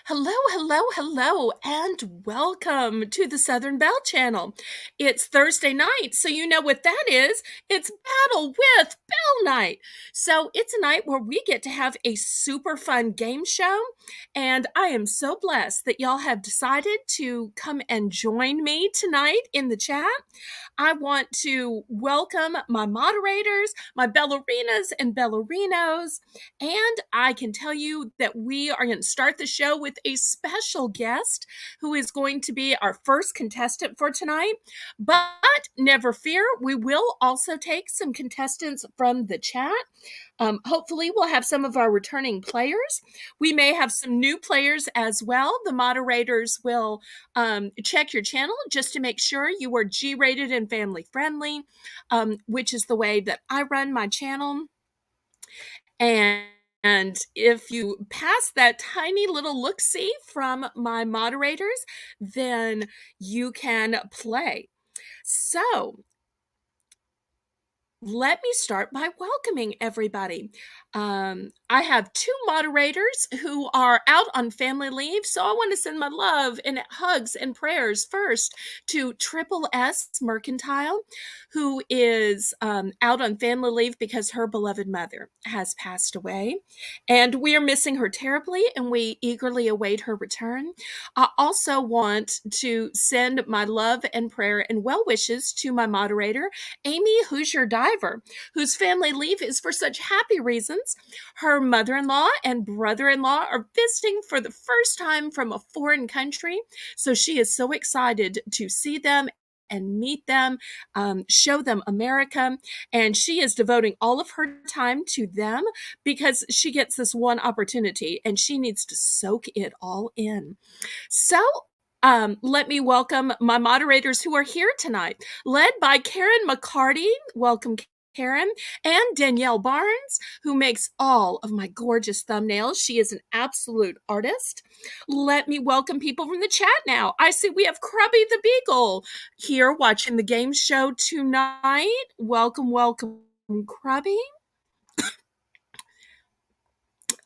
Hello, hello, hello, and welcome to the Southern Belle channel. It's Thursday night, so you know what that is. It's Battle with Belle night. So it's a night where we get to have a super fun game show, and I am so blessed that y'all have decided to come and join me tonight in the chat. I want to welcome my moderators, my ballerinas and ballerinos, and I can tell you that we are going to start the show with a special guest who is going to be our first contestant for tonight. But never fear, we will also take some contestants from the chat. Hopefully, we'll have some of our returning players. We may have some new players as well. The moderators will check your channel just to make sure you are G-rated and family friendly, which is the way that I run my channel. And if you pass that tiny little look-see from my moderators, then you can play. So let me start by welcoming everybody. I have two moderators who are out on family leave, so I want to send my love and hugs and prayers first to Triple S Mercantile, who is out on family leave because her beloved mother has passed away, and we are missing her terribly, and we eagerly await her return. I also want to send my love and prayer and well wishes to my moderator, Amy Hoosier Diver, whose family leave is for such happy reasons. Her mother-in-law and brother-in-law are visiting for the first time from a foreign country, so she is so excited to see them and meet them, show them America, and she is devoting all of her time to them because she gets this one opportunity and she needs to soak it all in. So let me welcome my moderators who are here tonight, led by Karen McCarty. Welcome, Karen, and Danielle Barnes, who makes all of my gorgeous thumbnails. She is an absolute artist. Let me welcome people from the chat now. I see we have Krubby the Beagle here watching the game show tonight. Welcome, welcome, Krubby.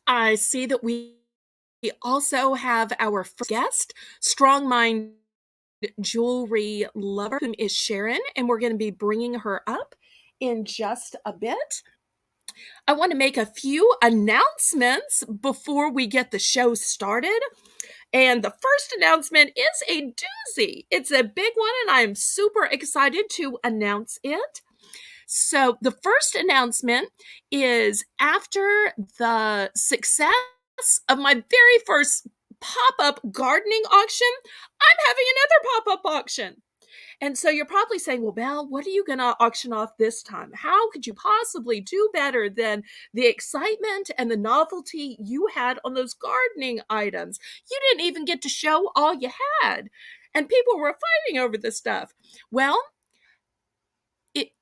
I see that we also have our first guest, Strong Mind Jewelry Lover, whom is Sharon, and we're going to be bringing her up in just a bit. I want to make a few announcements before we get the show started. And the first announcement is a doozy. It's a big one, and I'm super excited to announce it. So the first announcement is after the success of my very first pop-up gardening auction, I'm having another pop-up auction. And so you're probably saying, well, Belle, what are you going to auction off this time? How could you possibly do better than the excitement and the novelty you had on those gardening items? You didn't even get to show all you had. And people were fighting over this stuff. Well,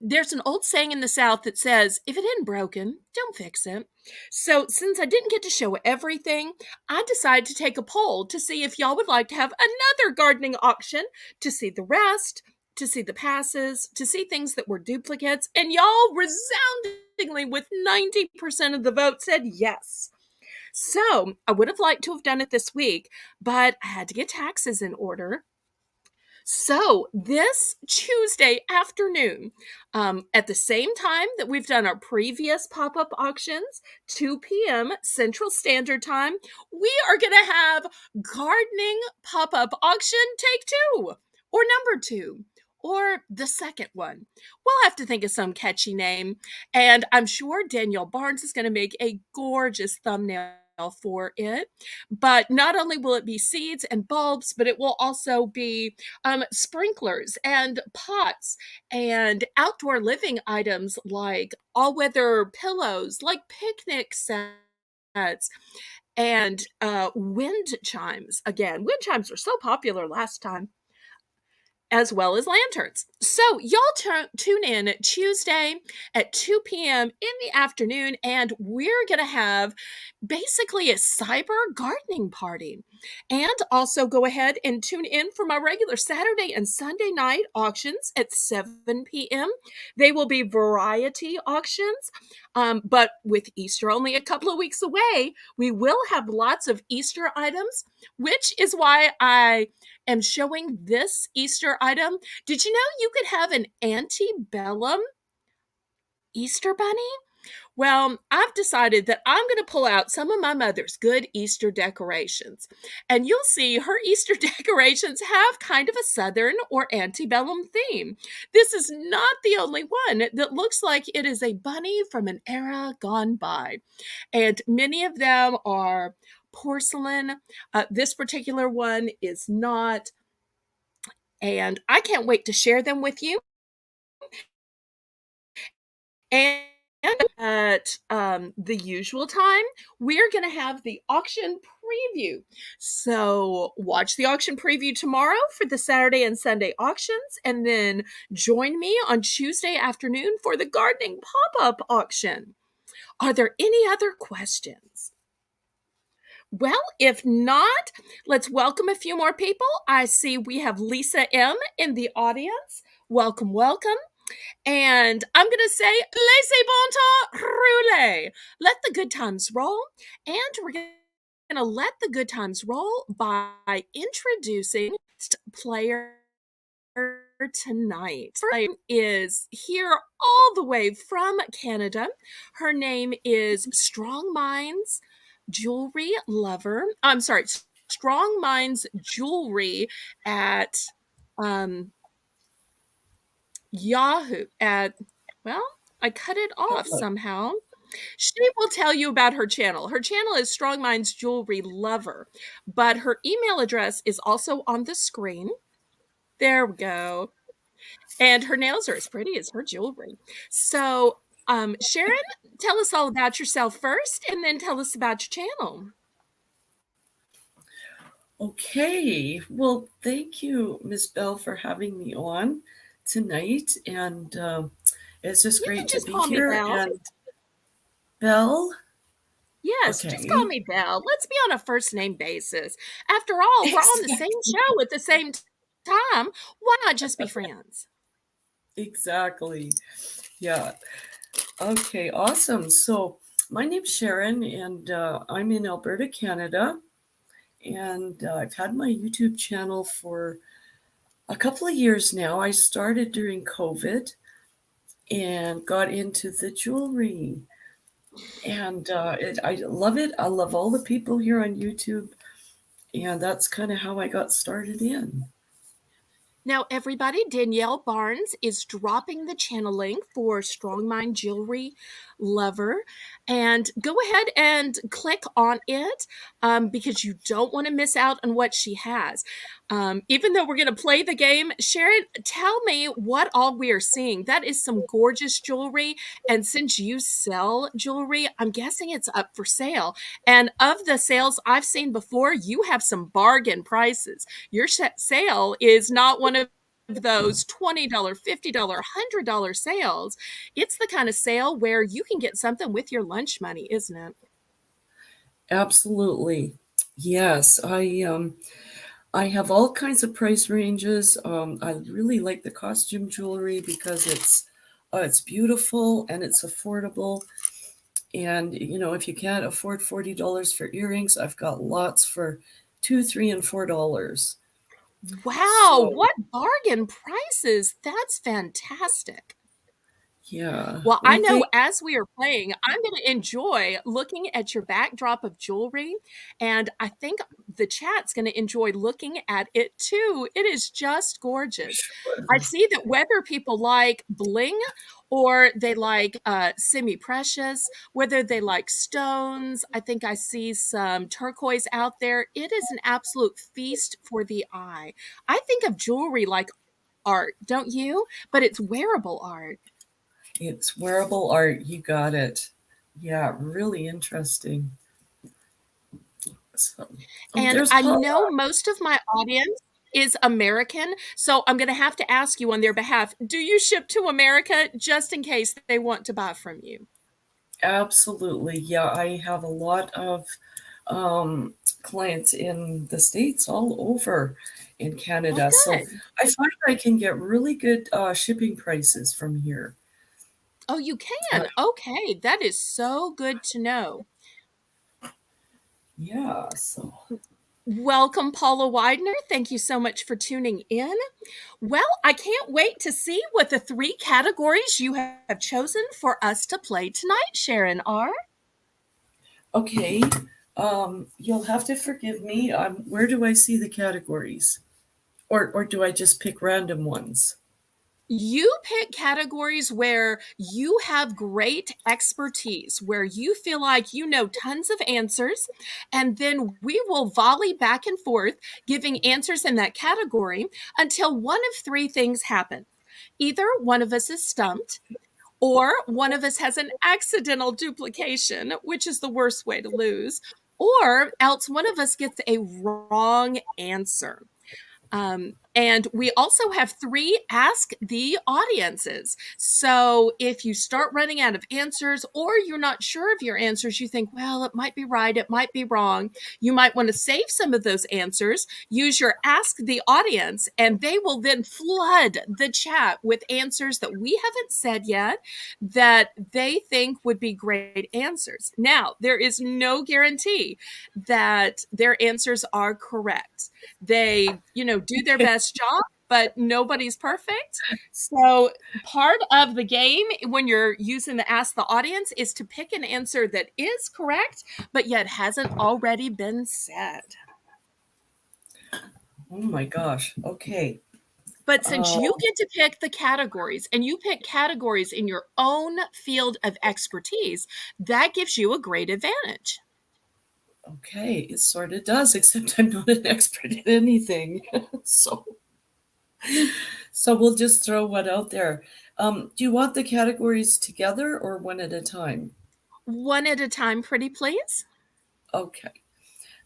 there's an old saying in the South that says, if it isn't broken, don't fix it. So since I didn't get to show everything, I decided to take a poll to see if y'all would like to have another gardening auction to see the rest, to see the passes, to see things that were duplicates. And y'all resoundingly, with 90% of the vote, said yes. So I would have liked to have done it this week, but I had to get taxes in order. So this Tuesday afternoon, at the same time that we've done our previous pop-up auctions, 2 p.m. Central Standard Time, we are going to have gardening pop-up auction take 2, or number 2, or the second one. We'll have to think of some catchy name, and I'm sure Danielle Barnes is going to make a gorgeous thumbnail for it. But not only will it be seeds and bulbs, but it will also be sprinklers and pots and outdoor living items like all-weather pillows, like picnic sets, and wind chimes. Again, wind chimes were so popular last time, as well as lanterns. So, y'all tune in Tuesday at 2 p.m. in the afternoon, and we're going to have basically a cyber gardening party. And also go ahead and tune in for my regular Saturday and Sunday night auctions at 7 p.m. They will be variety auctions, but with Easter only a couple of weeks away, we will have lots of Easter items, which is why I am showing this Easter item. Did you know you could have an antebellum Easter bunny? Well, I've decided that I'm going to pull out some of my mother's good Easter decorations. And you'll see her Easter decorations have kind of a Southern or antebellum theme. This is not the only one that looks like it is a bunny from an era gone by. And many of them are porcelain. This particular one is not. And I can't wait to share them with you. And at the usual time, we're going to have the auction preview. So watch the auction preview tomorrow for the Saturday and Sunday auctions, and then join me on Tuesday afternoon for the gardening pop-up auction. Are there any other questions? Well, if not, let's welcome a few more people. I see we have Lisa M in the audience. Welcome, welcome. And I'm going to say, laissez bon temps rouler. Let the good times roll. And we're going to let the good times roll by introducing player tonight. First is here all the way from Canada. Her name is Strong Minds Jewelry Lover. I'm sorry, Strong Minds Jewelry at Yahoo at, well, I cut it off somehow. She will tell you about her channel. Her channel is Strong Minds Jewelry Lover, but her email address is also on the screen. There we go. And her nails are as pretty as her jewelry. So, Sharon, tell us all about yourself first, and then tell us about your channel. Okay. Well, thank you, Miss Belle, for having me on tonight. And it's just You can great to just be call me here. Belle. And Belle, Yes, just call okay. me Belle. Let's be on a first name basis. After all, we're on the same show at the same time. Why not just be friends? Exactly. Yeah. Okay, awesome. So, my name's Sharon, and I'm in Alberta, Canada. And I've had my YouTube channel for a couple of years now. I started during COVID and got into the jewelry. And I love it. I love all the people here on YouTube. And that's kind of how I got started in. Now, everybody, Danielle Barnes is dropping the channel link for Strong Mind Jewelry Lover. And go ahead and click on it because you don't want to miss out on what she has. Even though we're going to play the game, Sharon, tell me what all we are seeing. That is some gorgeous jewelry. And since you sell jewelry, I'm guessing it's up for sale. And of the sales I've seen before, you have some bargain prices. Your sale is not one of those $20, $50, $100 sales. It's the kind of sale where you can get something with your lunch money, isn't it? Absolutely. Yes, I have all kinds of price ranges. I really like the costume jewelry because it's beautiful and it's affordable. And if you can't afford $40 for earrings, I've got lots for $2, $3, and $4. Wow, So what bargain prices! That's fantastic. yeah, Well, I well, know thank as we are playing, I'm going to enjoy looking at your backdrop of jewelry, and I think the chat's going to enjoy looking at it too. It is just gorgeous. I you. see that whether people like bling or they like semi-precious, whether they like stones, I think I see some turquoise out there. It is an absolute feast for the eye. I think of jewelry like art, don't you? But it's wearable art. It's wearable art. You got it. Yeah, really interesting. So, oh, And there's I Paula. know most of my audience. is American. So I'm going to have to ask you on their behalf, do you ship to America just in case they want to buy from you? Absolutely. Yeah, I have a lot of clients in the States all over in Oh, Canada. So good. I find I can get really good shipping prices from here. Oh, you Uh, can. Okay, that is so good to know. yeah, so Welcome, Paula Widener. Thank you so much for tuning in. Well, I can't wait to see what the three categories you have chosen for us to play tonight, Sharon, are. okay. You'll have to forgive me. Where do I see the categories? Or do I just pick random ones? You pick categories where you have great expertise, where you feel like you know tons of answers, and then we will volley back and forth giving answers in that category until one of three things happen. Either one of us is stumped, or one of us has an accidental duplication, which is the worst way to lose, or else one of us gets a wrong answer. And we also have three ask the audiences. So if you start running out of answers or you're not sure of your answers, you think, well, it might be right, it might be wrong. You might want to save some of those answers, use your ask the audience, and they will then flood the chat with answers that we haven't said yet that they think would be great answers. Now, there is no guarantee that their answers are correct. They, do their best job, but nobody's perfect. So part of the game when you're using the ask the audience is to pick an answer that is correct, but yet hasn't already been said. Oh my gosh. Okay. But since Uh, you get to pick the categories and you pick categories in your own field of expertise, that gives you a great advantage. okay. It sort of does, except I'm not an expert in anything. so so we'll just throw one out there. Do you want the categories together or one at a time? One at a time, pretty please. Okay.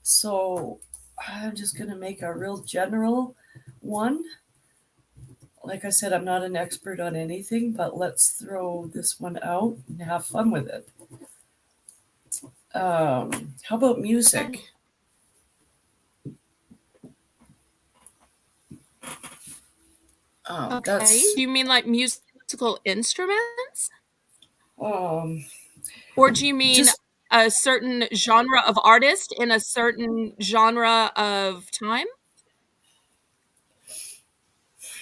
So I'm just going to make a real general one. Like I said, I'm not an expert on anything, but let's throw this one out and have fun with it. How about music? Okay. That's Do you mean like musical instruments? um, Or do you mean just a certain genre of artist in a certain genre of time?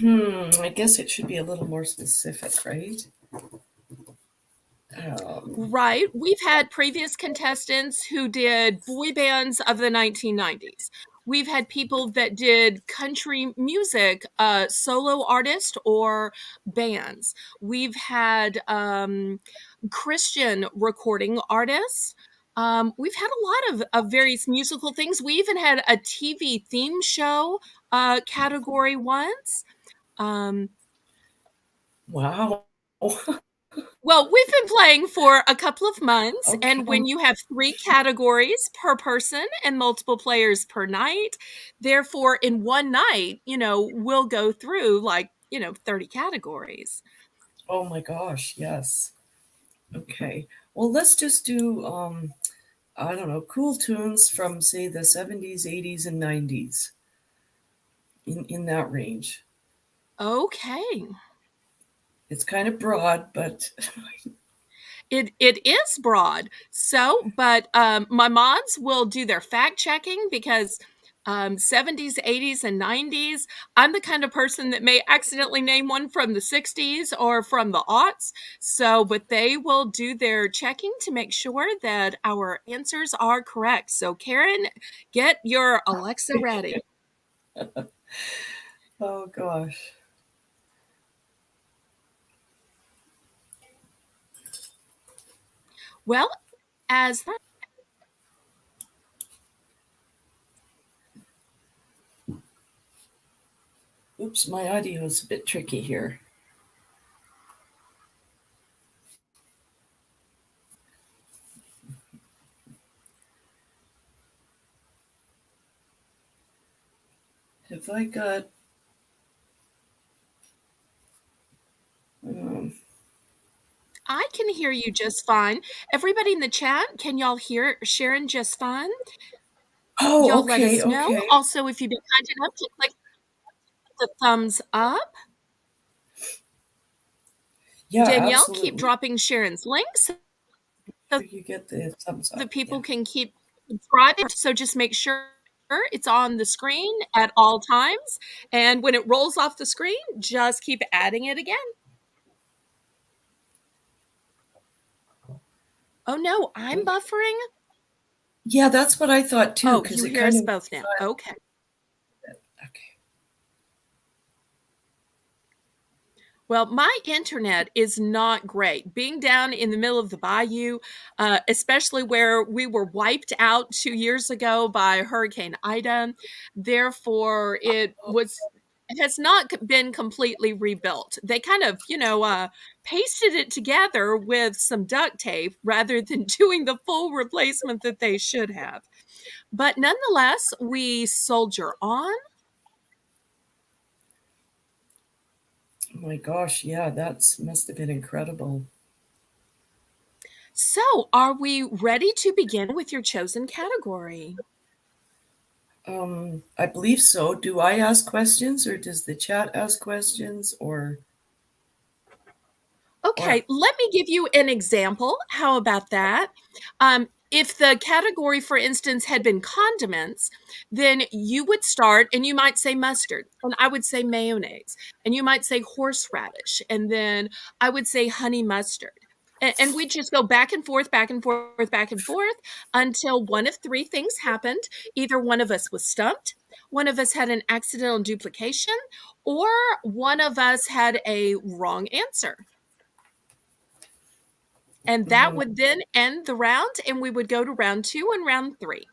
I guess it should be a little more specific, right? Um, Right. We've had previous contestants who did boy bands of the 1990s. We've had people that did country music, solo artists or bands. We've had Christian recording artists. We've had a lot of various musical things. We even had a TV theme show category once. Um, wow. Well, we've been playing for a couple of months, Okay. and when you have three categories per person and multiple players per night, therefore, in one night, we'll go through like, 30 categories. Oh my gosh, yes. Okay. Well, let's just do I don't know, cool tunes from say the 70s, 80s and 90s in that range. Okay. It's kind of broad, but It is broad. So, but my mods will do their fact checking because 70s, 80s, and 90s. I'm the kind of person that may accidentally name one from the 60s or from the aughts. So, but they will do their checking to make sure that our answers are correct. So, Karen, get your Alexa ready. oh gosh. Well, as Oops, my audio is a bit tricky here. If I got um, I can hear you just fine. Everybody in the chat, can y'all hear Sharon just fine? oh, Y'all let okay, us know. okay. Also, if you've been kind enough to click the thumbs up, Yeah, Danielle, keep absolutely. dropping Sharon's links so Sure you get the thumbs the up. Yeah. people can keep subscribing. So just make sure it's on the screen at all times. And when it rolls off the screen, just keep adding it again. Oh no, I'm buffering. Yeah, that's what I thought too, Oh, because you it hear kind us of both now. Okay. okay. Well, my internet is not great. Being down in the middle of the bayou, especially where we were wiped out 2 years ago by Hurricane Ida, therefore it has not been completely rebuilt. They kind of, pasted it together with some duct tape rather than doing the full replacement that they should have. But nonetheless, we soldier on. Oh my gosh, yeah, that's must have been incredible. So, are we ready to begin with your chosen category? I believe so. Do I ask questions or does the chat ask questions or Okay, let me give you an example. How about that? If the category, for instance, had been condiments, then you would start and you might say mustard, and I would say mayonnaise, and you might say horseradish, and then I would say honey mustard. And we'd just go back and forth, back and forth, back and forth until one of three things happened. Either one of us was stumped, one of us had an accidental duplication, or one of us had a wrong answer. And that Mhm. would then end the round, and we would go to round two and round three.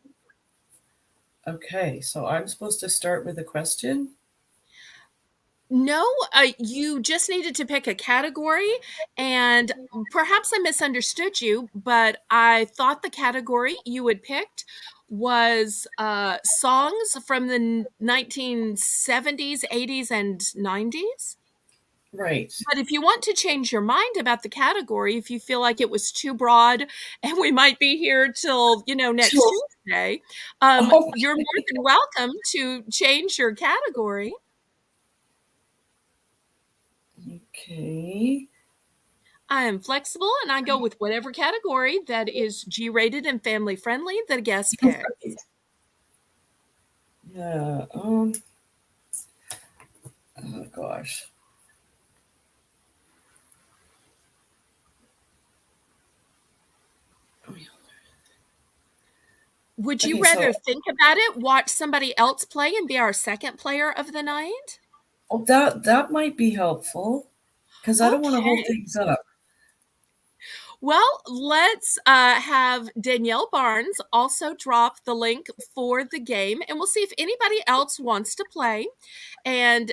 Okay, so I'm supposed to start with a question? No, you just needed to pick a category, and perhaps I misunderstood you, but I thought the category you had picked was songs from the 1970s, 80s, and 90s. Right. But if you want to change your mind about the category, if you feel like it was too broad and we might be here till, next Sure. Tuesday, you're more Okay. than welcome to change your category. Okay. I am flexible and I go with whatever category that is G rated and family friendly that a guest picks. Right. Yeah. Oh gosh. Would you Okay, so rather think about it, watch somebody else play, and be our second player of the night? that might be helpful because I don't want to hold Okay. things up. Well, let's have Danielle Barnes also drop the link for the game, and we'll see if anybody else wants to play. And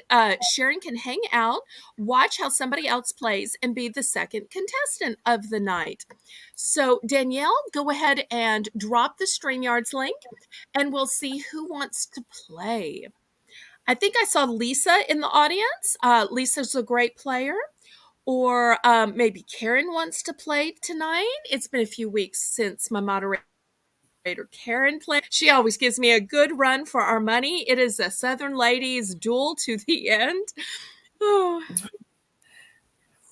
Sharon can hang out, watch how somebody else plays, and be the second contestant of the night. So, Danielle, go ahead and drop the StreamYards link, and we'll see who wants to play. I think I saw Lisa in the audience. Lisa's a great player. Or maybe Karen wants to play tonight. It's been a few weeks since my moderator Karen played. She always gives me a good run for our money. It is a Southern Ladies duel to the end. Oh.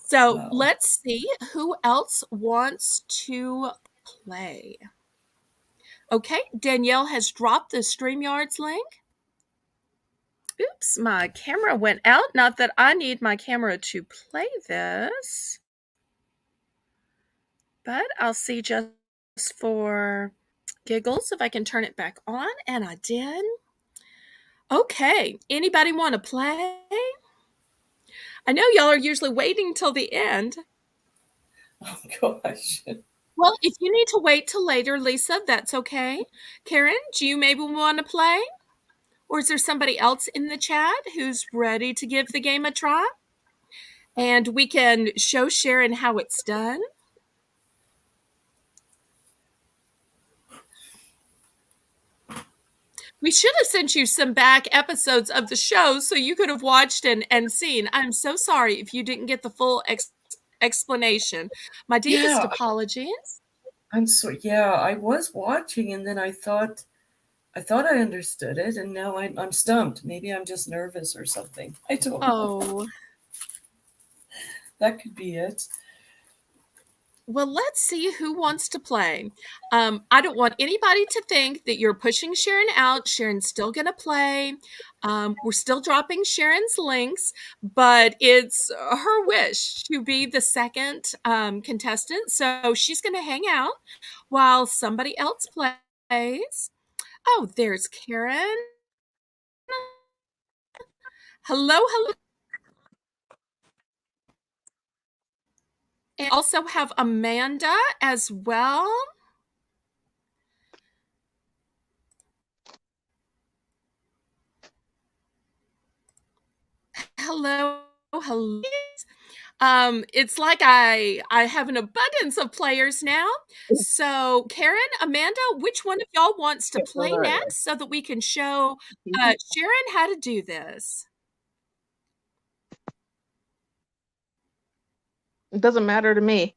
So Wow. let's see who else wants to play. Okay, Danielle has dropped the StreamYards link. Oops, my camera went out. Not that I need my camera to play this. But I'll see just for giggles if I can turn it back on, and I did. Okay, anybody want to play? I know y'all are usually waiting till the end. Oh gosh. Well, if you need to wait till later, Lisa, that's okay. Karen, do you maybe want to play? Or is there somebody else in the chat who's ready to give the game a try? And we can show Sharon how it's done. We should have sent you some back episodes of the show so you could have watched and seen. I'm so sorry if you didn't get the full explanation. My deepest Yeah, apologies. I'm sorry. Yeah, I was watching, and then I thought I understood it, and now I'm stumped. Maybe I'm just nervous or something. I don't know. Oh, That could be it. well, let's see who wants to play. I don't want anybody to think that you're pushing Sharon out. Sharon's still going to play. We're still dropping Sharon's links, but it's her wish to be the second contestant. So she's going to hang out while somebody else plays. Oh, there's Karen. Hello, hello. And also have Amanda as well. Hello, hello. It's like I have an abundance of players now. So, Karen, Amanda, which one of y'all wants to play next so that we can show Sharon how to do this? It doesn't matter to me.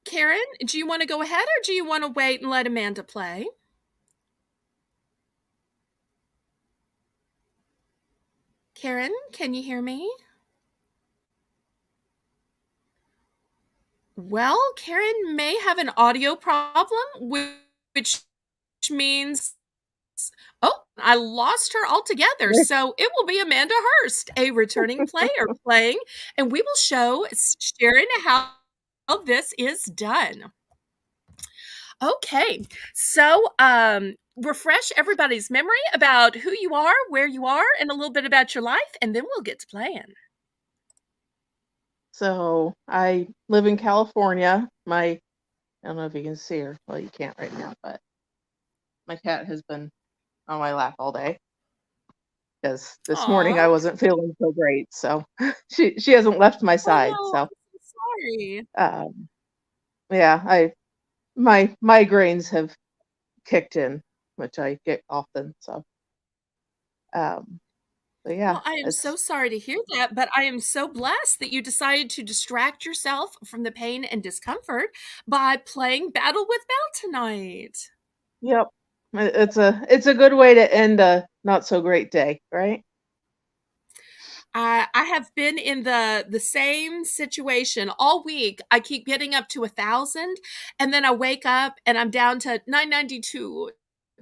Karen, do you want to go ahead or do you want to wait and let Amanda play? Karen, can you hear me? Well, Karen may have an audio problem, which means oh, I lost her altogether. So it will be Amanda Hurst, a returning player playing, and we will show Sharon how this is done. Okay, so refresh everybody's memory about who you are, where you are, and a little bit about your life, and then we'll get to playing. So I live in California. I don't know if you can see her. Well, you can't right now, but my cat has been on my lap all day because this morning I Aw. wasn't feeling so great. So she hasn't left my Oh side. no, So I'm so sorry. um, yeah, my migraines have kicked in, which I get often. So um, but yeah, Well, I am so it's sorry to hear that, but I am so blessed that you decided to distract yourself from the pain and discomfort by playing Battle with Belle tonight. yep. It's a good way to end a not so great day, right? I have been in the same situation all week. I keep getting up to 1,000, and then I wake up and I'm down to 992,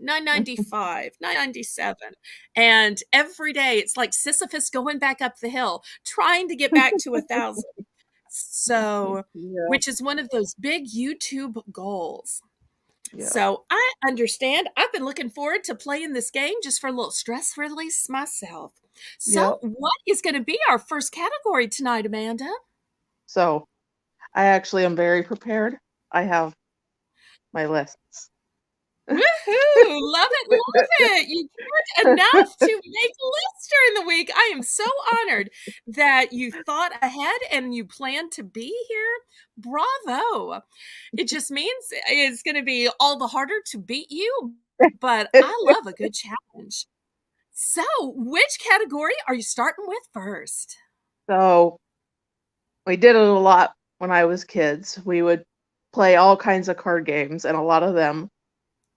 995, 997. And every day it's like Sisyphus going back up the hill, trying to get back to 1,000. So, Yeah, which is one of those big YouTube goals. yeah, So I understand. I've been looking forward to playing this game just for a little stress release myself. So, yep. what is going to be our first category tonight, Amanda? So I actually am very prepared. I have my lists. Woohoo! Love it, love it. You cared enough to make lists during the week. I am so honored that you thought ahead and you planned to be here. Bravo. It just means it's going to be all the harder to beat you, but I love a good challenge. So, which category are you starting with first? So we did it a lot when I was kids. We would play all kinds of card games, and a lot of them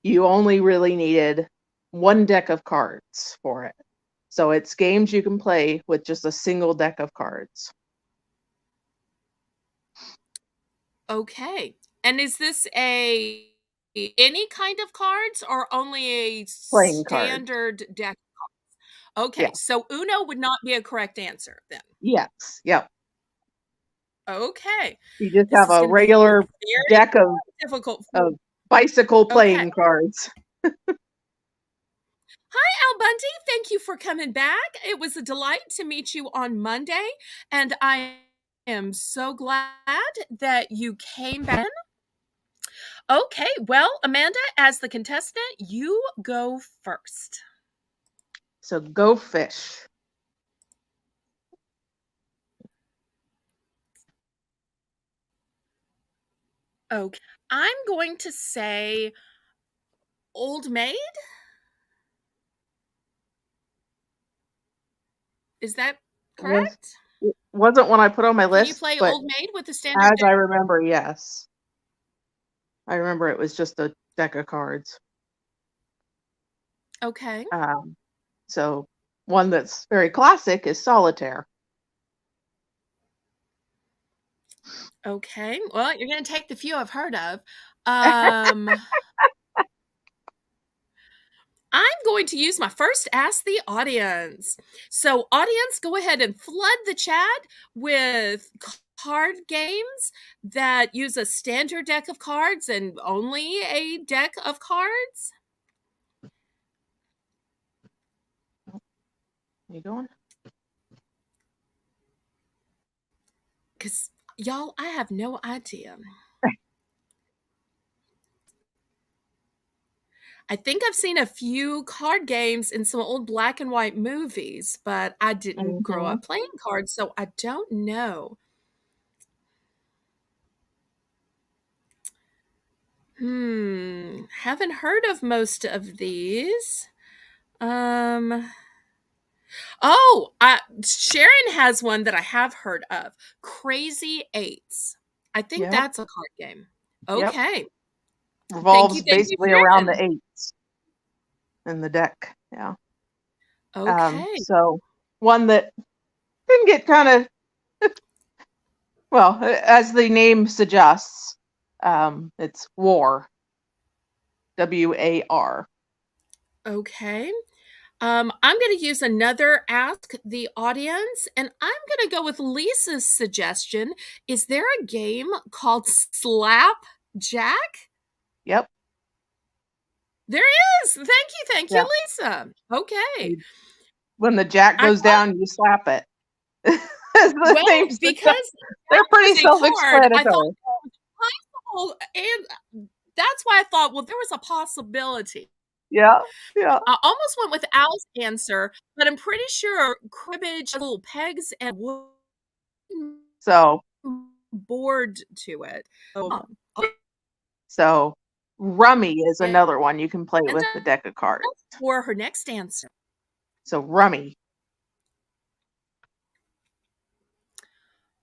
you only really needed one deck of cards for it. So it's games you can play with just a single deck of cards. Okay. And is this a any kind of cards or only a Playing cards. standard deck? Yeah. Okay, so Uno would not be a correct answer then. Yes. Yep. Okay. You just This have is a going to be regular very deck difficult for of bicycle Okay. playing cards. Hi, Al Bundy. Thank you for coming back. It was a delight to meet you on Monday, and I am so glad that you came back. Okay, well, Amanda, as the contestant, you go first. So go fish. Okay. I'm going to say Old Maid. Is that Was correct? wasn't one I put on my Can you list, play but Old Maid with a standard as deck? I remember, yes. I remember it was just a deck of cards. Okay. Um, so one that's very classic is solitaire. Okay. Well, you're going to take the few I've heard of. Um, I'm going to use my first Ask the Audience. So, audience, go ahead and flood the chat with card games that use a standard deck of cards and only a deck of cards. You going? Because, y'all, I have no idea. I think I've seen a few card games in some old black and white movies, but I didn't grow Mm-hmm. up playing cards, so I don't know. Haven't heard of most of these. Um, Sharon has one that I have heard of. Crazy Eights. I think Yep. that's a card game. Yep. Okay. Revolves Thank you, basically around the Sharon. eights in the deck. Yeah. Okay. So one that can get kind of well, as the name suggests, it's war. WAR. Okay. I'm going to use another Ask the Audience, and I'm going to go with Lisa's suggestion. Is there a game called Slap Jack? Yep. There is. Thank you, Yeah. Lisa. Okay. When the jack I goes thought, down, you slap it. As the well, name suggests, because they're Jack pretty was a card, I thought self-explanatory. it was possible, and that's why I thought, well, there was a possibility. Yeah. Yeah. I almost went with Al's answer, but I'm pretty sure cribbage has little pegs and wooden So board to it. so rummy is And another one you can play with the deck of cards. for her next answer. So rummy.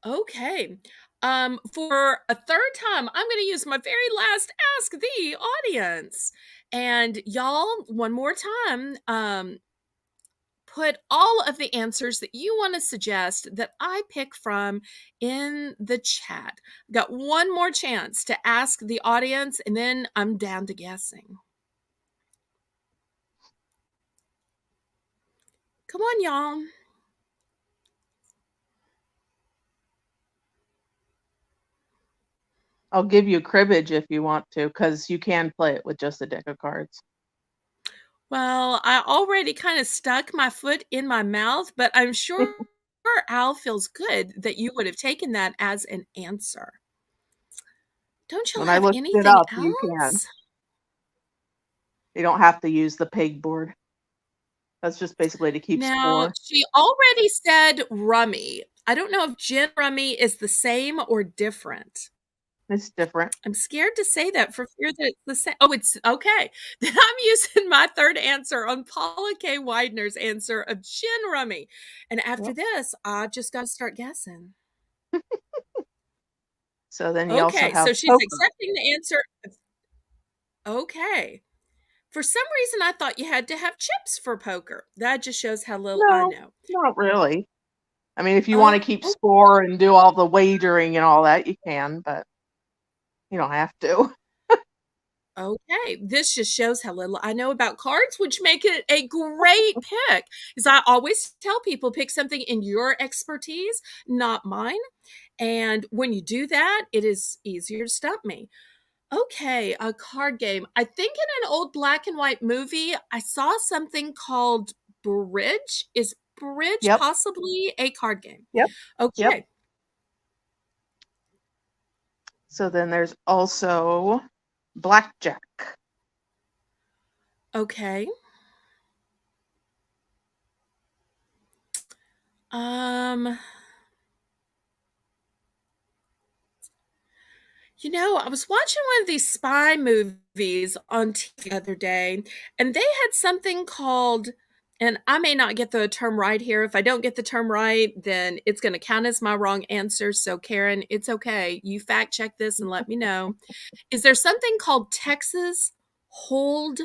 Okay. For a third time, I'm going to use my very last Ask the Audience. And y'all, one more time, put all of the answers that you want to suggest that I pick from in the chat. Got one more chance to ask the audience, and then I'm down to guessing. Come on, y'all. I'll give you cribbage if you want to, because you can play it with just a deck of cards. Well, I already kind of stuck my foot in my mouth, but I'm sure Al feels good that you would have taken that as an answer. Don't y'all When I have looked it anything up, you can. else? You don't have to use the peg board. That's just basically to keep Now, score. she already said rummy. I don't know if gin rummy is the same or different. It's different. I'm scared to say that for fear that it's the same. Oh, it's okay. Then I'm using my third answer on Paula K. Widener's answer of gin rummy. And after Yep. this, I just got to start guessing. So then you also Okay, have so she's poker. accepting the answer. Okay. For some reason, I thought you had to have chips for poker. That just shows how little I No, know. not really. I mean, if you want to Oh, keep score and do all the wagering and all that, you can, but you don't have to. okay. This just shows how little I know about cards, which make it a great pick. Because I always tell people pick something in your expertise, not mine. And when you do that, it is easier to stump me. Okay, a card game. I think in an old black and white movie, I saw something called Bridge. Is Bridge Yep, possibly a card game? yep, yep. Okay. So then there's also blackjack. Okay. Um I was watching one of these spy movies on TV the other day, and they had something called, and I may not get the term right here. If I don't get the term right, then it's going to count as my wrong answer. So, Karen, it's okay. You fact check this and let me know. Is there something called Texas Hold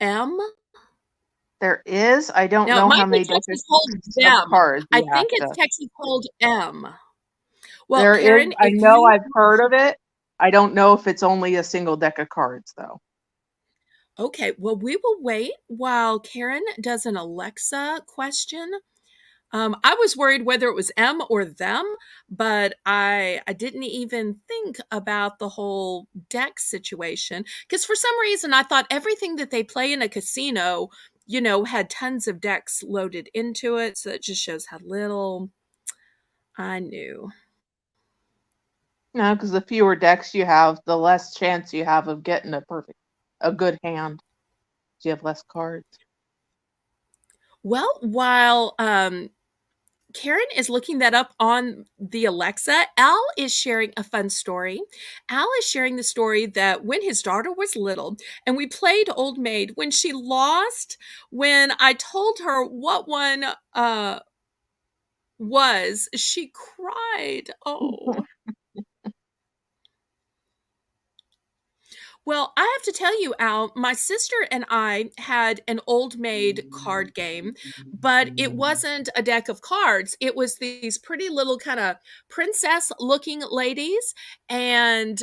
M? There is. I don't Now, it know might how be many Texas Hold decks of Them. cards I you have think it's to. Texas Hold M. Well, There is. Karen, I if know you I've heard of it. I don't know if it's only a single deck of cards, though. Okay, well, we will wait while Karen does an Alexa question. I was worried whether it was M or them, but I didn't even think about the whole deck situation because for some reason I thought everything that they play in a casino, had tons of decks loaded into it. So it just shows how little I knew. No, because the fewer decks you have, the less chance you have of getting a good hand. You have less cards. Well, while Karen is looking that up on the Alexa. Al is sharing a fun story. Al is sharing the story that when his daughter was little and we played Old Maid, when she lost, when I told her what one was, she cried. Oh. Well, I have to tell you, Al, my sister and I had an Old Maid card game, but it wasn't a deck of cards. It was these pretty little kind of princess looking ladies. And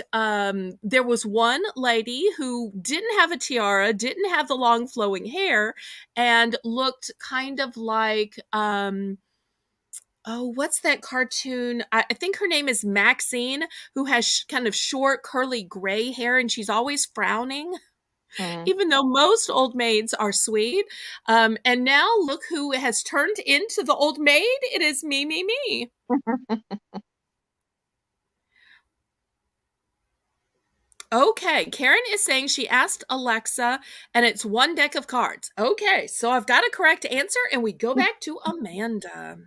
there was one lady who didn't have a tiara, didn't have the long flowing hair, and looked kind of like. Oh, what's that cartoon? I think her name is Maxine, who has kind of short, curly gray hair, and she's always frowning, Mm. even though most old maids are sweet. And now look who has turned into the old maid. It is me, me, me. Okay, Karen is saying she asked Alexa, and it's one deck of cards. Okay, so I've got a correct answer, and we go back to Amanda.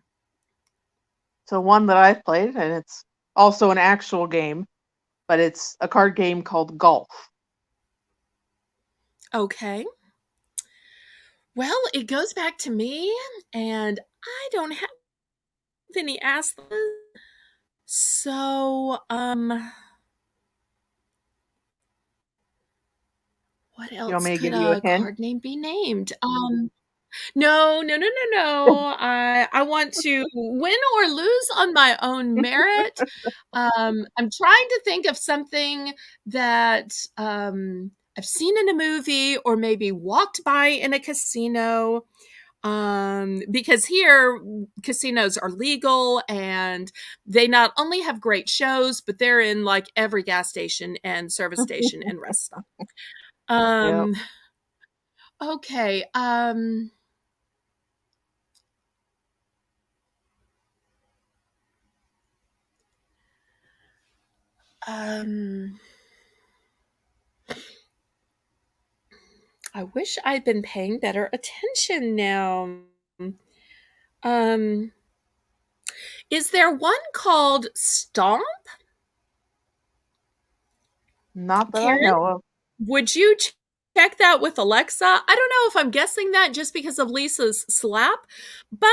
So one that I've played, and it's also an actual game, but it's a card game called Golf. Okay. Well, it goes back to me, and I don't have any asked this. So, what You want else me to could give you a a hint? card name be named? No, no, no, no, no. I want to win or lose on my own merit. I'm trying to think of something that I've seen in a movie or maybe walked by in a casino. Because here casinos are legal and they not only have great shows, but they're in like every gas station and service station and rest stop. Yep. Um, okay. Um, I wish I'd been paying better attention now. Um, is there one called Stomp? Not that I Karen? know of. Would you check that with Alexa? I don't know if I'm guessing that just because of Lisa's slap, but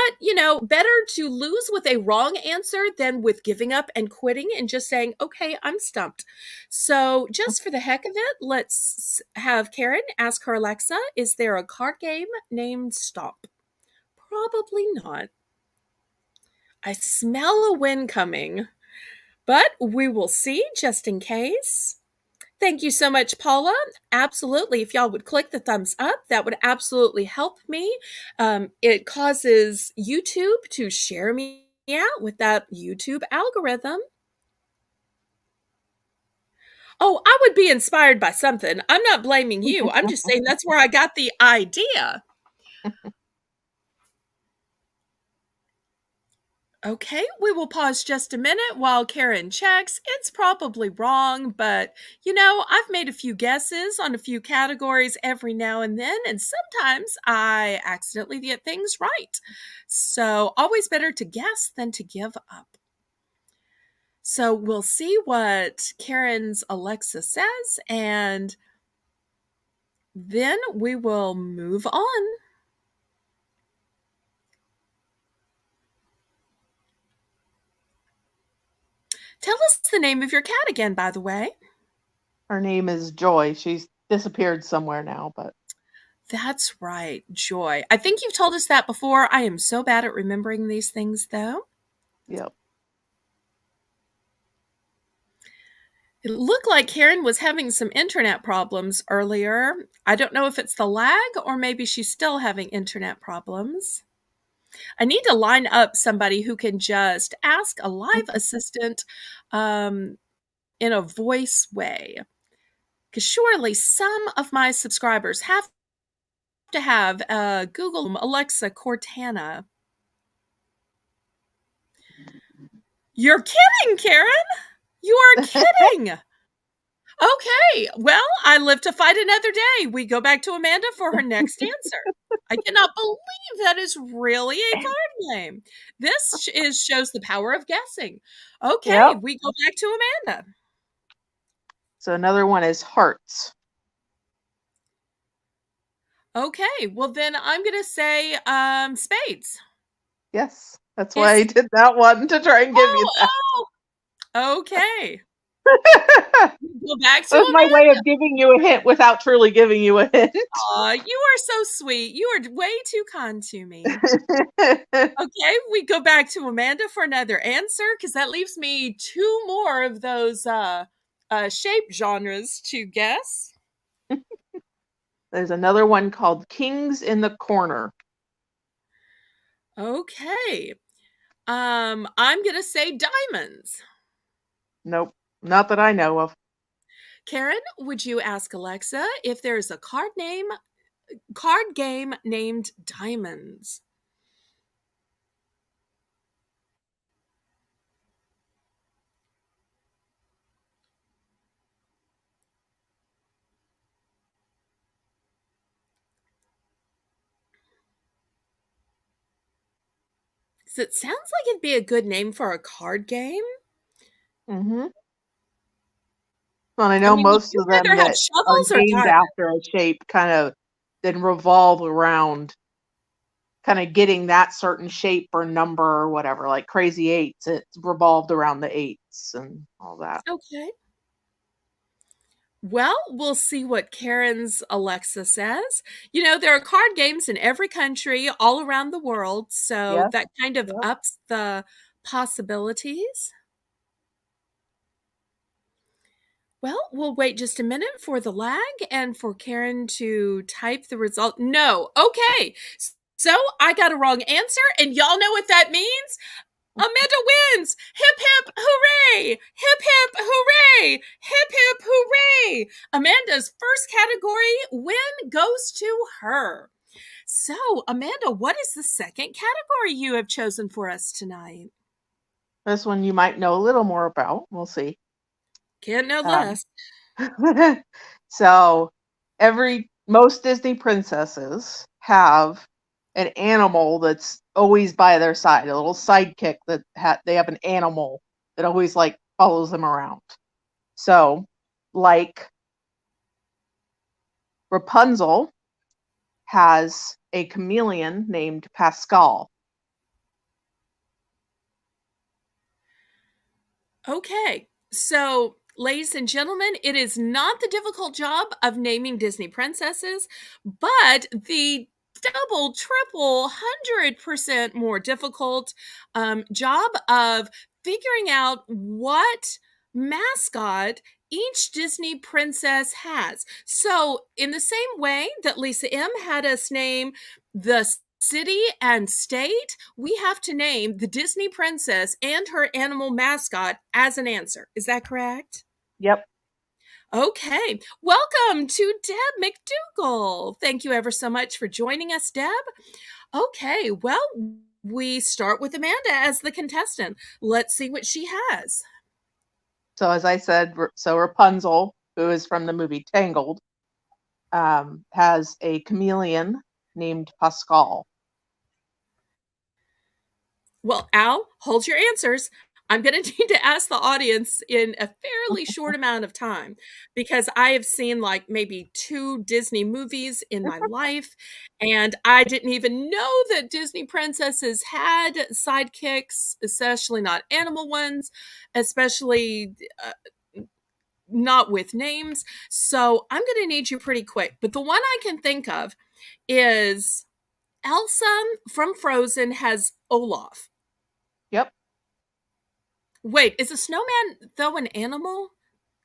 better to lose with a wrong answer than with giving up and quitting and just saying, okay, I'm stumped. So, just for the heck of it, let's have Karen ask her Alexa, is there a card game named Stomp? Probably not. I smell a win coming, but we will see just in case. Thank you so much, Paula. Absolutely. If y'all would click the thumbs up, that would absolutely help me. It causes YouTube to share me out with that YouTube algorithm. Oh, I would be inspired by something. I'm not blaming you. I'm just saying that's where I got the idea. Okay, we will pause just a minute while Karen checks. It's probably wrong, but I've made a few guesses on a few categories every now and then, and sometimes I accidentally get things right. So, always better to guess than to give up. So we'll see what Karen's Alexa says, and then we will move on. Tell us the name of your cat again, by the way. Her name is Joy. She's disappeared somewhere now, but That's right, Joy. I think you've told us that before. I am so bad at remembering these things, though. yep. It looked like Karen was having some internet problems earlier. I don't know if it's the lag or maybe she's still having internet problems. I need to line up somebody who can just ask a live assistant um, in a voice way. Because surely some of my subscribers have to have Google Alexa Cortana. You're kidding, Karen! You are kidding! Okay, well, I live to fight another day. We go back to Amanda for her next answer. I cannot believe that is really a card game. This shows the power of guessing. Okay, Yep. we go back to Amanda. So another one is hearts. Okay, well then I'm gonna say spades. Yes. That's why I Is did that one to try and give you that. okay. That Go back to was my way Amanda. of giving you a hint without truly giving you a hint. Aw, you are so sweet. You are way too kind to me. Okay, we go back to Amanda for another answer because that leaves me two more of those shape genres to guess. There's another one called Kings in the Corner. Okay. I'm gonna say diamonds. Nope. Not that I know of. Karen, would you ask Alexa if there's a card game named Diamonds? So it sounds like it'd be a good name for a card game. Mm-hmm. Well, I I know mean, would most you of them rather have that are shovels or named diamonds? after a shape kind of then revolve around kind of getting that certain shape or number or whatever, like Crazy Eights. It's revolved around the eights and all that. Okay. Well, we'll see what Karen's Alexa says. You know, there are card games in every country all around the world, so Yes. that kind of Yep. ups the possibilities. Well, we'll wait just a minute for the lag and for Karen to type the result. No. Okay. So I got a wrong answer, and y'all know what that means? Amanda wins! Hip hip hooray! Hip hip hooray! Hip hip hooray! Amanda's first category win goes to her. So, Amanda, what is the second category you have chosen for us tonight? This one you might know a little more about. We'll see. Can't know Um, less. so most Disney princesses have an animal that's always by their side, a little sidekick that they have an animal that always like follows them around. So, like Rapunzel has a chameleon named Pascal. Okay, so ladies and gentlemen, it is not the difficult job of naming Disney princesses, but the double, triple, 100% more difficult job of figuring out what mascot each Disney princess has. So, in the same way that Lisa M had us name the city and state, we have to name the Disney princess and her animal mascot as an answer. Is that correct? Yep. Okay. Welcome to Deb McDougall. Thank you ever so much for joining us, Deb. Okay. Well, we start with Amanda as the contestant. Let's see what she has. So as I said, so Rapunzel, who is from the movie Tangled, has a chameleon named Pascal. Well, Al, hold your answers. I'm going to need to ask the audience in a fairly short amount of time because I have seen like maybe 2 Disney movies in my life, and I didn't even know that Disney princesses had sidekicks, especially not animal ones, especially not with names. So I'm going to need you pretty quick. But the one I can think of is Elsa from Frozen has Olaf. Yep. Wait, is a snowman though an animal?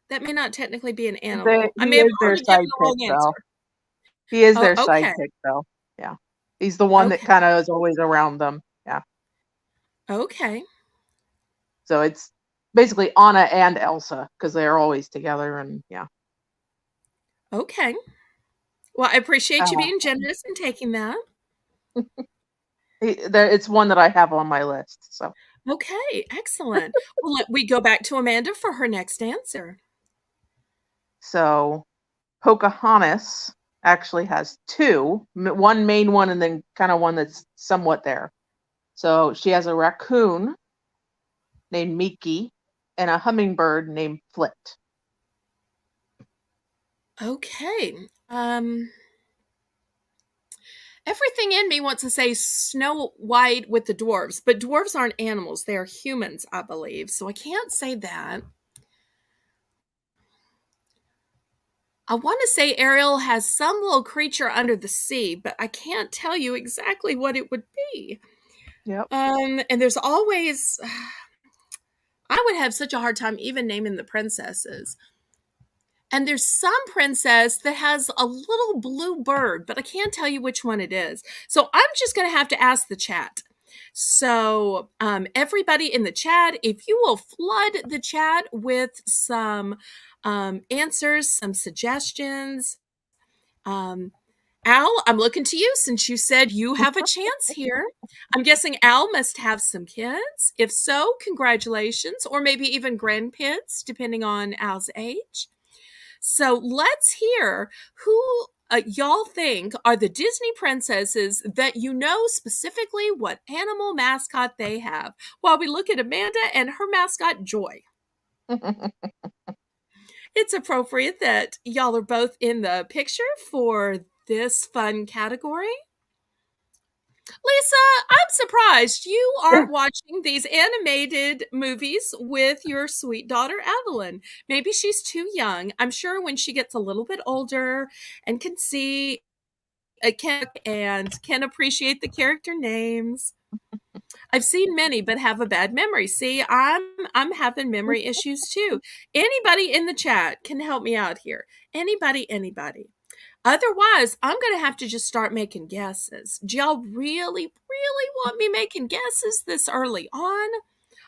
That may not technically be an They, animal. I he may have is their already given the sidekick, wrong though. answer. He is Oh, their okay. sidekick, though. Yeah. He's the one that Okay. kind of is always around them. Yeah. Okay. So it's basically Anna and Elsa because they're always together, and yeah. Okay. Well, I appreciate you Uh, being generous and taking that. it's one that I have on my list. So Okay, excellent. Well, let we go back to Amanda for her next answer. so Pocahontas actually has two, one main one and then kind of one that's somewhat there. So she has a raccoon named Mickey and a hummingbird named Flit. Okay. Everything in me wants to say Snow White with the dwarves, but dwarves aren't animals. They are humans, I believe. So I can't say that. I want to say Ariel has some little creature under the sea, but I can't tell you exactly what it would be. Yep. And there's always, I would have such a hard time even naming the princesses. And there's some princess that has a little blue bird, but I can't tell you which one it is. So I'm just going to have to ask the chat. So, everybody in the chat, if you will flood the chat with some answers, some suggestions. Al, I'm looking to you since you said you have a chance here. I'm guessing Al must have some kids. If so, congratulations, or maybe even grandkids, depending on Al's age. So let's hear who y'all think are the Disney princesses that you know specifically what animal mascot they have, while we look at Amanda and her mascot, Joy. It's appropriate that y'all are both in the picture for this fun category. Lisa, I'm surprised you aren't watching these animated movies with your sweet daughter, Evelyn. Maybe she's too young. I'm sure when she gets a little bit older and can see can appreciate the character names. I've seen many, but have a bad memory. See, I'm having memory issues too. Anybody in the chat can help me out here. Anybody. Otherwise, I'm going to have to just start making guesses. Do y'all really want me making guesses this early on?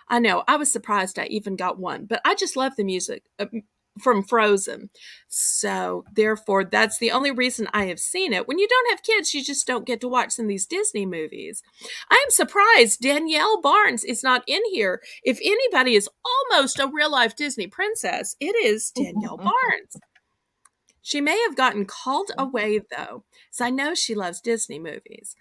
I know, I was surprised I even got one, but I just love the music from Frozen. So, therefore, that's the only reason I have seen it. When you don't have kids, you just don't get to watch some of these Disney movies. I am surprised Danielle Barnes is not in here. If anybody is almost a real life Disney princess, it is Danielle Barnes. She may have gotten called away, though, so I know she loves Disney movies.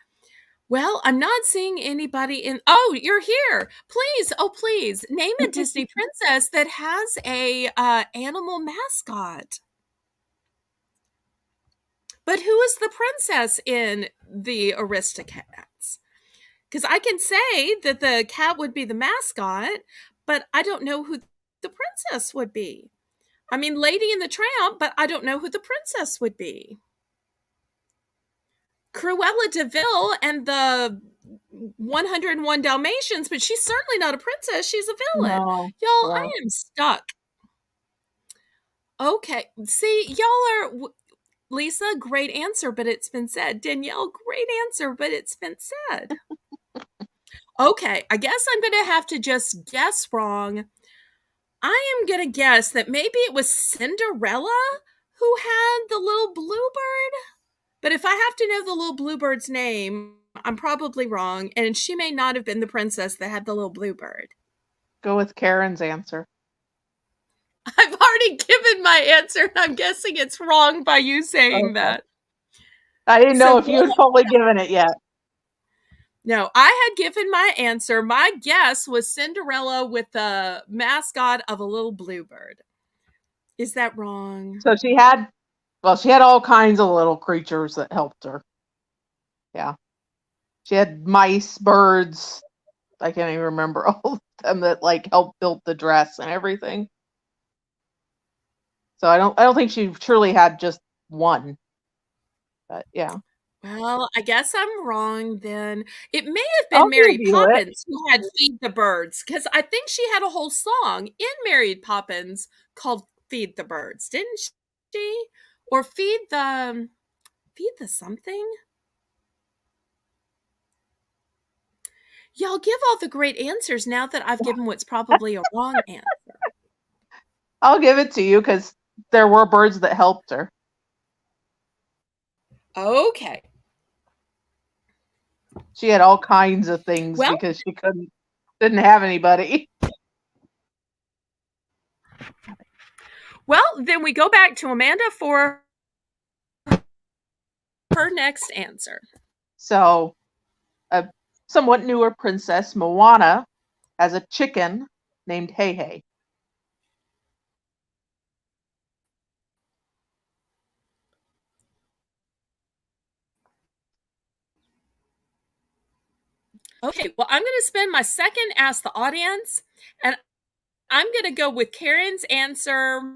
Well, I'm not seeing anybody in. Oh, you're here. Please, oh, please, name a Disney princess that has a animal mascot. But who is the princess in the Aristocats? Because I can say that the cat would be the mascot, but I don't know who the princess would be. I mean, Lady and the Tramp, but I don't know who the princess would be. Cruella de Vil and the 101 Dalmatians, but she's certainly not a princess. She's a villain. No. Y'all, I Yeah. am stuck. Okay. See, y'all are. Lisa, great answer, but it's been said. Danielle, great answer, but it's been said. Okay, I guess I'm going to have to just guess wrong. I am going to guess that maybe it was Cinderella who had the little bluebird. But if I have to know the little bluebird's name, I'm probably wrong, and she may not have been the princess that had the little bluebird. Go with Karen's answer. I've already given my answer, and I'm guessing it's wrong by you saying Okay. that. I didn't So know if you had fully given it yet. No, I had given my answer. My guess was Cinderella with the mascot of a little bluebird. Is that wrong? So she had all kinds of little creatures that helped her. Yeah. She had mice, birds. I can't even remember all of them that like helped build the dress and everything. So I don't think she truly had just one. But yeah. Well, I guess I'm wrong then. It may have I'll been give Mary you it. Poppins who had Feed the Birds, because I think she had a whole song in Mary Poppins called Feed the Birds, didn't she? Or feed the something? Y'all give all the great answers now that I've given what's probably a wrong answer. I'll give it to you because there were birds that helped her. Okay. She had all kinds of things Well, because she didn't have anybody. well, then we go back to Amanda for her next answer. So a somewhat newer princess, Moana, has a chicken named Hey Hey. Okay, well, I'm going to spend my second Ask the Audience, and I'm going to go with Karen's answer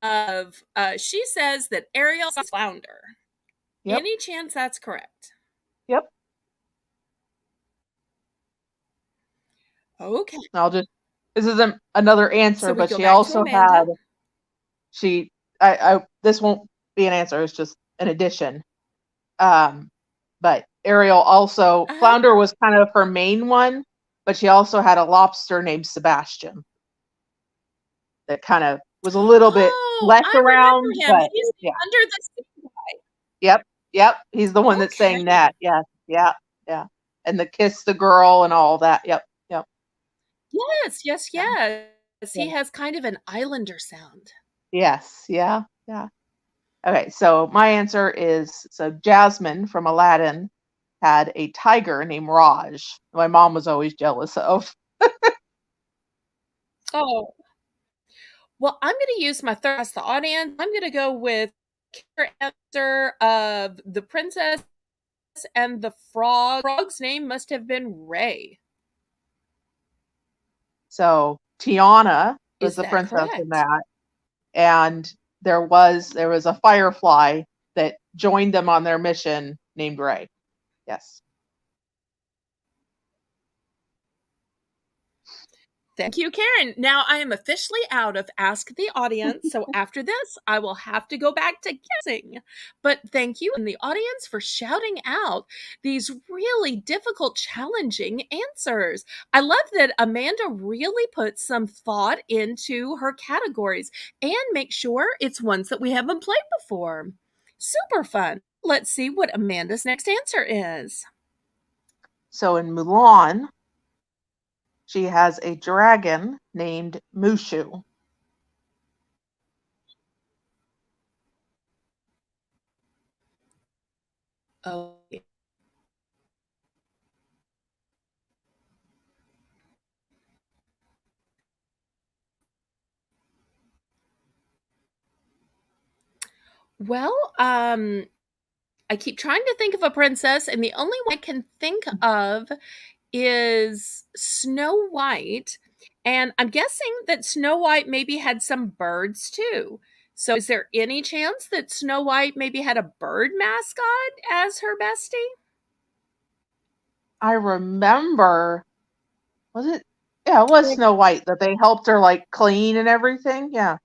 of she says that Ariel's a flounder. Yep. Any chance that's correct? Yep. Okay. This isn't another answer, So we but go she back to also Amanda. she I this won't be an answer, it's just an addition. But Ariel also Uh-huh. Flounder was kind of her main one, but she also had a lobster named Sebastian that kind of was a little bit Oh, less I remember around, him. but He's yeah. under the sea. Yep. Yep. He's the one that's saying Okay. that. Yeah. Yeah. Yeah. And the kiss the girl and all that. Yep. Yep. Yes, yes, Yeah. yes. Yeah. He has kind of an islander sound. Yes. Yeah. Yeah. Okay. So my answer is Jasmine from Aladdin had a tiger named Raj. My mom was always jealous of. Oh, well, I'm going to use my third Ask the Audience. I'm going to go with your answer of the princess and the frog. The frog's name must have been Ray. So Tiana was Is the that princess in correct? that, and there was a firefly that joined them on their mission named Ray. Yes. Thank you, Karen. Now I am officially out of Ask the Audience. So after this, I will have to go back to guessing. But thank you in the audience for shouting out these really difficult, challenging answers. I love that Amanda really put some thought into her categories and make sure it's ones that we haven't played before. Super fun. Let's see what Amanda's next answer is. So in Mulan, she has a dragon named Mushu. Oh, well, I keep trying to think of a princess, and the only one I can think of is Snow White. And I'm guessing that Snow White maybe had some birds too. So, is there any chance that Snow White maybe had a bird mascot as her bestie? I remember, was it? Yeah, it was Yeah. Snow White that they helped her like clean and everything. Yeah,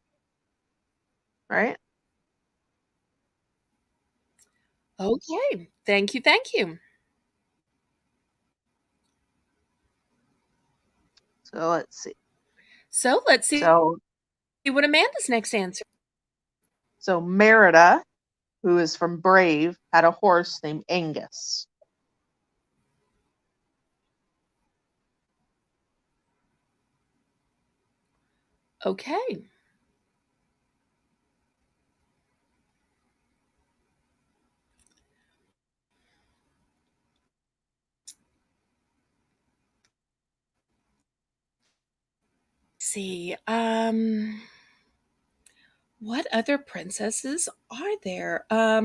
right. Okay. Thank you. Thank you. So let's see. So, let's see So what Amanda's next answer. so Merida, who is from Brave, had a horse named Angus. Okay. see. What other princesses are there? I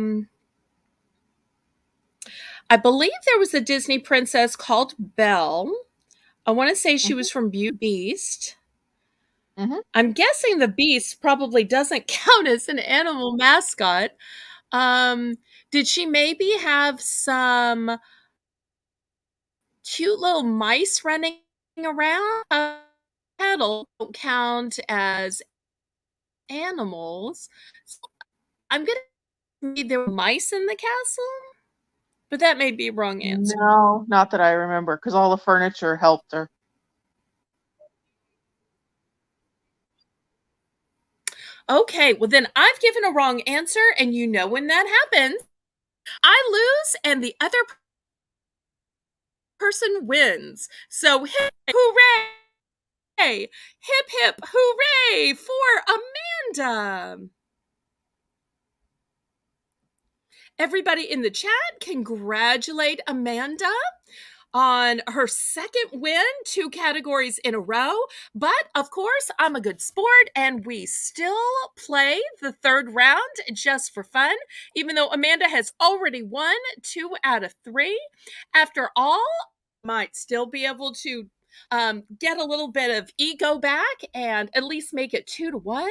believe there was a Disney princess called Belle. I want to say she Mhm, was from Beauty and the Beast. mhm. I'm guessing the Beast probably doesn't count as an animal mascot. Um, did she maybe have some cute little mice running around? Cattle don't count as animals. So I'm gonna say there were mice in the castle, but that may be a wrong answer. No, not that I remember, because all the furniture helped her. Okay, well then I've given a wrong answer, and you know when that happens, I lose, and the other person wins. So hip, hooray! Hip hip hooray for Amanda! Everybody in the chat, congratulate Amanda on her second win, 2 categories in a row. But of course, I'm a good sport, and we still play the third round just for fun, even though Amanda has already won 2 out of 3. After all, might still be able to get a little bit of ego back and at least make it 2-1.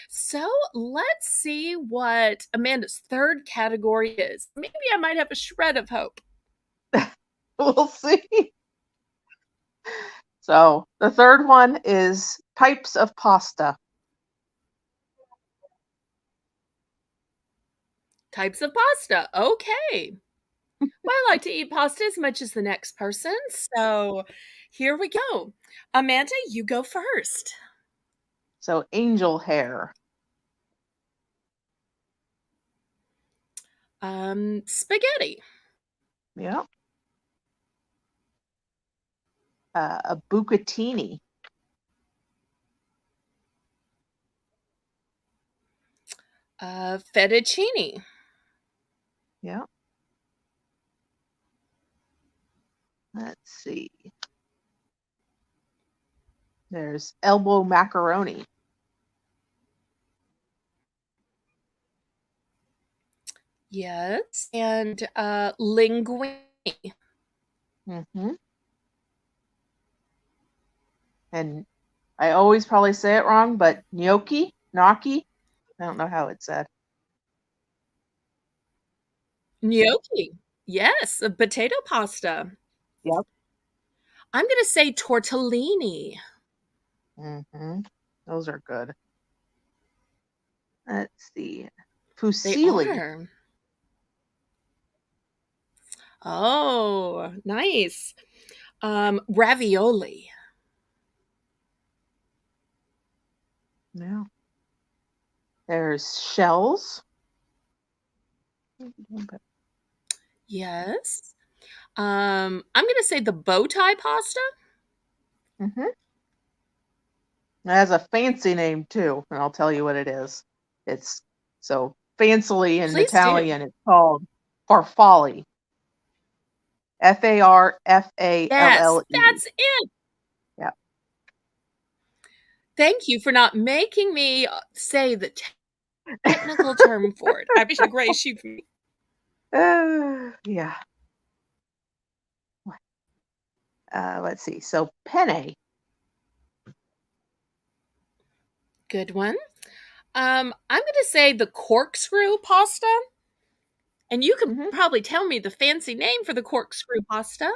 So let's see what Amanda's third category is. Maybe I might have a shred of hope. We'll see. So the third one is types of pasta. Types of pasta. Okay. Well, I like to eat pasta as much as the next person. So here we go. Amanda, you go first. So angel hair. Spaghetti. Yeah. A bucatini. Fettuccine. Yeah. Let's see. There's elbow macaroni. Yes. And linguine. Mm-hmm. And I always probably say it wrong, but gnocchi. I don't know how it's said. Gnocchi. Yes, a potato pasta. Yep. I'm going to say tortellini. Mm-hmm. Those are good. Let's see. They Fusilli. are. Oh, nice. Ravioli. Yeah. There's shells. Yes. I'm going to say the bow tie pasta. Mm-hmm. It has a fancy name too, and I'll tell you what it is. It's so fancily in Please do. Italian. It's called farfalle. Yes, Farfalle. that's it. Yeah. Thank you for not making me say the technical term for it. I appreciate the grace you. Yeah. Let's see. So penne. Good one. I'm going to say the corkscrew pasta. And you can Mm-hmm. probably tell me the fancy name for the corkscrew pasta.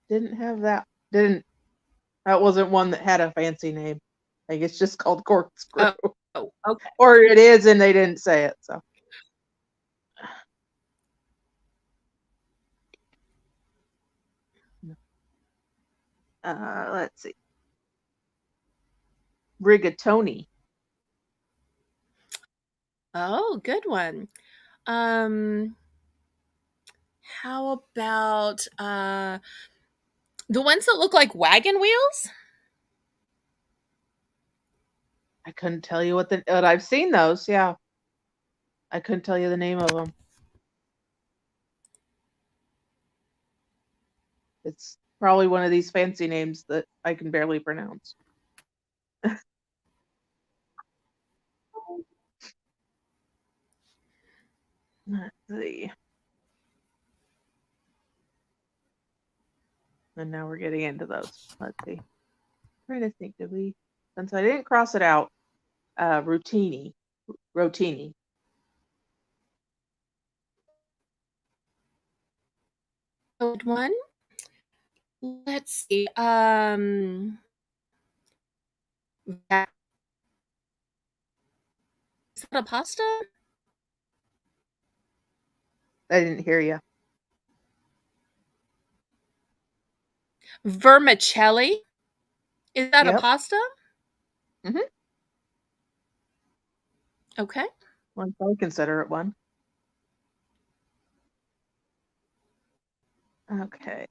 Didn't have that. Didn't. That wasn't one that had a fancy name. I think it's just called corkscrew, Oh, okay. or it is, and they didn't say it. So. Let's see. Rigatoni. Oh, good one. Um, how about the ones that look like wagon wheels? I couldn't tell you but I've seen those. Yeah, I couldn't tell you the name of them. It's Probably one of these fancy names that I can barely pronounce. Let's see. And now we're getting into those. Let's see. I'm trying to think, since I didn't cross it out, Rotini. Good one. Let's see. Is that a pasta? I didn't hear you. Vermicelli. Is that a Yep. pasta? Mm-hmm. Okay. Well, I consider it one. Okay.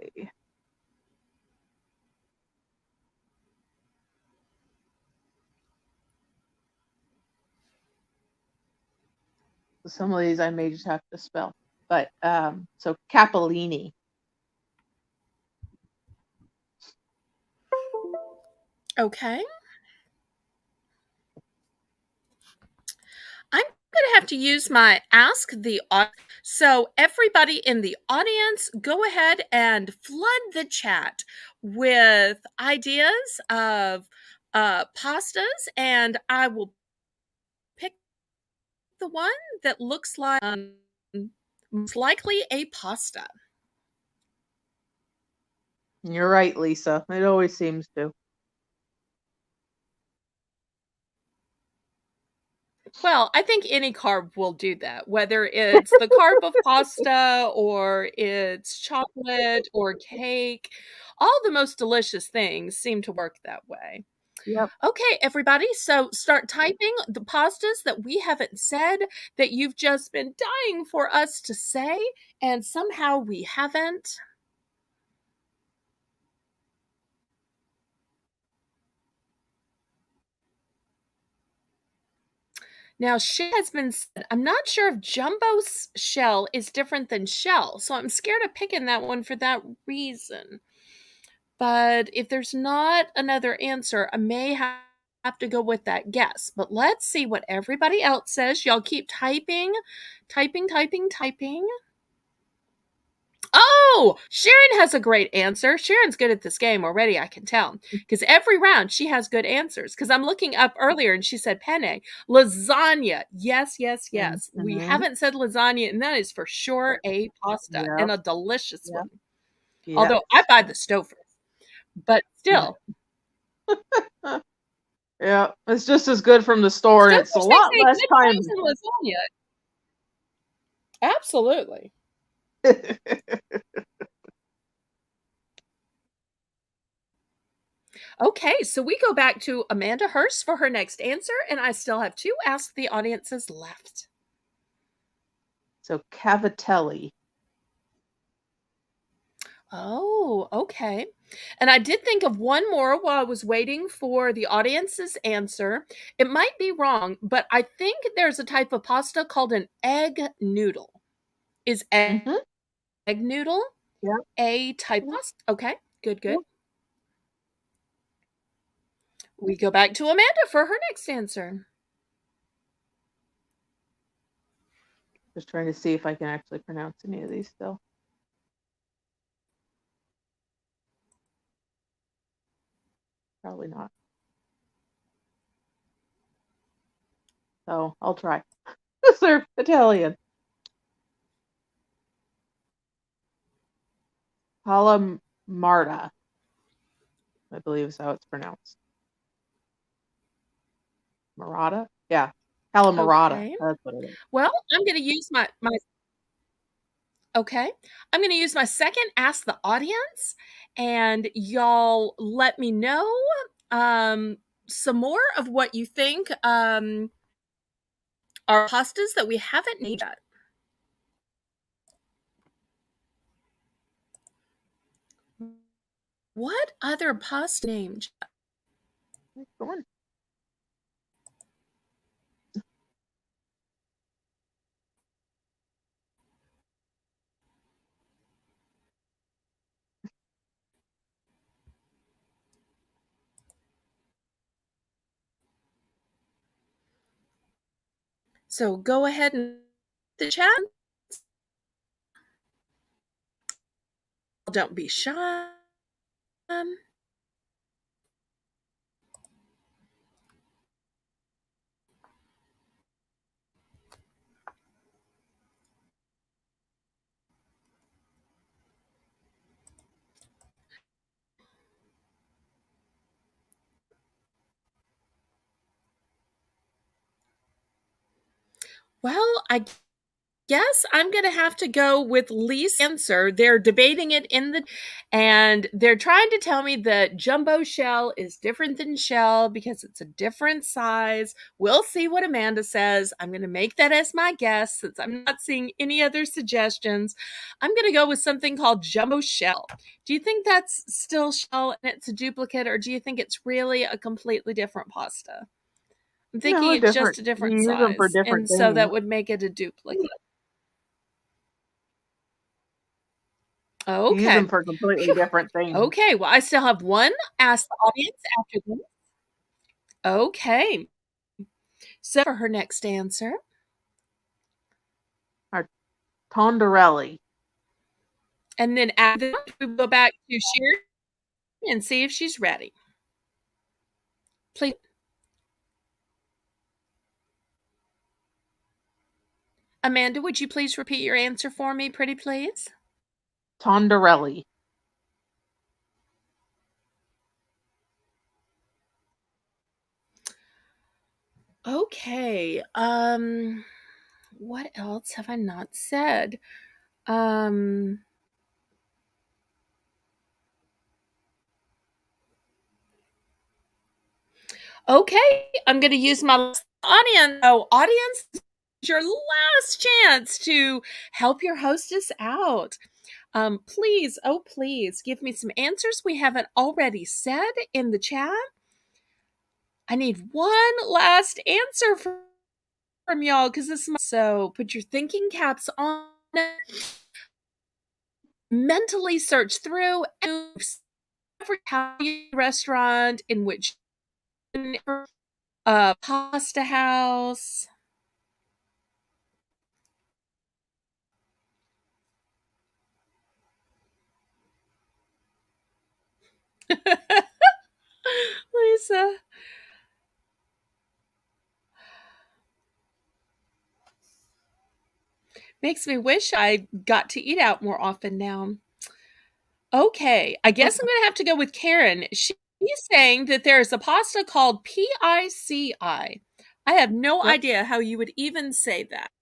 So some of these I may just have to spell. But so capellini. Okay. I'm going to have to use my ask the audience. So, everybody in the audience, go ahead and flood the chat with ideas of pastas, and I will pick the one that looks like most likely a pasta. You're right, Lisa. It always seems to. Well, I think any carb will do that, whether it's the carb of pasta or it's chocolate or cake. All the most delicious things seem to work that way. Yep. Okay, everybody, so start typing the pastas that we haven't said that you've just been dying for us to say, and somehow we haven't. Now, shell has been said. I'm not sure if jumbo shell is different than shell, so I'm scared of picking that one for that reason. But if there's not another answer, I may have to go with that guess. But let's see what everybody else says. Y'all keep typing, typing. Oh, Sharon has a great answer. Sharon's good at this game already, I can tell. Because every round she has good answers. Because I'm looking up earlier and she said penne. Lasagna. Yes. We Mm-hmm. haven't said lasagna, and that is for sure a pasta Yep. and a delicious Yep. one. Yep. Although I buy the Stouffer. But still. Yeah, it's just as good from the store, and it's a Stouffer's makes lot a less good time. choice in lasagna. Absolutely. Okay, so we go back to Amanda Hurst for her next answer, and I still have two Ask the Audiences left. So cavatelli. Oh, okay. And I did think of one more while I was waiting for the audience's answer. It might be wrong, but I think there's a type of pasta called an egg noodle. Is Mm-hmm. egg noodle Yeah. a type Yep. pasta? Okay, good. Yep. We go back to Amanda for her next answer. Just trying to see if I can actually pronounce any of these still. Probably not. So I'll try. They're Italian. Calamarda, I believe is how it's pronounced. Marata? Yeah. Calamarata. Okay. That's what it is. Well, I'm going to use my okay. I'm going to use my second Ask the Audience, and y'all let me know some more of what you think are pastas that we haven't named yet. What other pasta named? Nice one. So go ahead and the chat. Don't be shy. Well, I guess I'm going to have to go with Lee's answer. They're debating it and they're trying to tell me that jumbo shell is different than shell because it's a different size. We'll see what Amanda says. I'm going to make that as my guess since I'm not seeing any other suggestions. I'm going to go with something called jumbo shell. Do you think that's still shell and it's a duplicate, or do you think it's really a completely different pasta? I'm thinking No, it's just different. a You different use them for size, different and so that things. would make it a duplicate. You use them Okay. for completely Phew. different things. Okay, well, I still have one. Ask the audience after this. Okay. So for her next answer. Our tondarelli. And then after that, we go back to Sharon and see if she's ready. Please. Amanda, would you please repeat your answer for me, pretty please? Tondarelli. Okay. What else have I not said? Okay, I'm going to use my audience. Oh, audience, your last chance to help your hostess out. Please, oh, please give me some answers we haven't already said in the chat. I need one last answer from y'all because this is so put your thinking caps on. Mentally search through every restaurant in which pasta house. Lisa. Makes me wish I got to eat out more often now. Okay, I guess I'm gonna have to go with Karen. She's saying that there's a pasta called PICI. I have no Yep. idea how you would even say that.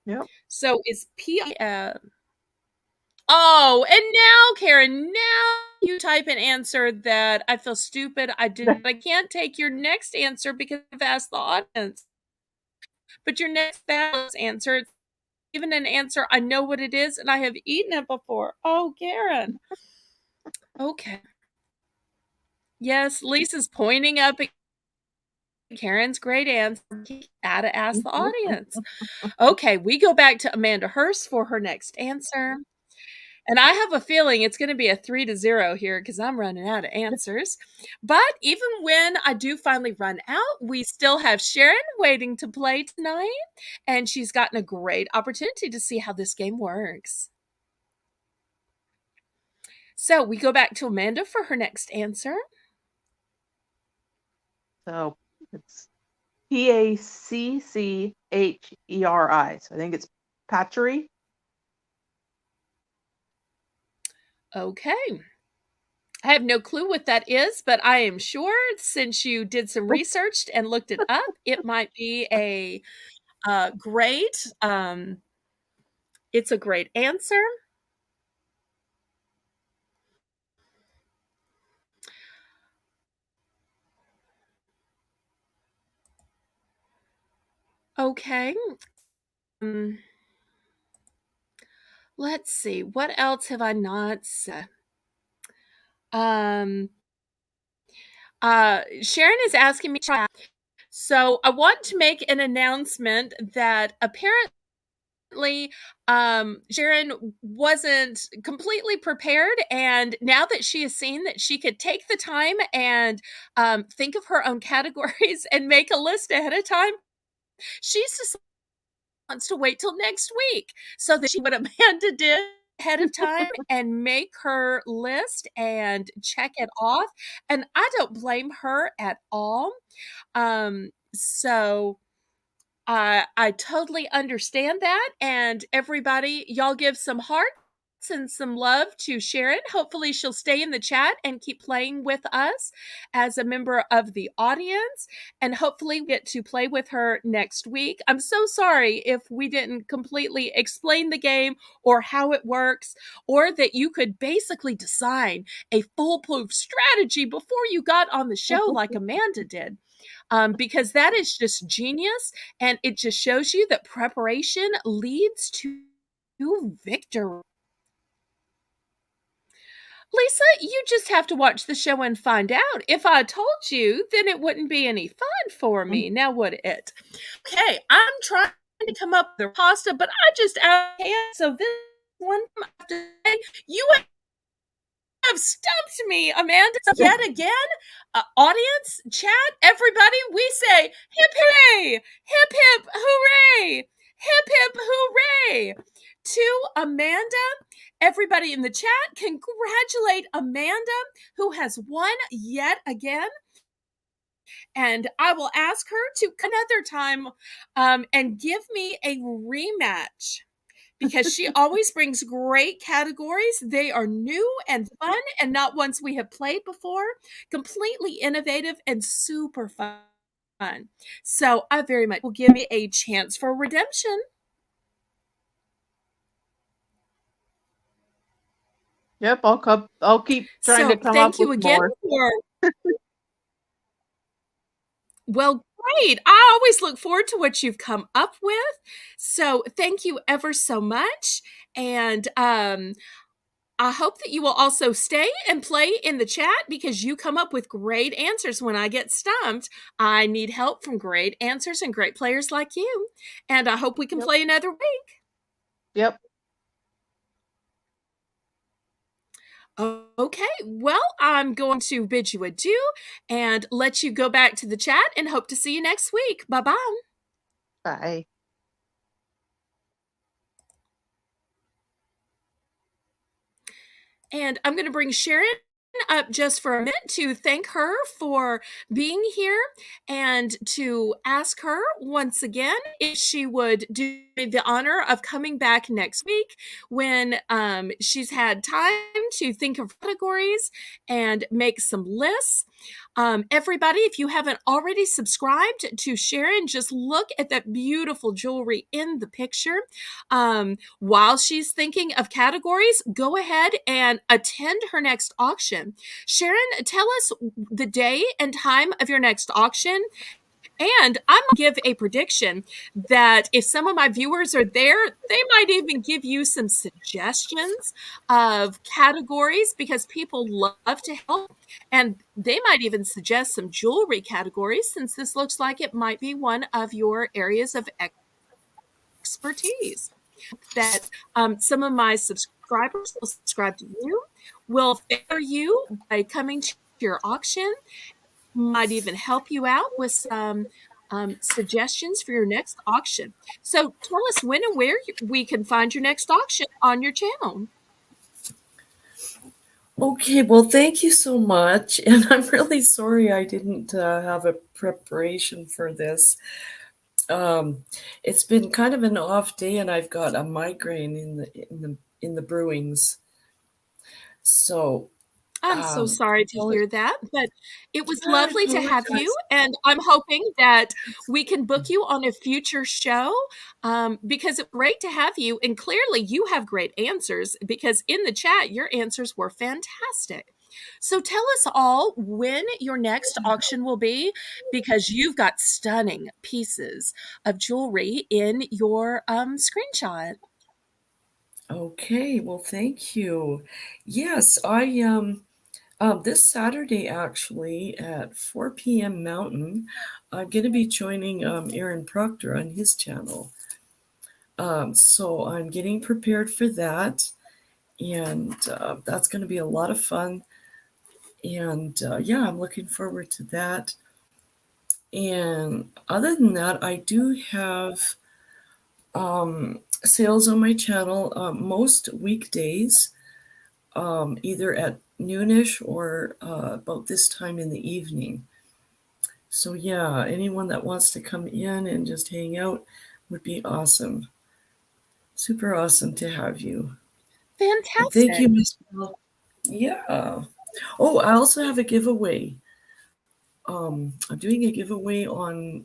Yep. So is P Oh, and now Karen, now you type an answer that I feel stupid. I can't take your next answer because I've asked the audience. But your next answer, it's even an answer I know what it is and I have eaten it before. Oh, Karen. Okay. Yes, Lisa's pointing up at Karen's great answer. Gotta ask the audience. Okay, we go back to Amanda Hurst for her next answer. And I have a feeling it's going to be a 3-0 here because I'm running out of answers. But even when I do finally run out, we still have Sharon waiting to play tonight. And she's gotten a great opportunity to see how this game works. So we go back to Amanda for her next answer. So it's PACCHERI. So I think it's Patchery. Okay. I have no clue what that is, but I am sure since you did some research and looked it up, it might be a great. It's a great answer. Okay. Let's see. What else have I not said? Sharon is asking me. So I want to make an announcement that apparently Sharon wasn't completely prepared, and now that she has seen that she could take the time and think of her own categories and make a list ahead of time, She's just wants to wait till next week so that she what Amanda did ahead of time and make her list and check it off. And I don't blame her at all. So I totally understand that. And everybody, y'all give some hearts and some love to Sharon. Hopefully, she'll stay in the chat and keep playing with us as a member of the audience. And hopefully, we get to play with her next week. I'm so sorry if we didn't completely explain the game or how it works, or that you could basically design a foolproof strategy before you got on the show like Amanda did. Because that is just genius. And it just shows you that preparation leads to victory. Lisa, you just have to watch the show and find out. If I told you, then it wouldn't be any fun for me, now would it? Okay, I'm trying to come up with a pasta, but I just can't. So this one you have stumped me, Amanda. Yet again, audience, chat, everybody, we say hip hooray, hip hip hooray, hip hip hooray to Amanda. Everybody in the chat, congratulate Amanda, who has won yet again. And I will ask her to another time and give me a rematch, because she always brings great categories. They are new and fun and not ones we have played before, completely innovative and super fun. So I very much will give me a chance for redemption. Yep, I'll keep trying to So come up thank with you again more. for, well, great. I always look forward to what you've come up with. So thank you ever so much. And I hope that you will also stay and play in the chat, because you come up with great answers when I get stumped. I need help from great answers and great players like you. And I hope we can play another week. Yep. Okay, well, I'm going to bid you adieu and let you go back to the chat, and hope to see you next week. Bye-bye. Bye. And I'm going to bring Sharon up just for a minute to thank her for being here, and to ask her once again if she would do me the honor of coming back next week when she's had time to think of categories and make some lists. Everybody, if you haven't already subscribed to Sharon, just look at that beautiful jewelry in the picture. While she's thinking of categories, go ahead and attend her next auction. Sharon, tell us the day and time of your next auction. And I'm going to give a prediction that if some of my viewers are there, they might even give you some suggestions of categories, because people love to help. And they might even suggest some jewelry categories, since this looks like it might be one of your areas of expertise. That some of my subscribers will subscribe to you, will favor you by coming to your auction, might even help you out with some suggestions for your next auction. So tell us when and where we can find your next auction on your channel. Okay, well, thank you so much. And I'm really sorry I didn't have a preparation for this. It's been kind of an off day, and I've got a migraine in the brewings. So I'm so sorry to well, hear that, but it was yeah, I lovely to have you, apologize. and I'm hoping that we can book you on a future show, because it's great to have you, and clearly you have great answers, because in the chat your answers were fantastic. So tell us all when your next auction will be, because you've got stunning pieces of jewelry in your screenshot. Okay, well, thank you. Yes, I this Saturday, actually, at 4 p.m. Mountain, I'm going to be joining Aaron Proctor on his channel. So I'm getting prepared for that, and that's going to be a lot of fun. And yeah, I'm looking forward to that. And other than that, I do have sales on my channel most weekdays, either at noonish or about this time in the evening. So yeah, anyone that wants to come in and just hang out would be awesome. Super awesome to have you. And thank Fantastic. you, Miss Belle. Yeah. Oh, I also have a giveaway. I'm doing a giveaway on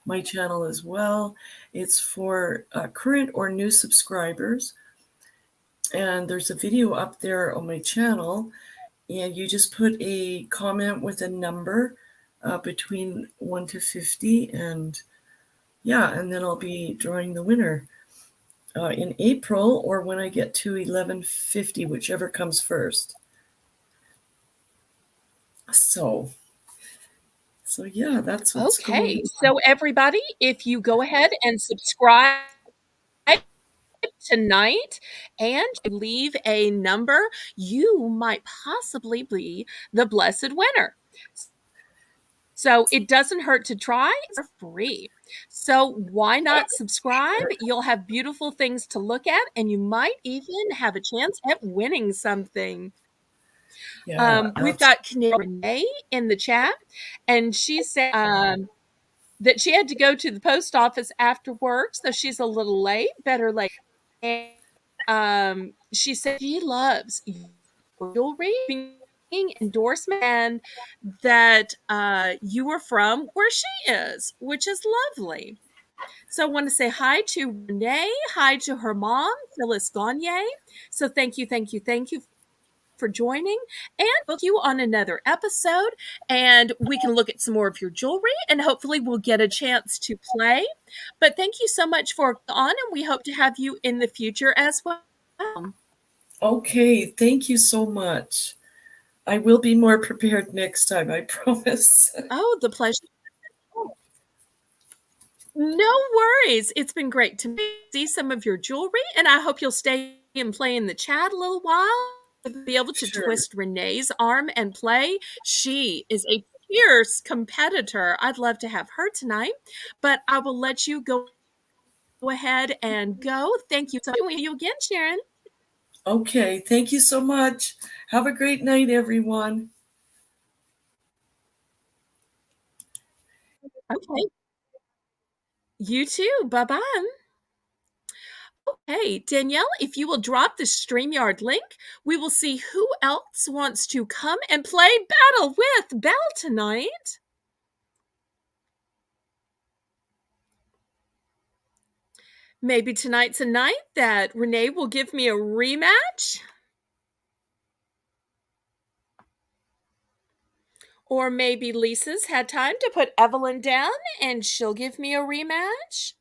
my channel as well. It's for current or new subscribers. And there's a video up there on my channel. And you just put a comment with a number between 1 to 50. And yeah, and then I'll be drawing the winner in April or when I get to 1150, whichever comes first. So, so yeah, that's what's going Okay. on. So, everybody, if you go ahead and subscribe tonight and leave a number, you might possibly be the blessed winner. So it doesn't hurt to try. It's free. So why not subscribe? You'll have beautiful things to look at, and you might even have a chance at winning something. Yeah, We've absolutely. got Renee in the chat, and she said that she had to go to the post office after work, so she's a little late. Better late. And she said she loves jewelry, endorsement, and that you are from where she is, which is lovely. So I want to say hi to Renee, hi to her mom, Phyllis Gagne. So thank you for joining, and book you on another episode, and we can look at some more of your jewelry, and hopefully we'll get a chance to play. But thank you so much for on, and we hope to have you in the future as well. Okay, thank you so much. I will be more prepared next time, I promise. Oh, the pleasure. No worries. It's been great to see some of your jewelry, and I hope you'll stay and play in the chat a little while to be able to Sure. twist Renee's arm and play. She is a fierce competitor. I'd love to have her tonight, but I will let you go ahead and go. Thank you so much. See you again, Sharon. Okay, thank you so much. Have a great night, everyone. Okay. You too. Bye bye. Okay, Danielle, if you will drop the StreamYard link, we will see who else wants to come and play Battle with Belle tonight. Maybe tonight's a night that Renee will give me a rematch. Or maybe Lisa's had time to put Evelyn down and she'll give me a rematch.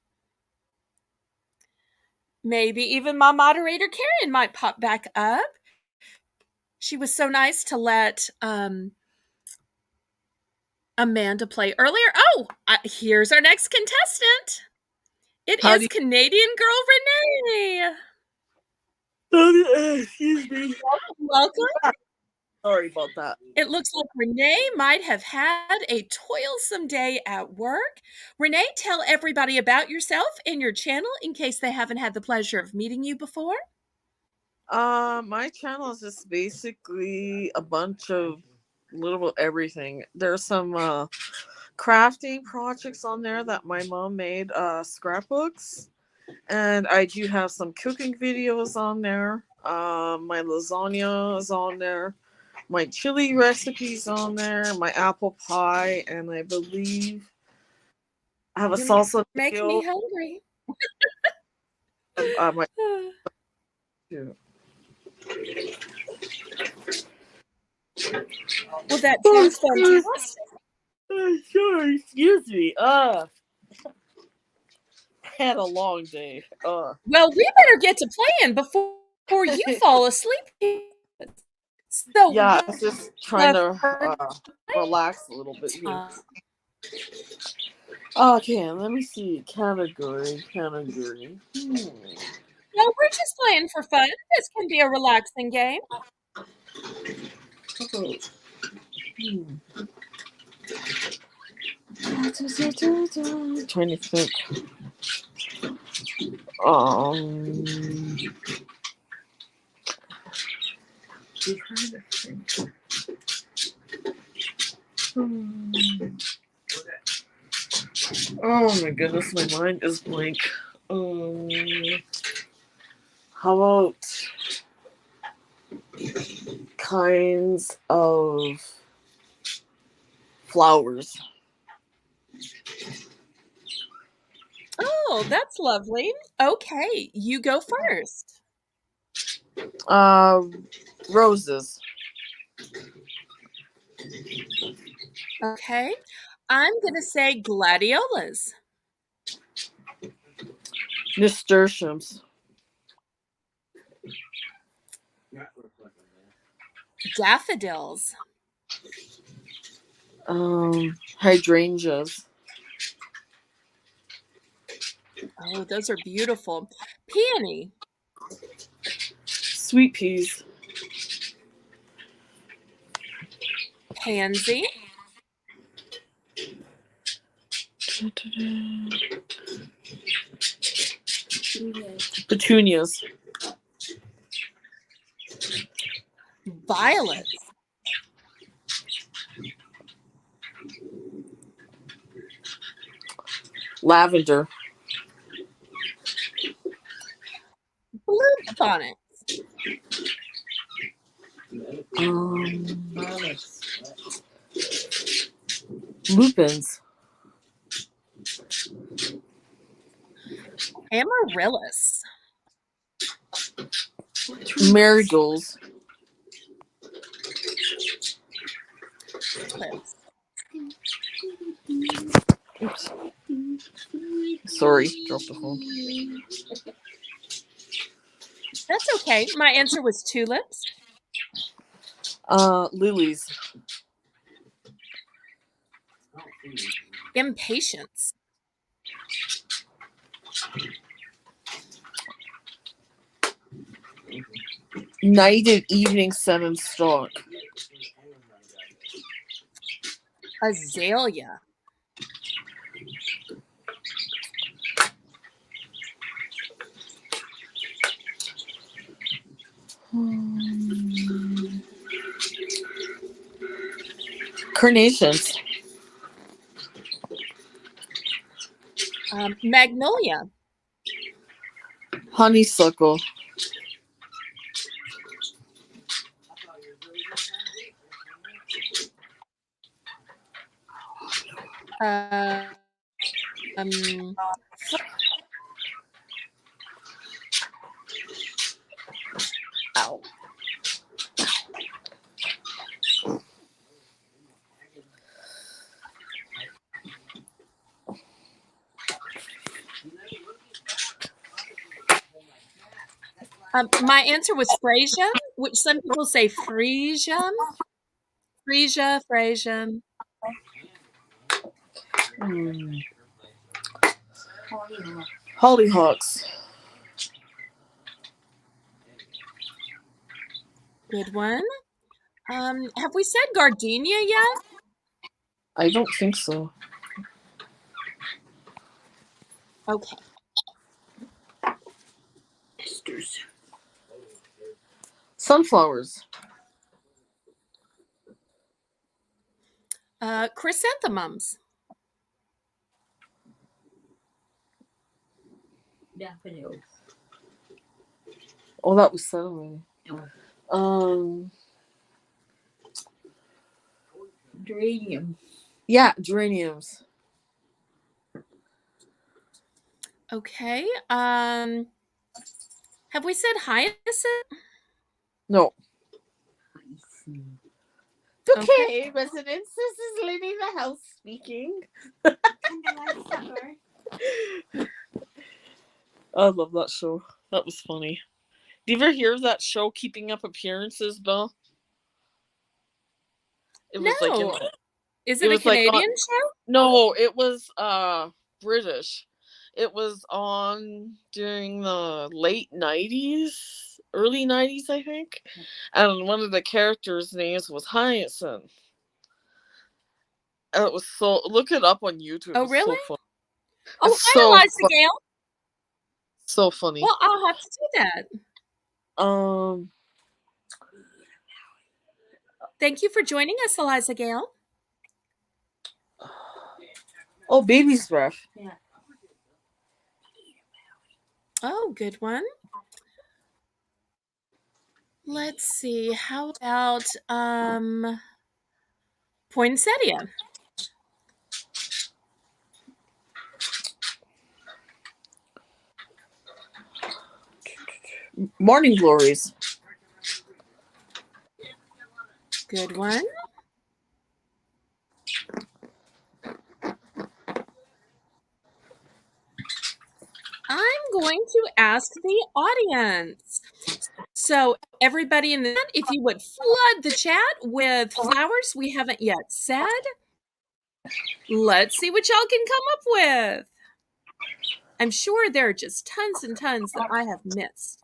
Maybe even my moderator Karen might pop back up. She was so nice to let Amanda play earlier. Oh, here's our next contestant. It How do is Canadian Girl Renee. excuse me. Welcome. Sorry about that. It looks like Renee might have had a toilsome day at work. Renee, tell everybody about yourself and your channel in case they haven't had the pleasure of meeting you before. My channel is just basically a bunch of little everything. There's some crafting projects on there that my mom made, scrapbooks, and I do have some cooking videos on there. My lasagna is on there. My chili recipes on there. My apple pie, and I believe I have a You're salsa making video me hungry. of my. Well, that sounds fantastic. Sorry, excuse me. Had a long day. Well, we better get to playing before you fall asleep. So, Yeah, I what's was just trying the to first relax a little bit here. time? Okay, let me see. Category. No, we're just playing for fun. This can be a relaxing game. Oh, hmm. Trying to think. Um, oh my goodness, my mind is blank. Um, how about kinds of flowers? Oh, that's lovely. Okay, you go first. Roses. Okay, I'm going to say gladiolas, Nasturtiums. daffodils. Hydrangeas. Oh, those are beautiful. Peony, Sweet peas. pansy, Petunias. violets, Lavender. bluebonnet, Um, lupins. amaryllis, Marigolds. tulips. Oops. Sorry, dropped the phone. That's okay. My answer was tulips, Lilies. impatiens, Night and evening sun and stalk. azalea, Carnations. magnolia, Honeysuckle. uh, um, Ow. my answer was freesia, which some people say freesia, freesia. Hollyhocks. Good one. Have we said gardenia yet? I don't think so. Okay. Sunflowers. Chrysanthemums, Daffodils. Oh, that was said already. Oh. Geranium. Yeah, geraniums. okay. Have we said hyacinth? No. Okay. Okay, residents, this is Lady the House speaking. I love that show. That was funny. Do you ever hear of that show, Keeping Up Appearances, Belle? It was No. Is it it a was like Canadian show? no, it was British. It was on during the late 90s, early 90s, I think. And one of the characters' names was Hyacinth. It was so. Look it up on YouTube. Oh, It's really? so funny. Oh, It's hi, so Eliza Gale. so funny. Well, I'll have to do that. Um. Thank you for joining us, Eliza Gale. Oh, baby's breath. Yeah. Oh, good one. Let's see. How about poinsettia? Morning glories. Good one. I'm going to ask the audience. So, everybody in the chat, if you would flood the chat with flowers we haven't yet said, let's see what y'all can come up with. I'm sure there are just tons and tons that I have missed.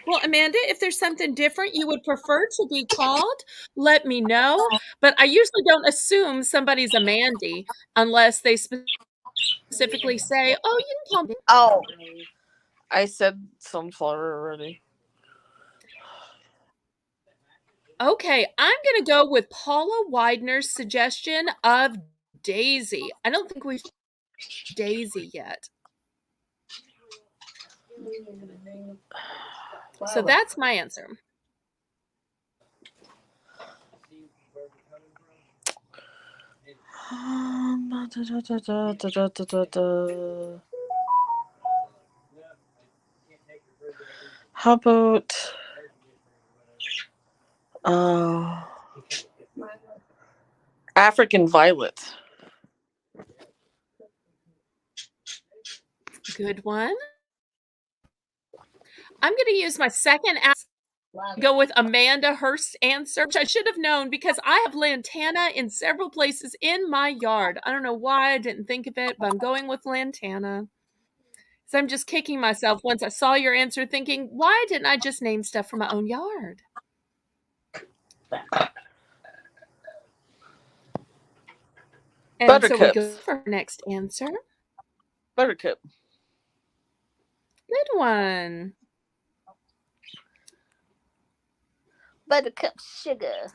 Well, Amanda, if there's something different you would prefer to be called, let me know. But I usually don't assume somebody's a Mandy unless they specifically say, "Oh, you can call me." Oh, I said sunflower already. Okay, I'm going to go with Paula Widener's suggestion of Daisy. I don't think we've Daisy yet. So that's my answer. How about African violet? Good one. I'm going to use my second go with Amanda Hurst's answer, which I should have known because I have lantana in several places in my yard. I don't know why I didn't think of it, but I'm going with lantana. So I'm just kicking myself once I saw your answer thinking, why didn't I just name stuff from my own yard? And Buttercups. so we go for our next answer. Buttercup. Good one. Buttercup sugar.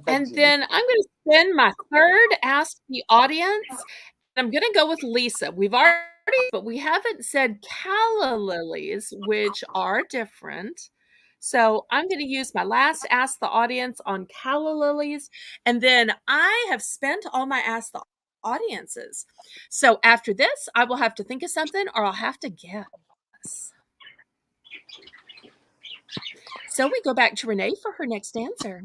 And then I'm going to spin my third Ask the Audience. I'm going to go with Lisa. We've already, but we haven't said calla lilies, which are different. So I'm going to use my last Ask the Audience on calla lilies. And then I have spent all my Ask the Audiences. So after this, I will have to think of something or I'll have to guess. So we go back to Renee for her next answer.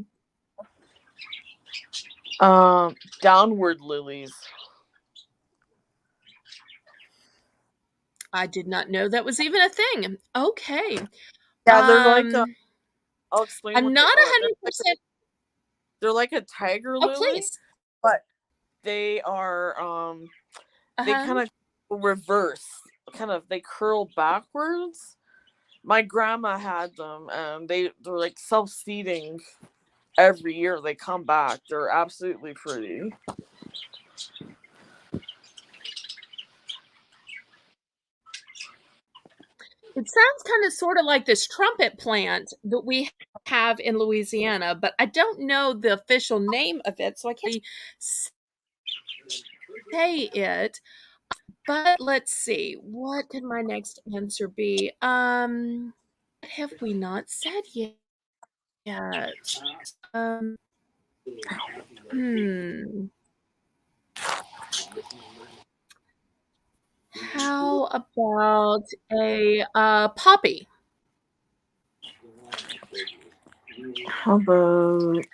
Downward lilies. I did not know that was even a thing. Okay. Yeah, they're like I'll explain. I'm not 100%. They're like a tiger Oh, lily, please. but they are they kind of reverse. They curl backwards. My grandma had them, and they're like self-seeding. Every year they come back. They're absolutely pretty. It sounds kind of sort of like this trumpet plant that we have in Louisiana, but I don't know the official name of it, so I can't say it. But let's see. What could my next answer be? What have we not said yet? How about a poppy? How about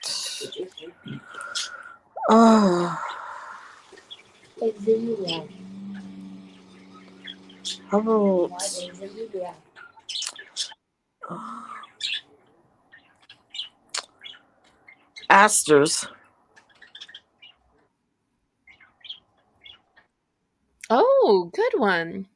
how about asters? Oh, good one.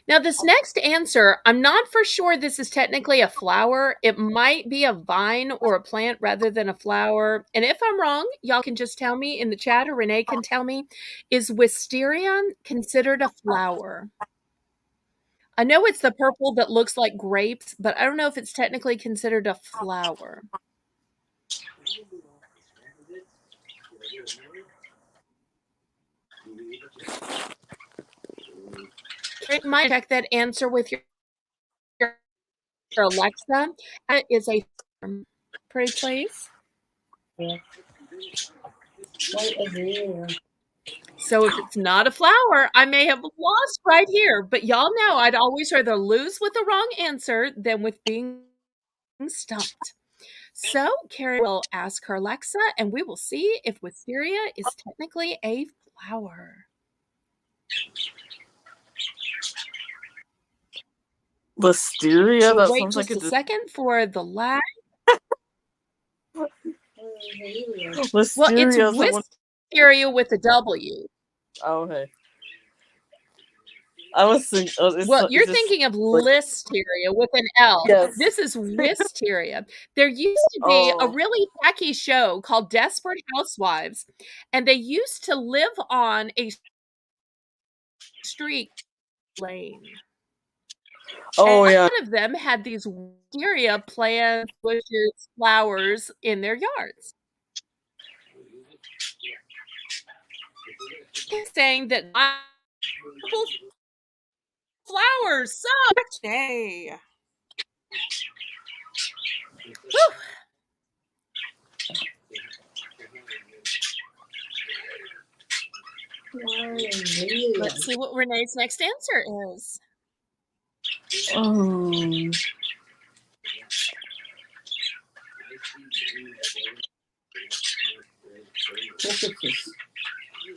Now, this next answer, I'm not for sure this is technically a flower. It might be a vine or a plant rather than a flower. And if I'm wrong, y'all can just tell me in the chat, or Renee can tell me. Is wisteria considered a flower? I know it's the purple that looks like grapes, but I don't know if it's technically considered a flower. Kate might check that answer with your Alexa. That is a pretty please. Yeah. What a dear. So if it's not a flower, I may have lost right here. But y'all know I'd always rather lose with the wrong answer than with being stumped. So Carrie will ask her Alexa, and we will see if wisteria is technically a flower. Listeria? We'll That wait sounds like just a second for the lag. Listeria. Well, it's Someone... wisteria with a W. Oh, okay. I was thinking. Well, you're thinking of listeria with an L. Yes. This is wisteria. There used to be a really tacky show called Desperate Housewives, and they used to live on a street lane. Oh, and yeah. a lot of them had these wisteria plants, bushes, flowers in their yards. Saying that flowers suck. Nay. Whew. Let's see what Renee's next answer is.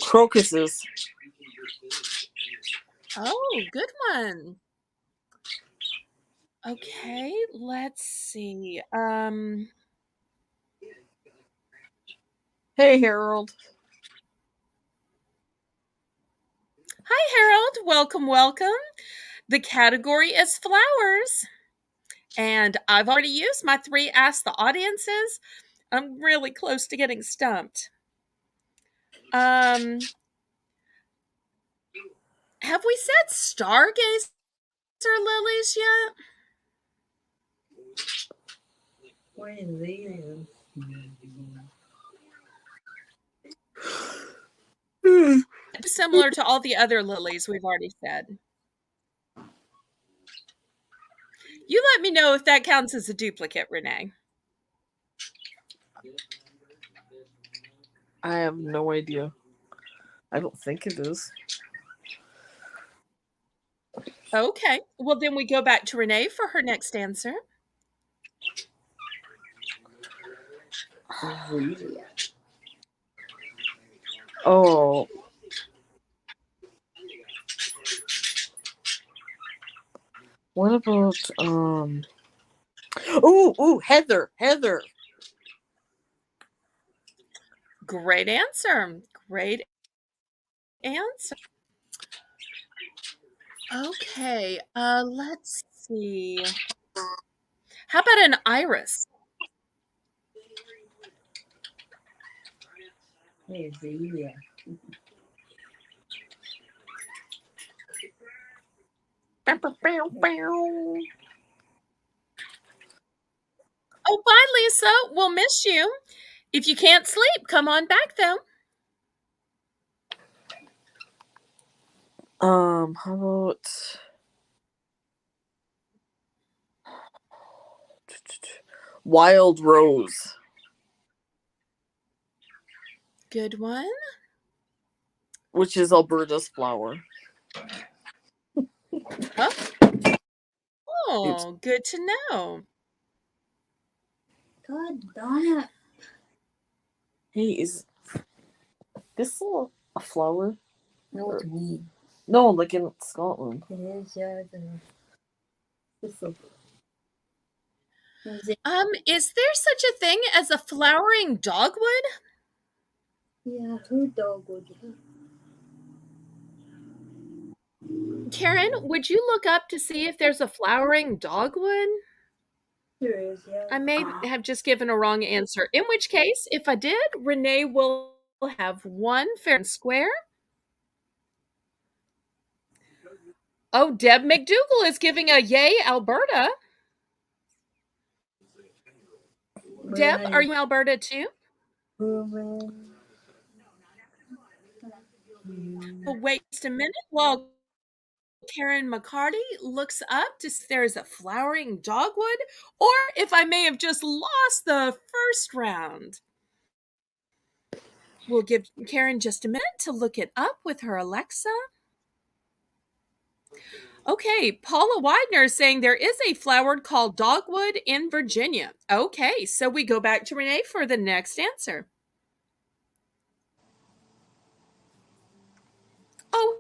Crocuses. Oh, good one. Okay, let's see. Hey, Harold. Hi, Harold. Welcome, welcome. The category is flowers. And I've already used my 3 Ask the Audiences. I'm really close to getting stumped. Have we said stargazer lilies yet? What is these? Similar to all the other lilies we've already said. You let me know if that counts as a duplicate, Renee. I have no idea. I don't think it is. Okay. Well, then we go back to Renee for her next answer. Oh. What about Ooh, Heather. Great answer. Great answer. Okay. Let's see. How about an iris? Oh, bye, Lisa. We'll miss you. If you can't sleep, come on back, though. How about Wild Rose? Good one. Which is Alberta's flower. Oh, good to know. God darn it. Hey, is this a flower? No, it's weed. No, like in Scotland. It is, yeah. It's a... Is there such a thing as a flowering dogwood? Yeah, her dog would. Karen, would you look up to see if there's a flowering dogwood? There is, yeah. I may have just given a wrong answer. In which case, if I did, Renee will have one fair and square. Oh, Deb McDougal is giving a yay, Alberta. Deb, are you in Alberta too? Wait just a minute while Karen McCarty looks up to see if there's a flowering dogwood, or if I may have just lost the first round. We'll give Karen just a minute to look it up with her Alexa. Okay, Paula Widener is saying there is a flower called dogwood in Virginia. Okay, so we go back to Renee for the next answer. Oh,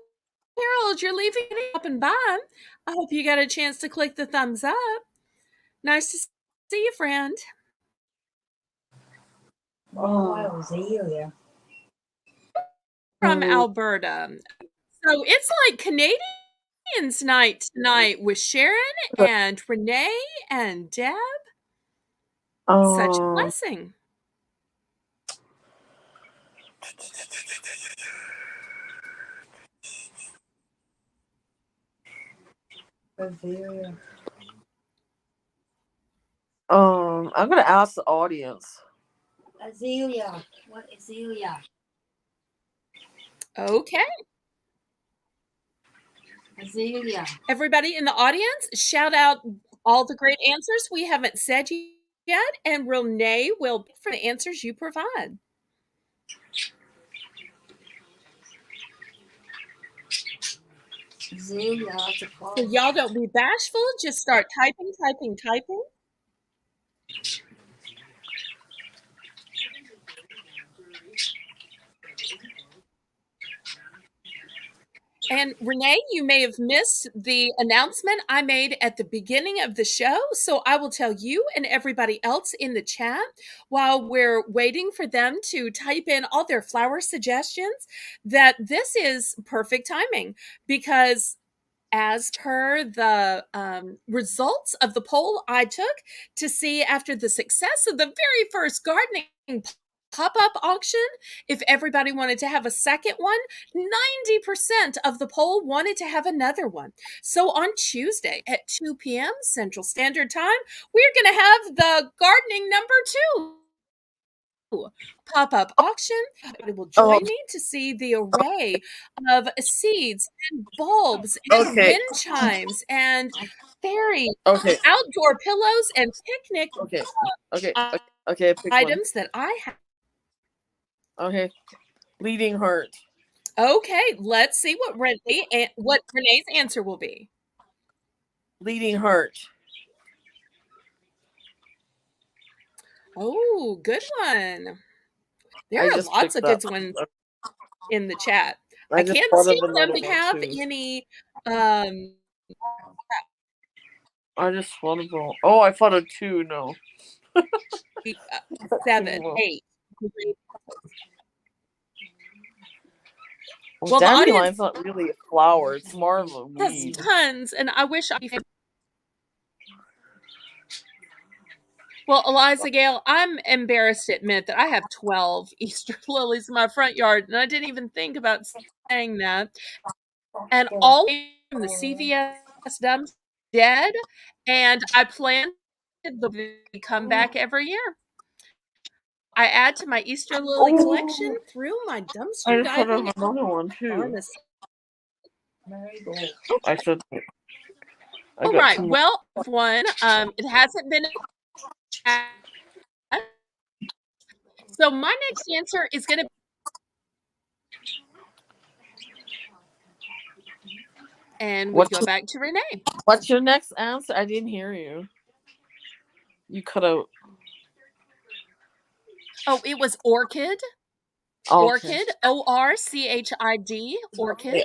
Harold, you're leaving it up and by. I hope you got a chance to click the thumbs up. Nice to see you, friend. Oh, Zelle. From Alberta. So it's like Canadians night tonight with Sharon and Renee and Deb. Such a blessing. Azalea. I'm gonna ask the audience. Azalea. What is Azalea? Okay. Azalea. Everybody in the audience, shout out all the great answers we haven't said yet, and Renee will pick for the answers you provide. Azalea. So y'all don't be bashful. Just start typing. And Renee, you may have missed the announcement I made at the beginning of the show. So I will tell you and everybody else in the chat while we're waiting for them to type in all their flower suggestions that this is perfect timing because as per the results of the poll I took to see after the success of the very first gardening pop-up auction, if everybody wanted to have a second one, 90% of the poll wanted to have another one. So on Tuesday at 2 p.m. Central Standard Time, we're going to have the gardening number 2 pop-up auction. Everybody will join me to see the array of seeds and bulbs and wind chimes and fairy outdoor pillows and picnic items that I have. Okay, bleeding heart. Okay, let's see what Renee's answer will be. Bleeding heart. Oh, good one. There are lots of good ones in the chat. I can't see them. We have any. I just thought of them. Oh, I thought of 2. No. 7, 8. Well, dandelion's not really a flower. It's more of a weed. Tons, and I wish I. Well, Eliza Gale, I'm embarrassed to admit that I have 12 Easter lilies in my front yard, and I didn't even think about saying that. And all from the CVS dumps dead, and I plan to come back every year. I add to my Easter lily collection through my dumpster diving. I another one too. I said. All right. Well, one. It hasn't been. So my next answer is going to. And we go back to Renee. What's your next answer? I didn't hear you. You cut out. Oh, it was orchid. Oh, orchid. ORCHID. Orchid.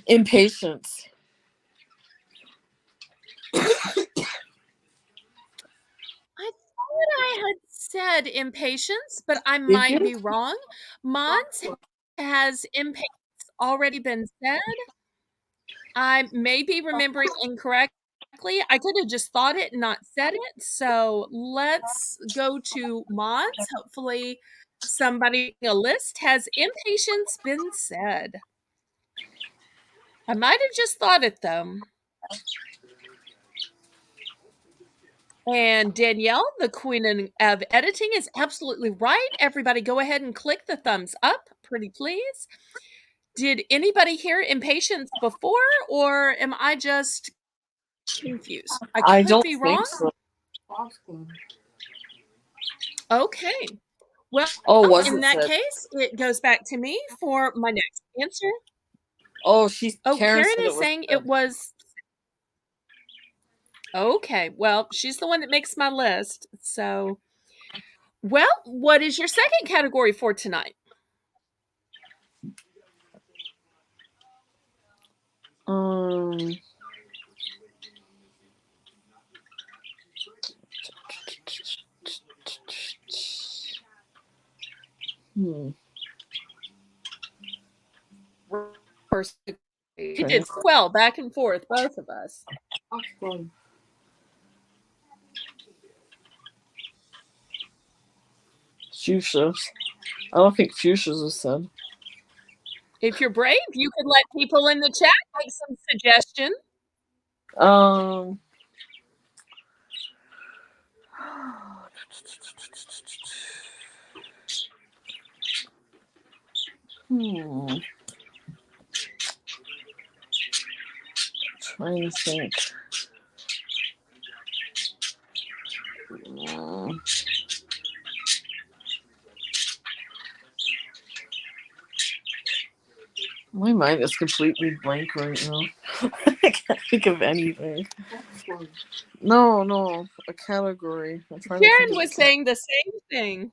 Impatience. I thought I had said impatience, but I might be wrong. Mons has impatience already been said. I may be remembering incorrectly. I could have just thought it and not said it. So let's go to mods. Hopefully, somebody a list. Has impatience been said? I might have just thought it though. And Danielle, the queen of editing, is absolutely right. Everybody go ahead and click the thumbs up, pretty please. Did anybody hear impatience before, or am I just confused? I I could don't be wrong. think so. Okay. Well, Oh, was in it that said? case, it goes back to me for my next answer. Oh, Oh, Karen Karen said is it was saying said. it was. Okay, well, she's the one that makes my list. So, well, what is your second category for tonight? Um. Hmm. We did well back and forth, both of us. Fuchsias. I don't think fuchsias was said. If you're brave, you could let people in the chat make some suggestions. Um. Hmm. Trying to think. My mind is completely blank right now. I can't think of anything. No, a category. I'm trying to think Karen of was saying the same thing.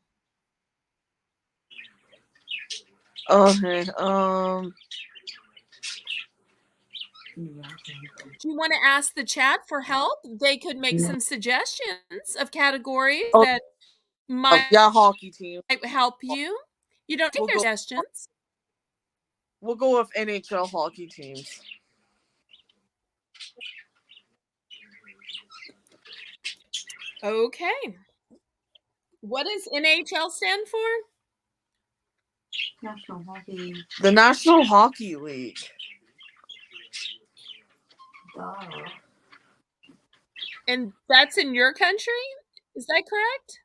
Okay. Do you want to ask the chat for help? They could make some suggestions of categories Oh, that might yeah, hockey team. help you. You don't take We'll their go. suggestions. We'll go with NHL hockey teams. Okay. What does NHL stand for? National Hockey. The National Hockey League. And that's in your country? Is that correct?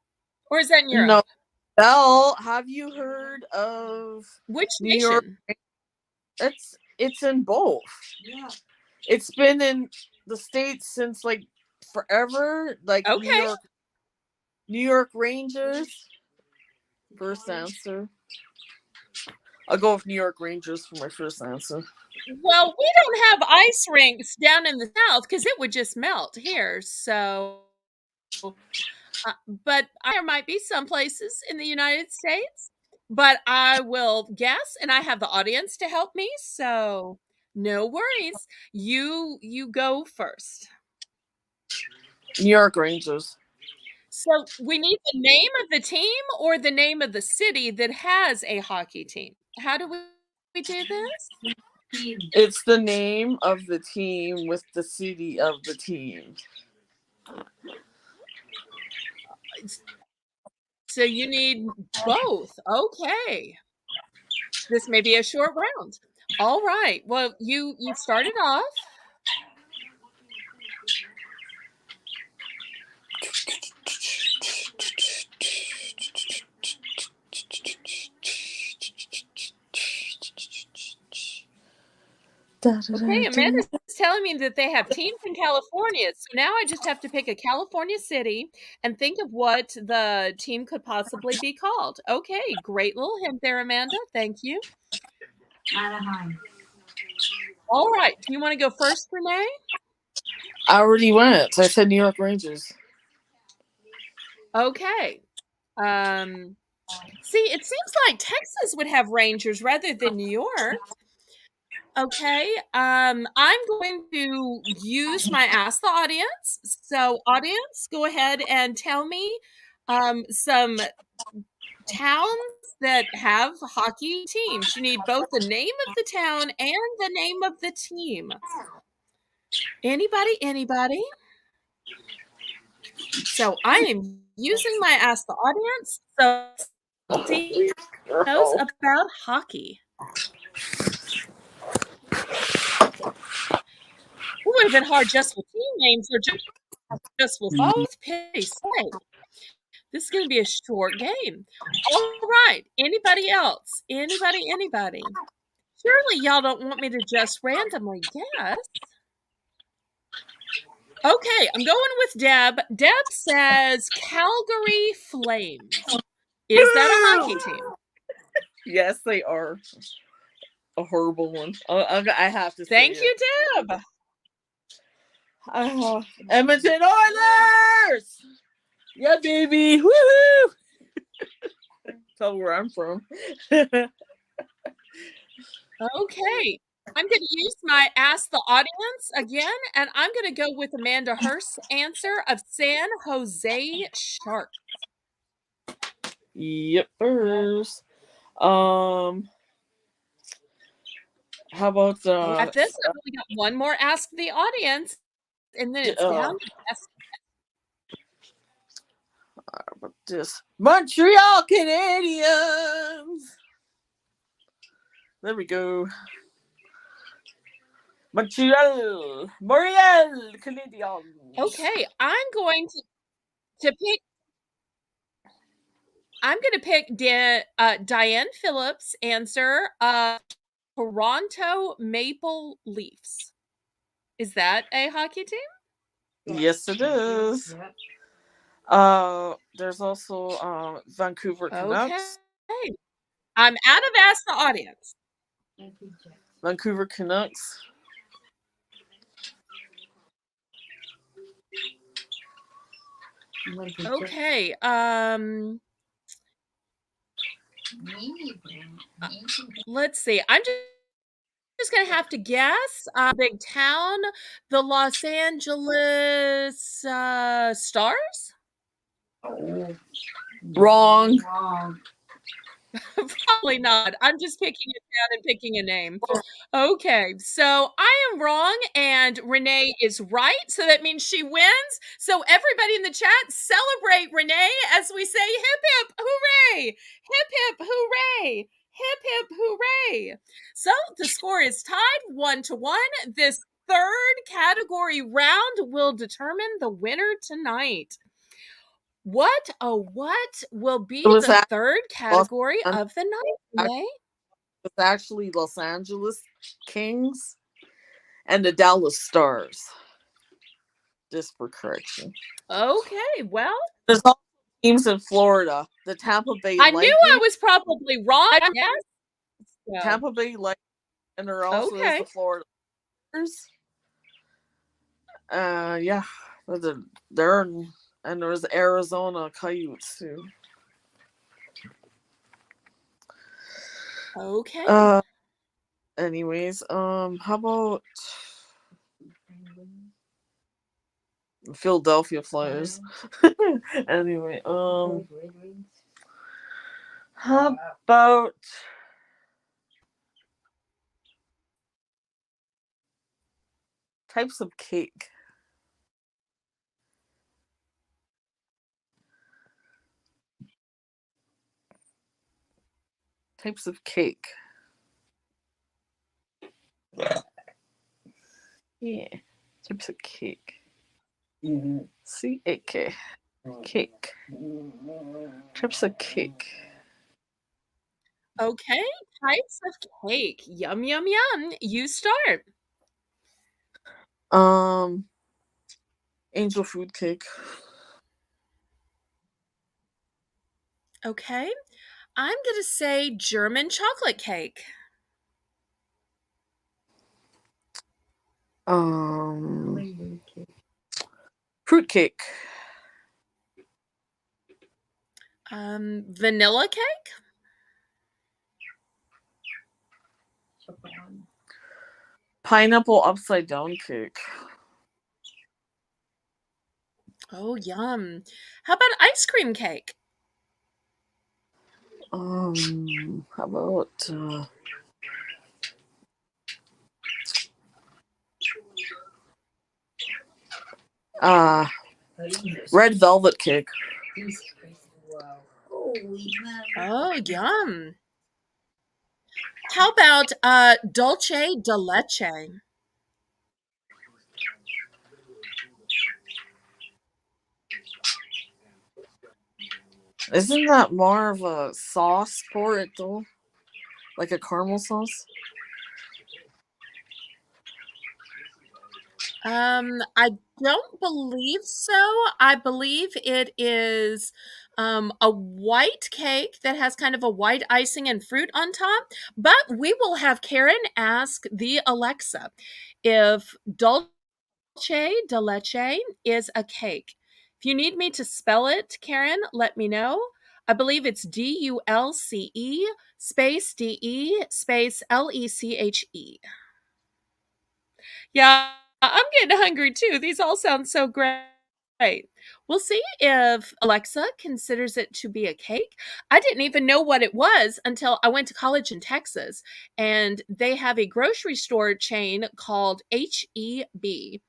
Or is that in Europe? No. Belle, have you heard of Which New York? nation? It's in both. Yeah. It's been in the States since like forever. Like Okay. New York Rangers. First answer. I'll go with New York Rangers for my first answer. Well, we don't have ice rinks down in the South because it would just melt here. So, but there might be some places in the United States. But I will guess, and I have the audience to help me. So, no worries. You go first. New York Rangers. So we need the name of the team or the name of the city that has a hockey team. How do we do this? It's the name of the team with the city of the team. So you need both. Okay. This may be a short round. All right. Well, you started off. Okay, Amanda's telling me that they have teams in California. So now I just have to pick a California city and think of what the team could possibly be called. Okay, great little hint there, Amanda. Thank you. Anaheim. All right. Do you want to go first, Renee? I already went. I said New York Rangers. Okay. See, it seems like Texas would have Rangers rather than New York. Okay. I'm going to use my Ask the Audience. So, audience, go ahead and tell me some towns that have hockey teams. You need both the name of the town and the name of the team. Anybody? So I am using my Ask the Audience. So see knows about hockey. It would have been hard just with team names or just with both. Pity say. This is going to be a short game. All right. Anybody else? Anybody? Surely y'all don't want me to just randomly guess. Okay, I'm going with Deb. Deb says Calgary Flames. Is that a hockey team? Yes, they are. A horrible one. I have to say Thank it. you, Deb. Edmonton Oilers! Yeah, baby! Woohoo! Tell where I'm from. Okay. I'm going to use my Ask the Audience again, and I'm going to go with Amanda Hurst's answer of San Jose Sharks. Yepers. How about At this, I've only got one more Ask the Audience, and then it's down to Ask. this Montreal Canadiens. There we go. Montreal Canadiens. Okay, I'm going to pick. I'm going to pick Diane Phillips' answer of Toronto Maple Leafs. Is that a hockey team? Yes, it is. There's also Vancouver Canucks. Okay. I'm out of Ask the Audience. Vancouver Canucks. Okay. Let's see. I'm just gonna have to guess. Big town, the Los Angeles Stars. Wrong. Probably not. I'm just picking a town and picking a name. Okay, so I am wrong and Renee is right. So that means she wins. So everybody in the chat, celebrate Renee as we say hip hip hooray! Hip hip hooray! Hip hip hooray! So the score is tied 1-1. This third category round will determine the winner tonight. What will be the third category of the night, Renee? It's actually Los Angeles Kings and the Dallas Stars. Just for correction. Okay, well. There's also teams in Florida. The Tampa Bay Lightning. I knew I was probably wrong. Yes. So. Tampa Bay Lightning, and there also is the Florida Stars. Yeah. They're and there's Arizona Coyotes too. Okay. Anyways, how about Philadelphia Flyers? Anyway, how about types of cake? Types of cake. Yeah. Types of cake. C-A-K. Cake. Types of cake. Okay. Types of cake. Yum, yum, yum. You start. Angel food cake. Okay. I'm going to say German chocolate cake. Fruit cake. Vanilla cake. Pineapple upside down cake. Oh, yum. How about ice cream cake? How about uh red velvet cake? Oh, yum. How about dulce de leche? Isn't that more of a sauce for it though? Like a caramel sauce? I don't believe so. I believe it is a white cake that has kind of a white icing and fruit on top. But we will have Karen ask the Alexa if dulce de leche is a cake. If you need me to spell it, Karen, let me know. I believe it's DULCE space DE space LECHE. Yeah, I'm getting hungry too. These all sound so great. We'll see if Alexa considers it to be a cake. I didn't even know what it was until I went to college in Texas, and they have a grocery store chain called HEB.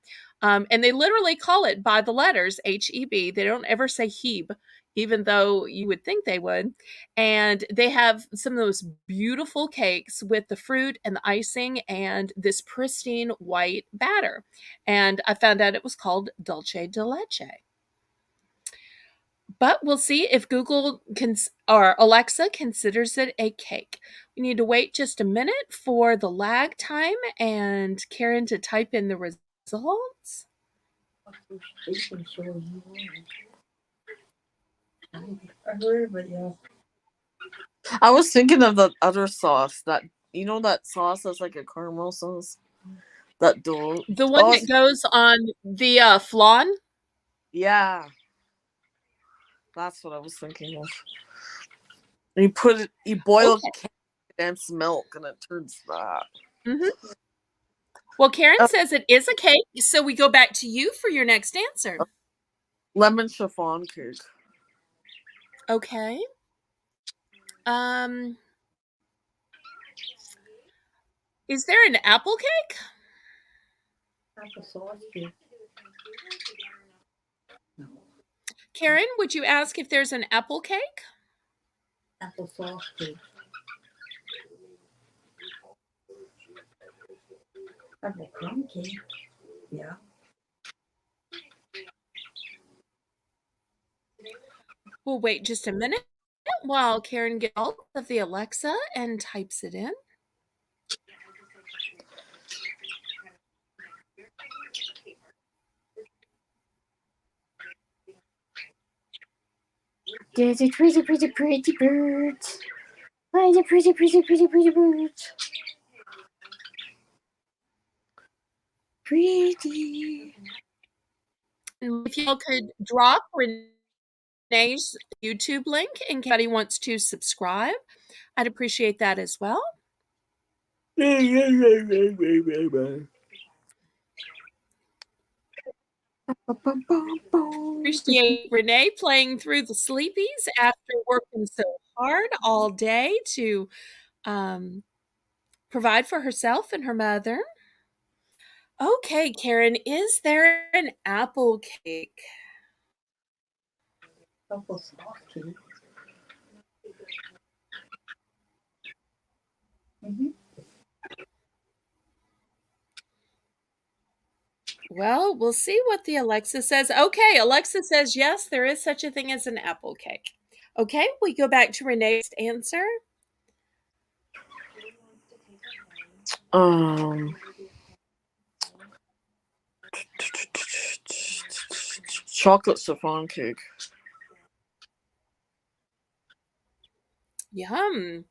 And they literally call it by the letters HEB. They don't ever say Heb, even though you would think they would. And they have some of those beautiful cakes with the fruit and the icing and this pristine white batter. And I found out it was called dulce de leche. But we'll see if Google or Alexa considers it a cake. We need to wait just a minute for the lag time and Karen to type in the results. I was thinking of the other sauce that that sauce that's like a caramel sauce. That don't. The one Oh that goes on the flan? yeah, that's what I was thinking of. You boil Okay. condensed milk, and it turns that. Mhm. Well, Karen says it is a cake, so we go back to you for your next answer. Lemon chiffon cake. Okay. Um, is there an apple cake? Applesauce cake. Karen, would you ask if there's an apple cake? Applesauce cake. Apple crumb cake. Yeah. We'll wait just a minute while Karen gets hold of the Alexa and types it in. There's a pretty, pretty, pretty bird. There's a pretty, pretty, pretty, pretty bird. Pretty. And if y'all could drop Renee's YouTube link in case anybody wants to subscribe, I'd appreciate that as well. Appreciate Renee playing through the sleepies after working so hard all day to provide for herself and her mother. Okay, Karen, is there an apple cake? Applesauce cake. Mm-hmm. Well, we'll see what the Alexa says. Okay, Alexa says yes, there is such a thing as an apple cake. Okay, we go back to Renee's answer. Chocolate chiffon cake. Yum.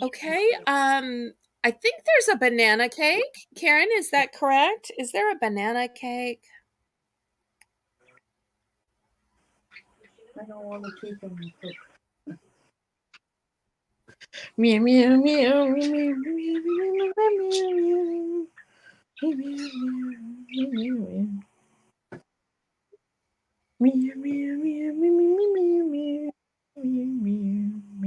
Okay, I think there's a banana cake. Karen, is that correct? Is there a banana cake? I don't want to keep them cooked. Meow meow meow meow meow meow meow meow meow meow meow meow.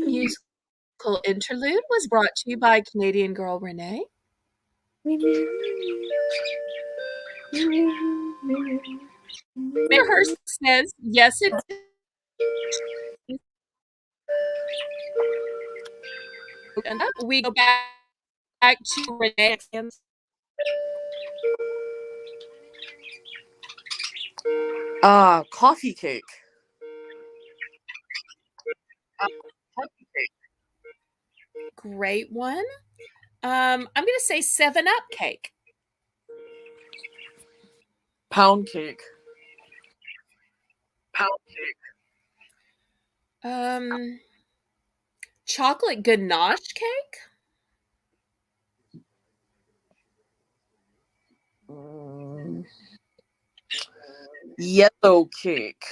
Musical interlude was brought to you by Canadian girl Renee. Mayor Hurst says, yes, it is. We go back to Renee. Coffee cake. Great one. I'm going to say 7-Up cake. Pound cake. Chocolate ganache cake. Yellow cake.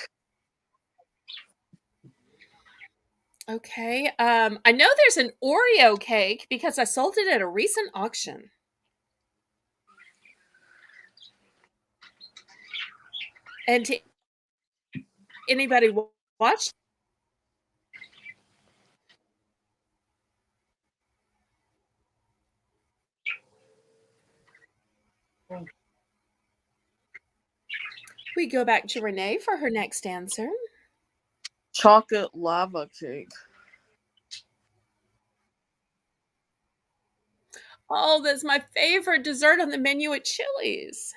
Okay. I know there's an Oreo cake because I sold it at a recent auction. And to anybody watch, we go back to Renee for her next answer. Chocolate lava cake. Oh, that's my favorite dessert on the menu at Chili's.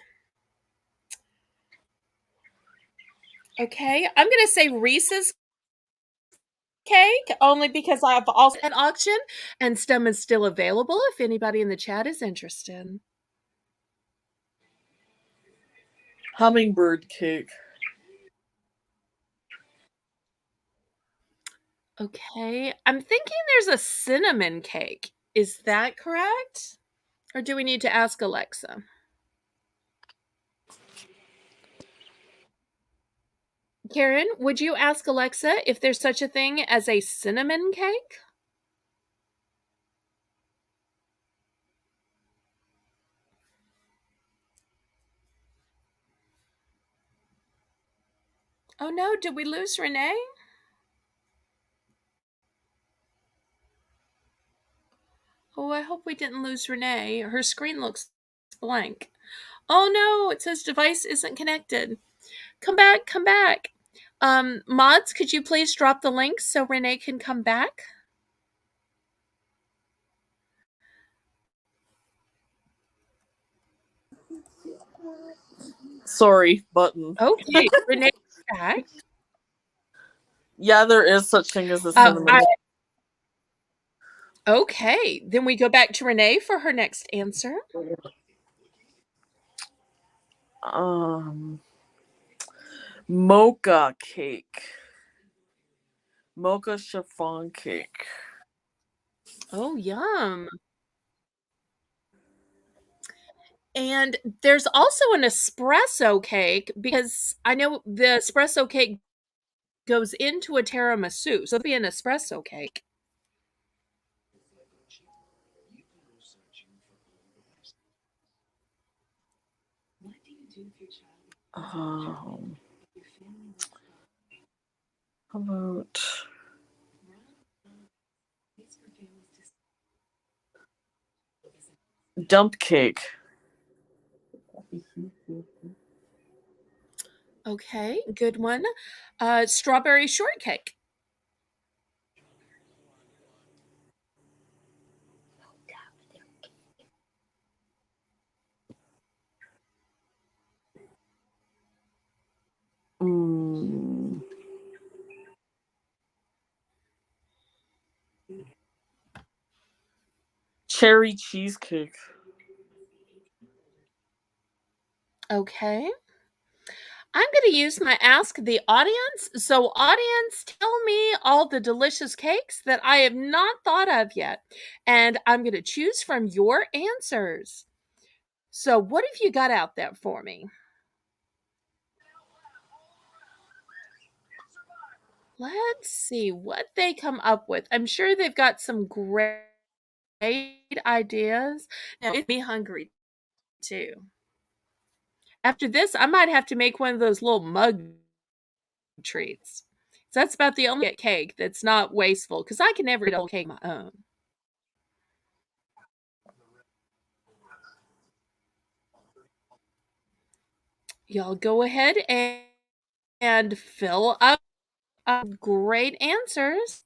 Okay, I'm going to say Reese's cake only because I've also at auction and some is still available if anybody in the chat is interested. Hummingbird cake. Okay, I'm thinking there's a cinnamon cake. Is that correct? Or do we need to ask Alexa? Karen, would you ask Alexa if there's such a thing as a cinnamon cake? Oh no, did we lose Renee? Oh, I hope we didn't lose Renee. Her screen looks blank. Oh no, it says device isn't connected. Come back, come back. Mods, could you please drop the link so Renee can come back? Sorry, button. Okay, Renee back. Yeah, there is such thing as a cinnamon. Okay, then we go back to Renee for her next answer. Mocha cake. Mocha chiffon cake. Oh, yum. And there's also an espresso cake because I know the espresso cake goes into a tiramisu, so it'll be an espresso cake. How about dump cake? Okay, good one. Strawberry shortcake. Cherry cheesecake. Okay. I'm going to use my Ask the Audience. So, audience, tell me all the delicious cakes that I have not thought of yet. And I'm going to choose from your answers. So, what have you got out there for me? Let's see what they come up with. I'm sure they've got some great ideas. Now, it's me hungry too. After this, I might have to make one of those little mugs treats. So that's about the only cake that's not wasteful, because I can never eat a whole cake on my own. Y'all go ahead and fill up great answers.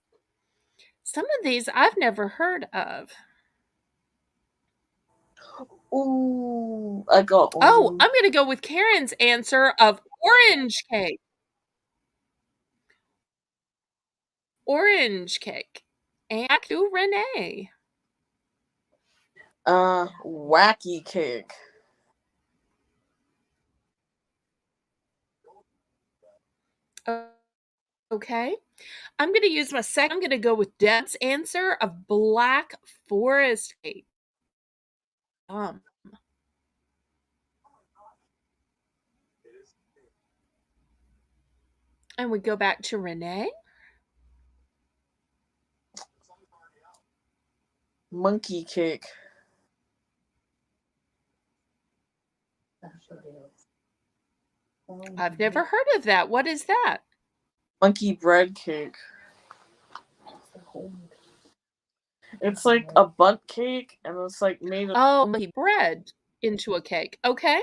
Some of these I've never heard of. Ooh, I got Oh, one. I'm going to go with Karen's answer of orange cake. Orange cake. And back to Renee. Wacky cake. Okay. I'm going to use my second. I'm going to go with Deb's answer of black forest cake. And we go back to Renee. Monkey cake. I've never heard of that. What is that? Monkey bread cake. It's like a bundt cake, and it's like made of. Oh, monkey bread into a cake. Okay.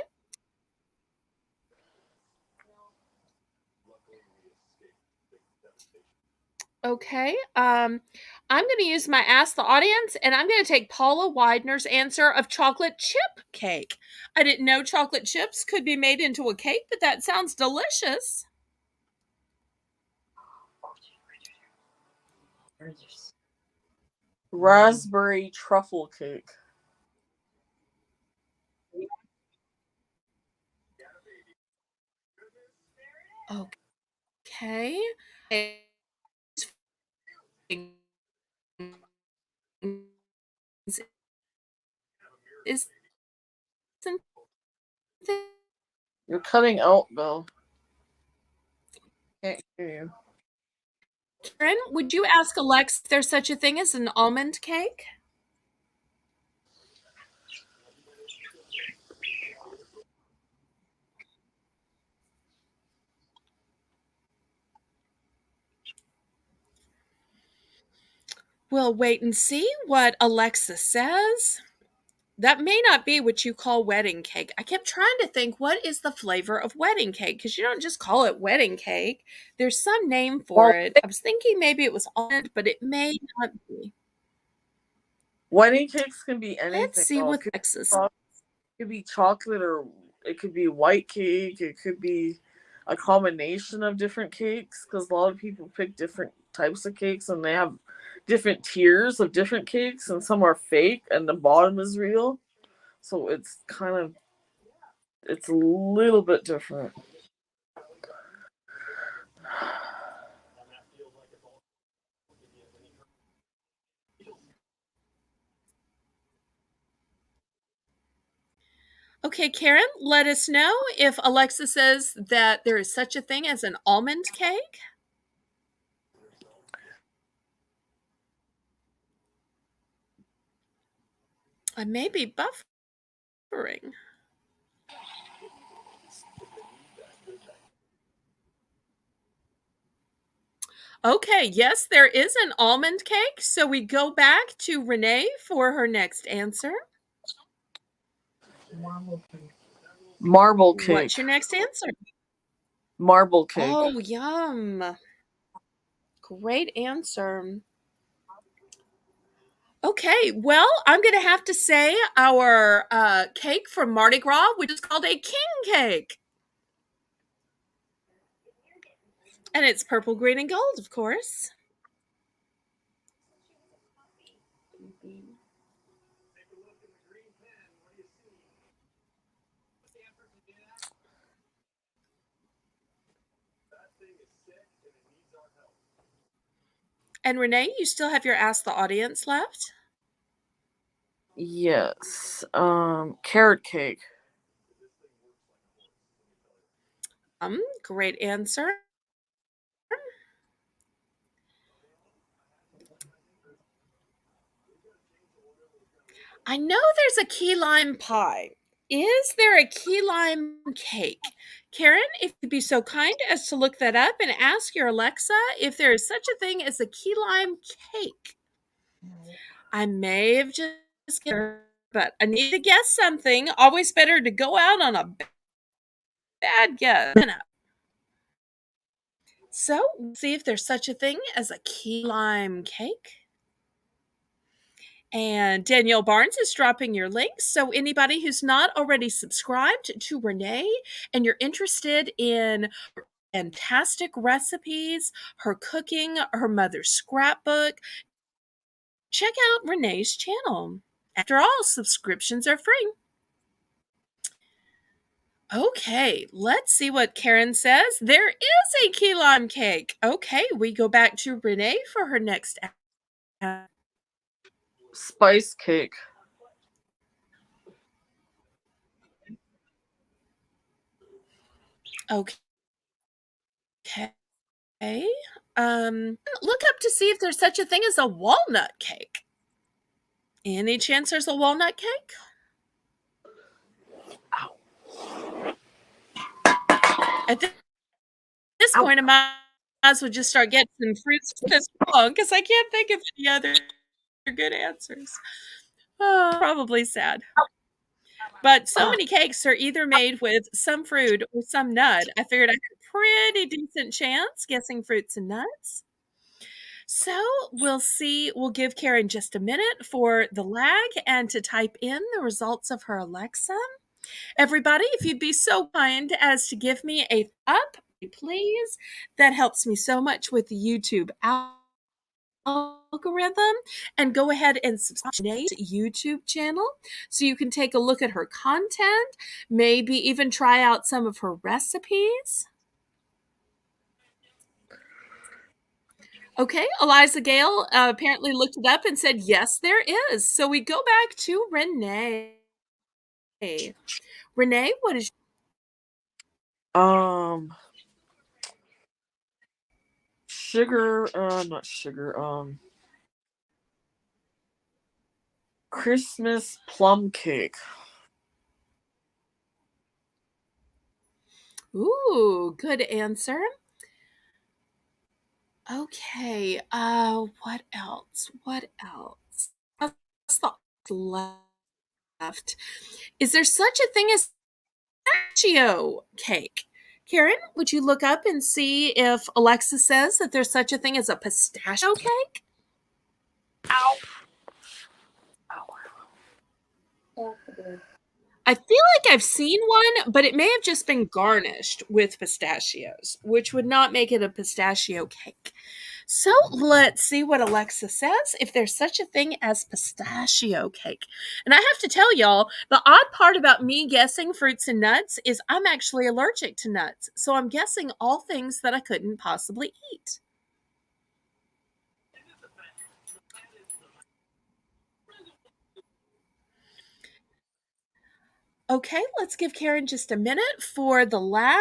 Okay. I'm going to use my Ask the Audience, and I'm going to take Paula Widener's answer of chocolate chip cake. I didn't know chocolate chips could be made into a cake, but that sounds delicious. Raspberry truffle cake. Okay. Is You're cutting out, Belle. Can't hear you. Karen, would you ask Alexa if there's such a thing as an almond cake? We'll wait and see what Alexa says. That may not be what you call wedding cake. I kept trying to think, what is the flavor of wedding cake? Because you don't just call it wedding cake. There's some name for Well, it. I was thinking maybe it was almond, but it may not be. wedding cakes can be Let's anything. see Though. what Alexa's. It could be chocolate, or it could be white cake. It could be a combination of different cakes, because a lot of people pick different types of cakes, and they have different tiers of different cakes, and some are fake and the bottom is real. So it's a little bit different. Okay, Karen, let us know if Alexa says that there is such a thing as an almond cake. I may be buffering. Okay, yes, there is an almond cake. So we go back to Renee for her next answer. Marble cake. What's your next answer? Marble cake. Oh, yum. Great answer. Okay, well, I'm going to have to say our cake from Mardi Gras, which is called a king cake. And it's purple, green, and gold, of course. And Renee, you still have your Ask the Audience left? Yes. Carrot cake. Great answer. I know there's a key lime pie. Is there a key lime cake? Karen, if you'd be so kind as to look that up and ask your Alexa if there is such a thing as a key lime cake. I may have just guessed her, but I need to guess something. Always better to go out on a bad guess. So, we'll see if there's such a thing as a key lime cake. And Danielle Barnes is dropping your links. So, anybody who's not already subscribed to Renee and you're interested in fantastic recipes, her cooking, her mother's scrapbook, check out Renee's channel. After all, subscriptions are free. Okay, let's see what Karen says. There is a key lime cake. Okay, we go back to Renee for her next. Spice cake. Okay. Look up to see if there's such a thing as a walnut cake. Any chance there's a walnut cake? At this point, I might as well just start getting some fruits to this song because I can't think of any other good answers. Oh, probably sad. But so many cakes are either made with some fruit or some nut. I figured I had a pretty decent chance guessing fruits and nuts. So we'll see. We'll give Karen just a minute for the lag and to type in the results of her Alexa. Everybody, if you'd be so kind as to give me a up, please. That helps me so much with the YouTube algorithm. And go ahead and subscribe to Renee's YouTube channel so you can take a look at her content, maybe even try out some of her recipes. Okay, Eliza Gale apparently looked it up and said, yes, there is. So we go back to Renee. Renee, what is Sugar, not sugar, Christmas plum cake. Ooh, good answer. Okay, what else? What else? What's the left? Is there such a thing as pistachio cake? Karen, would you look up and see if Alexa says that there's such a thing as a pistachio cake? Ow. I feel like I've seen one, but it may have just been garnished with pistachios, which would not make it a pistachio cake. So let's see what Alexa says if there's such a thing as pistachio cake. And I have to tell y'all, the odd part about me guessing fruits and nuts is I'm actually allergic to nuts. So I'm guessing all things that I couldn't possibly eat. Okay, let's give Karen just a minute for the lag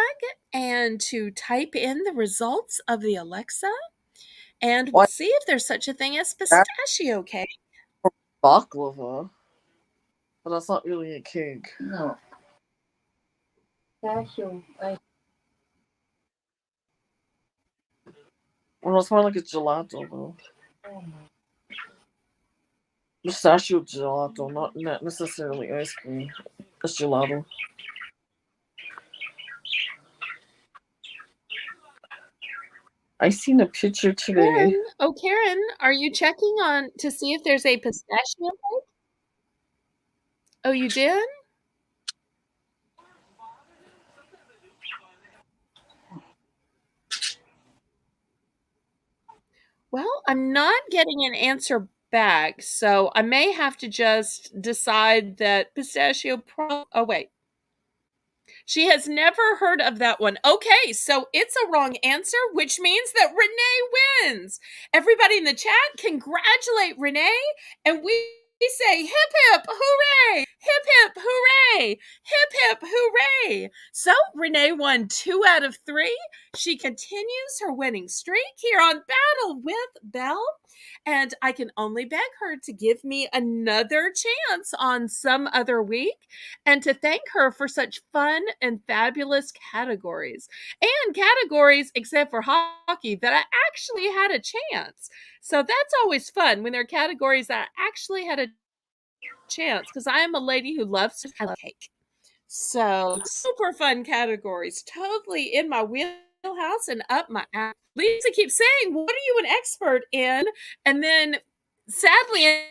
and to type in the results of the Alexa. And we'll see if there's such a thing as pistachio cake. Baklava. But that's not really a cake. No. Pistachio. Well, it's more like a gelato, though. Oh my. Pistachio gelato, not necessarily ice cream. It's gelato. I seen a picture today. Karen, are you checking on to see if there's a pistachio cake? Oh, you did? Well, I'm not getting an answer back, so I may have to just decide that pistachio oh, wait. She has never heard of that one. Okay, so it's a wrong answer, which means that Renee wins. Everybody in the chat, congratulate Renee, and we we say hip hip hooray, hip hip hooray, hip hip hooray. So Renee won 2 out of 3. She continues her winning streak here on Battle with Belle, and I can only beg her to give me another chance on some other week, and to thank her for such fun and fabulous categories, and categories except for hockey that I actually had a chance. So that's always fun when there are categories that I actually had a chance, because I am a lady who loves I love cake. So super fun categories, totally in my wheelhouse and up my alley. Lisa keeps saying, "What are you an expert in?" And then, sadly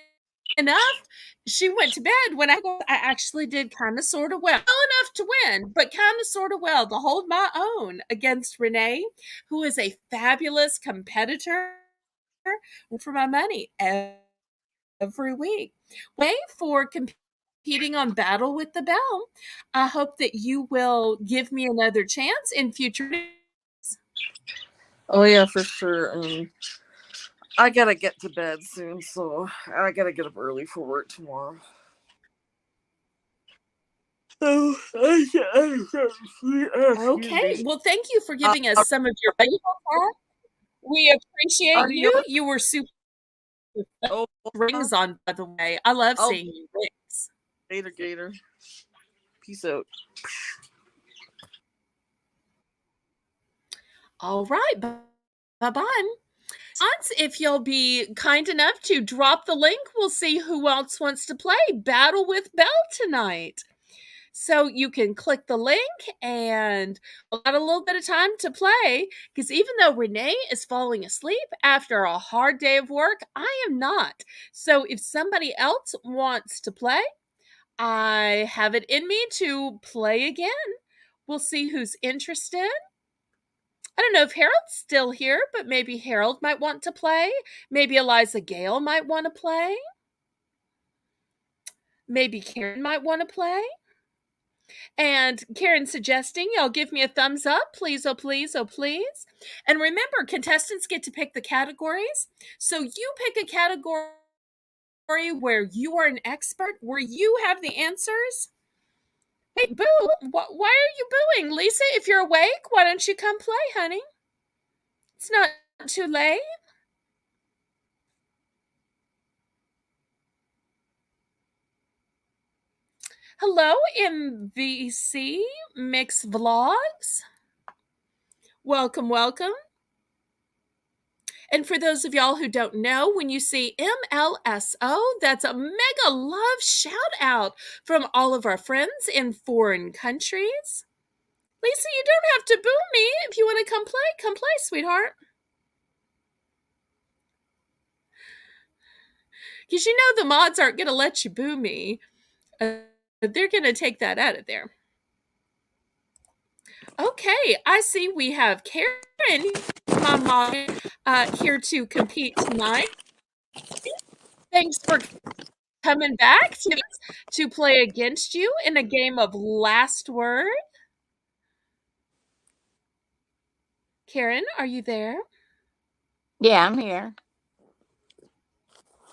enough, she went to bed when I actually did kind of sort of well enough to win, but kind of sort of well to hold my own against Renee, who is a fabulous competitor for my money every week. Way for competing on Battle with the Belle. I hope that you will give me another chance in future. Oh yeah, for sure. I gotta get to bed soon, so I gotta get up early for work tomorrow. Oh, excuse Okay. me. Well, thank you for giving us some of your valuable time. We appreciate Adios. you. You were super. Oh, Rings on, by the way. I love I'll seeing you rings. later, Gator. Peace out. All right. Bye bye. If you'll be kind enough to drop the link, we'll see who else wants to play Battle with Belle tonight. So you can click the link, and we've got a little bit of time to play, because even though Renee is falling asleep after a hard day of work, I am not. So if somebody else wants to play, I have it in me to play again. We'll see who's interested. I don't know if Harold's still here, but maybe Harold might want to play. Maybe Eliza Gale might want to play. Maybe Karen might want to play. And Karen suggesting y'all give me a thumbs up, please, oh please, oh please. And remember, contestants get to pick the categories. So you pick a category where you are an expert, where you have the answers. Hey, Boo, why are you booing? Lisa, if you're awake, why don't you come play, honey? It's not too late. Hello, MVC Mix Vlogs. Welcome, welcome. And for those of y'all who don't know, when you see MLSO, that's a mega love shout out from all of our friends in foreign countries. Lisa, you don't have to boo me. If you want to come play, sweetheart. Because you know the mods aren't going to let you boo me. They're going to take that out of there. Okay, I see we have Karen, my mom, here to compete tonight. Thanks for coming back to play against you in a game of last word. Karen, are you there? Yeah, I'm here.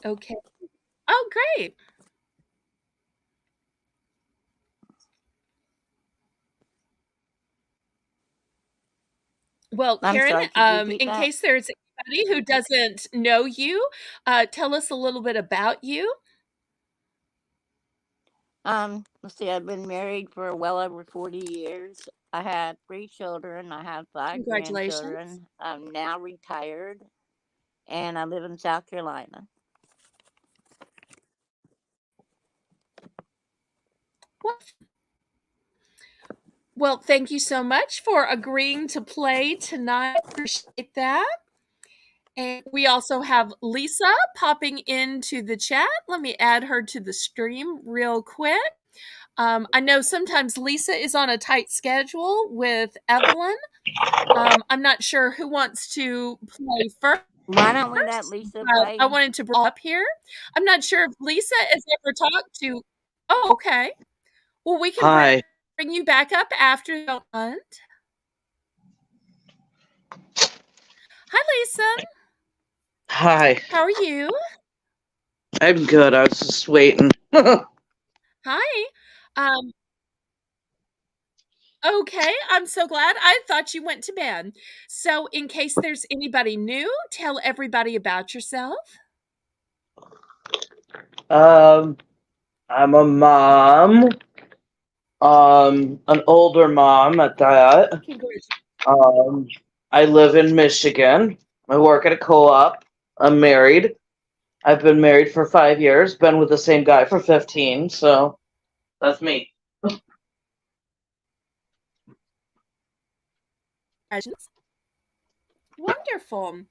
Okay. Oh, great. Well, I'm Karen, sorry, could you repeat in that? case there's anybody who doesn't know you, tell us a little bit about you. Let's see, I've been married for well over 40 years. I had 3 children. I have 5 Congratulations. grandchildren. I'm now retired, and I live in South Carolina. Well, thank you so much for agreeing to play tonight. Appreciate that. And we also have Lisa popping into the chat. Let me add her to the stream real quick. I know sometimes Lisa is on a tight schedule with Evelyn. I'm not sure who wants to play first. Why don't we let Lisa I play? wanted to bring up here. I'm not sure if Lisa has ever talked to. Oh, okay. Well, we can Hi. bring you back up after the hunt. Hi, Lisa. Hi. How are you? I'm good. I was just waiting. Hi. Um, okay, I'm so glad. I thought you went to bed. So, in case there's anybody new, tell everybody about yourself. um, I'm a mom. An older mom at that. Congratulations. Um, I live in Michigan. I work at a co-op. I'm married. I've been married for 5 years. Been with the same guy for 15. So that's me. Wonderful.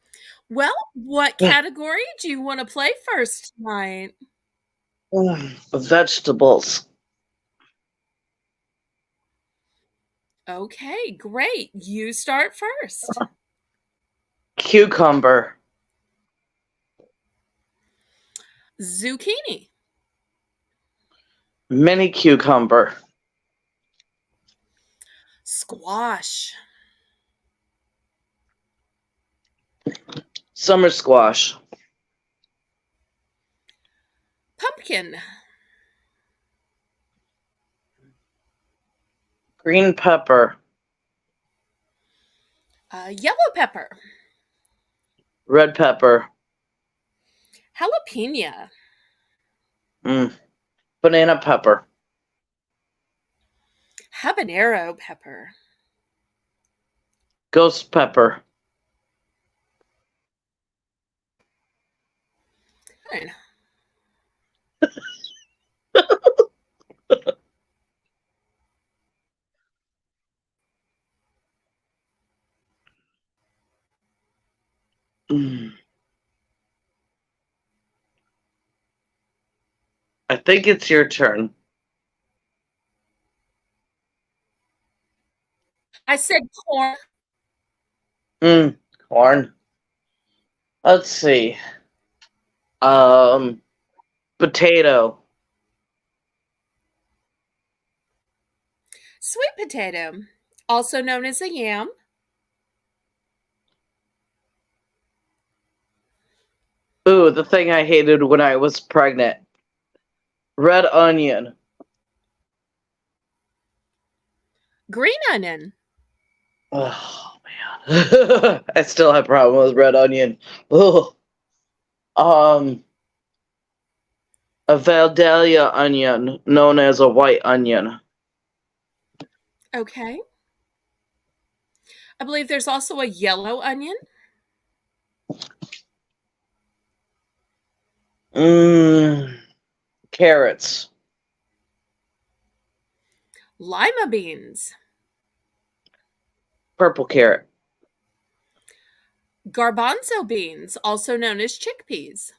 Well, what category do you want to play first tonight? Vegetables. Okay, great. You start first. Cucumber. Zucchini, Mini cucumber. squash, Summer squash. pumpkin, Green pepper. yellow pepper, Red pepper. jalapeno, Mm. Banana pepper. habanero pepper, Ghost pepper. Fine. Mm. I think it's your turn. I said corn, Mm. Corn. Let's see. Um, Potato. sweet potato, also known as a yam, Ooh, the thing I hated when I was pregnant. Red onion. green onion, Oh man. I still have a problem with red onion. Ugh. Um, a Valdalia onion, known as a white onion. okay. I believe there's also a yellow onion, Mmm. Carrots. lima beans, Purple carrot. garbanzo beans, also known as chickpeas,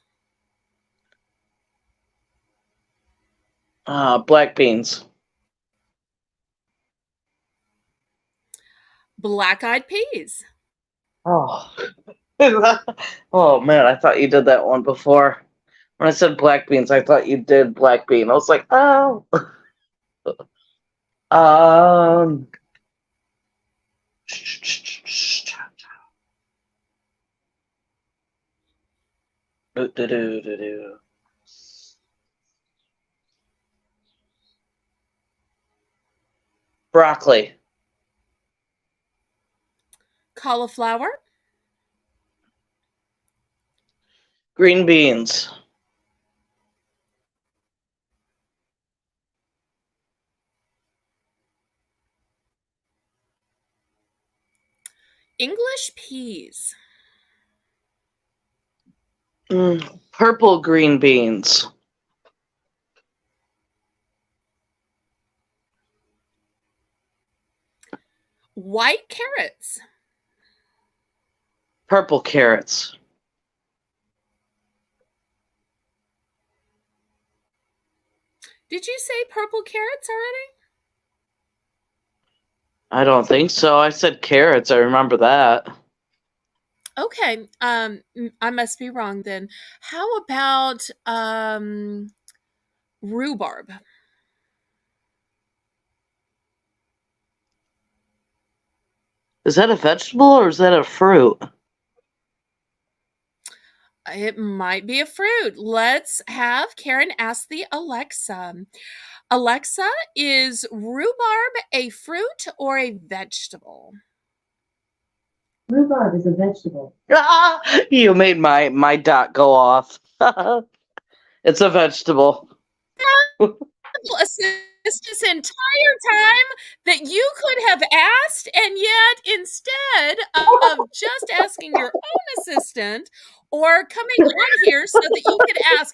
Black beans. black eyed peas, Oh. Oh man, I thought you did that one before. When I said black beans, I thought you did black bean. I was like, oh. Um. Do-do-do-do-do. Broccoli. cauliflower, Green beans. English peas, Purple green beans. white carrots. Purple carrots. Did you say purple carrots already? I don't think so. I said carrots. I remember that. Okay, I must be wrong then. How about rhubarb? Is that a vegetable or is that a fruit? It might be a fruit. Let's have Karen ask the Alexa. Alexa, is rhubarb a fruit or a vegetable? Rhubarb is a vegetable. You made my dot go off. It's a vegetable. Assist this entire time that you could have asked, and yet instead of just asking your own assistant or coming on here so that you could ask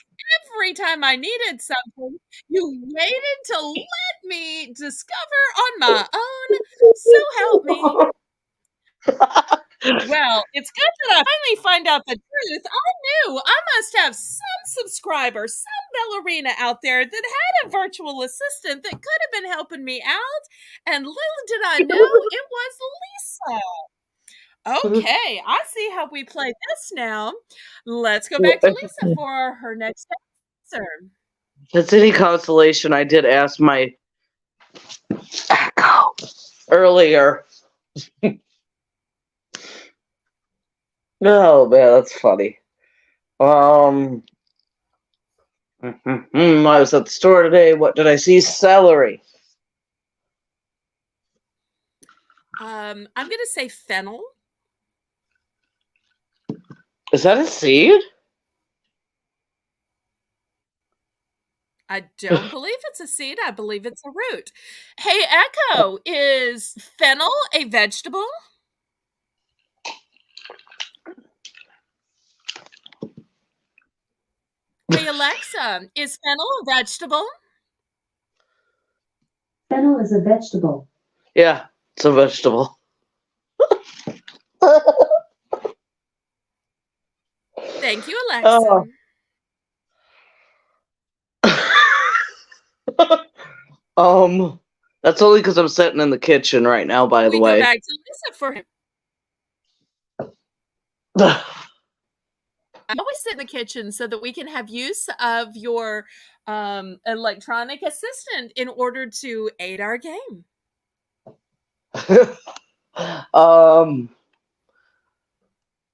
every time I needed something, you waited to let me discover on my own. So help me. Well, it's good that I finally find out the truth. I knew I must have some subscriber, some ballerina out there that had a virtual assistant that could have been helping me out. And little did I know it was Lisa. Okay, I see how we play this now. Let's go back to Lisa for her next answer. If it's any consolation, I did ask my echo earlier. Oh man, that's funny. I was at the store today. What did I see? Celery. I'm going to say fennel. Is that a seed? I don't believe it's a seed. I believe it's a root. Hey, Echo, is fennel a vegetable? Hey, Alexa, is fennel a vegetable? Fennel is a vegetable. Yeah, it's a vegetable. Thank you, Alexa. That's only because I'm sitting in the kitchen right now, by the We go way. back to Lisa for him. I always sit in the kitchen so that we can have use of your electronic assistant in order to aid our game.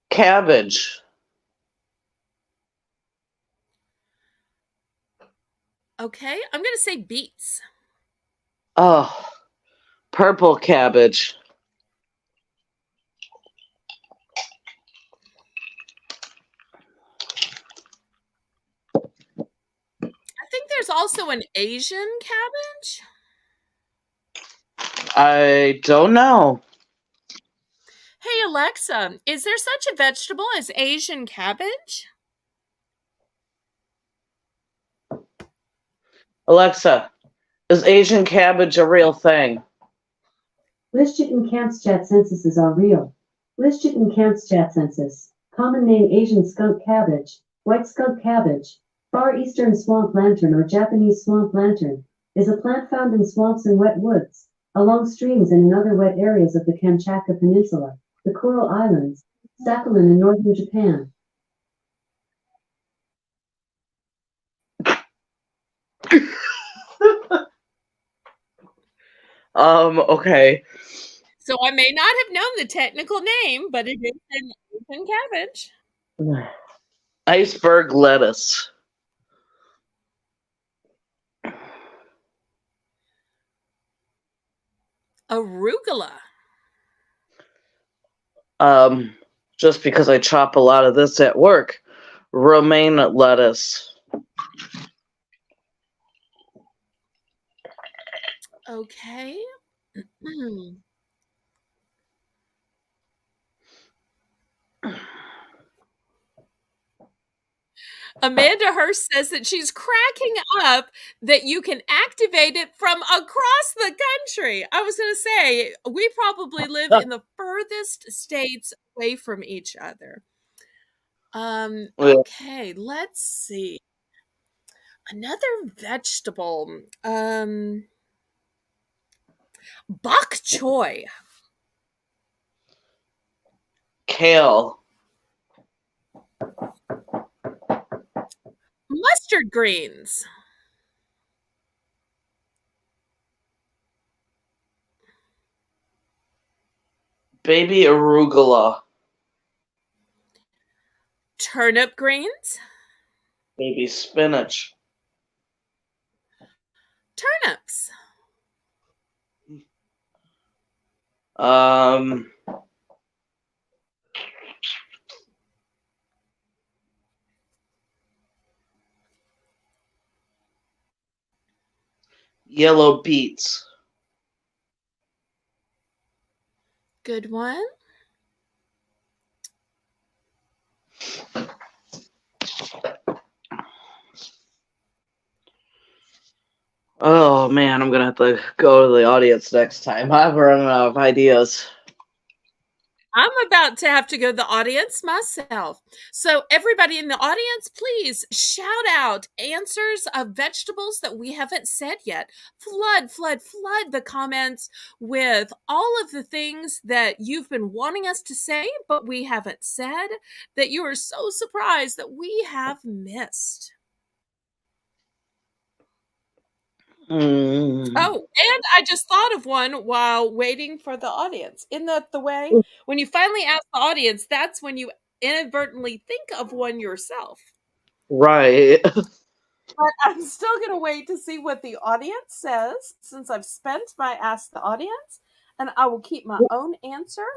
Cabbage. Okay, I'm going to say beets. Oh, purple cabbage. I think there's also an Asian cabbage. I don't know. Hey, Alexa, is there such a vegetable as Asian cabbage? Alexa, is Asian cabbage a real thing? Lischitten censuses are real. Lischitten census. Common name Asian skunk cabbage, white skunk cabbage, Far Eastern swamp lantern or Japanese swamp lantern, is a plant found in swamps and wet woods, along streams and in other wet areas of the Kamchatka Peninsula, the Coral Islands, Sakhalin in northern Japan. Okay. So I may not have known the technical name, but it is an Asian cabbage. Iceberg lettuce. Arugula. Just because I chop a lot of this at work. Romaine lettuce. Okay. Amanda Hurst says that she's cracking up that you can activate it from across the country. I was going to say, we probably live in the furthest states away from each other. Okay, let's see. Another vegetable. Bok choy. Kale. Mustard greens. Baby arugula. Turnip greens. Baby spinach. Turnips. Um, Yellow beets. Good one. Oh man, I'm gonna have to go to the audience next time. I'm running out of ideas. I'm about to have to go to the audience myself. So, everybody in the audience, please shout out answers of vegetables that we haven't said yet. Flood the comments with all of the things that you've been wanting us to say, but we haven't said, that you are so surprised that we have missed. Mm. Oh, and I just thought of one while waiting for the audience. Isn't that the way? When you finally ask the audience, that's when you inadvertently think of one yourself. Right. But I'm still going to wait to see what the audience says since I've spent my Ask the Audience, and I will keep my own answer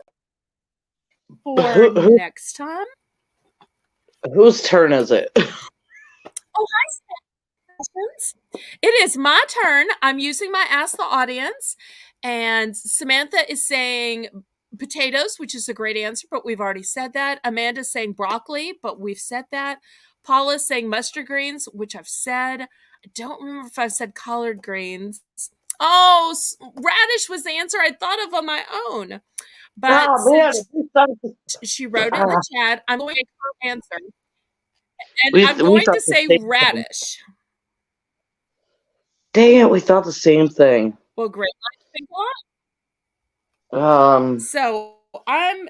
for next time. Whose turn is it? Oh, hi, questions. It is my turn. I'm using my Ask the Audience, and Samantha is saying potatoes, which is a great answer, but we've already said that. Amanda's saying broccoli, but we've said that. Paula's saying mustard greens, which I've said. I don't remember if I've said collard greens. Oh, radish was the answer I thought of on my own. But since she wrote it in the chat, I'm going to make her answer. And I'm going to say radish. Dang it, we thought the same thing. Well, great. Think a lot. So I'm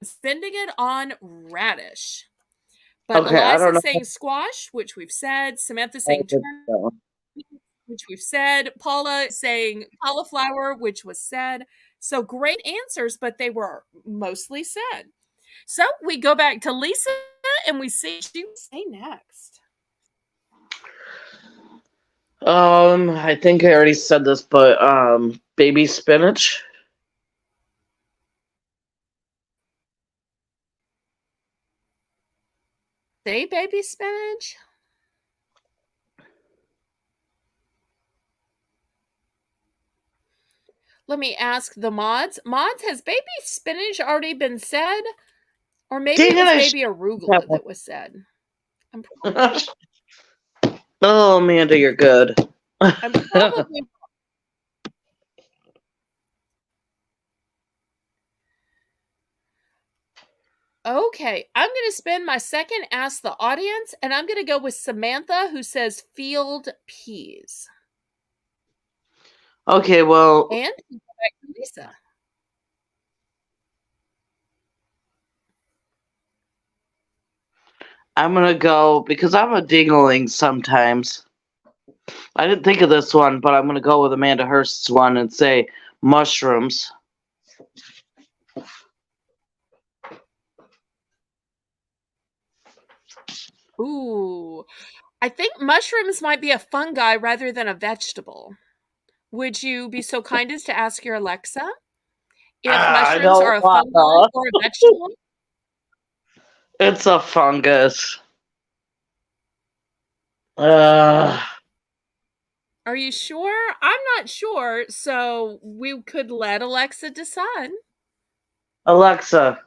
spending it on radish. But okay, Eliza's saying squash, which we've said. Samantha's saying turnip, which we've said. Paula saying cauliflower, which was said. So great answers, but they were mostly said. So we go back to Lisa and we see what she will say next. I think I already said this, but baby spinach. Say baby spinach. Let me ask the mods. Mods, has baby spinach already been said? Or maybe it was baby arugula that was said. Oh, Amanda, you're good. I'm probably okay. I'm going to spend my second Ask the Audience, and I'm going to go with Samantha, who says field peas. Okay, well. And go back to Lisa. I'm going to go, because I'm a dingling sometimes. I didn't think of this one, but I'm going to go with Amanda Hurst's one and say mushrooms. Ooh. I think mushrooms might be a fungi rather than a vegetable. Would you be so kind as to ask your Alexa if mushrooms are a fungi or a vegetable? It's a fungus. Uh, Are you sure? I'm not sure, so we could let Alexa decide. Alexa,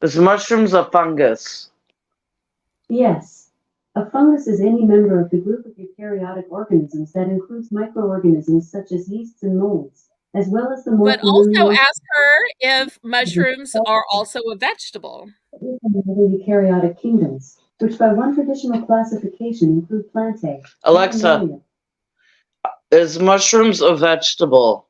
is mushrooms a fungus? Yes. A fungus is any member of the group of eukaryotic organisms that includes microorganisms such as yeasts and molds, as well as the more But also ask her if mushrooms are also a vegetable. Eukaryotic kingdoms, which by one traditional classification include plantae. Alexa, is mushrooms a vegetable?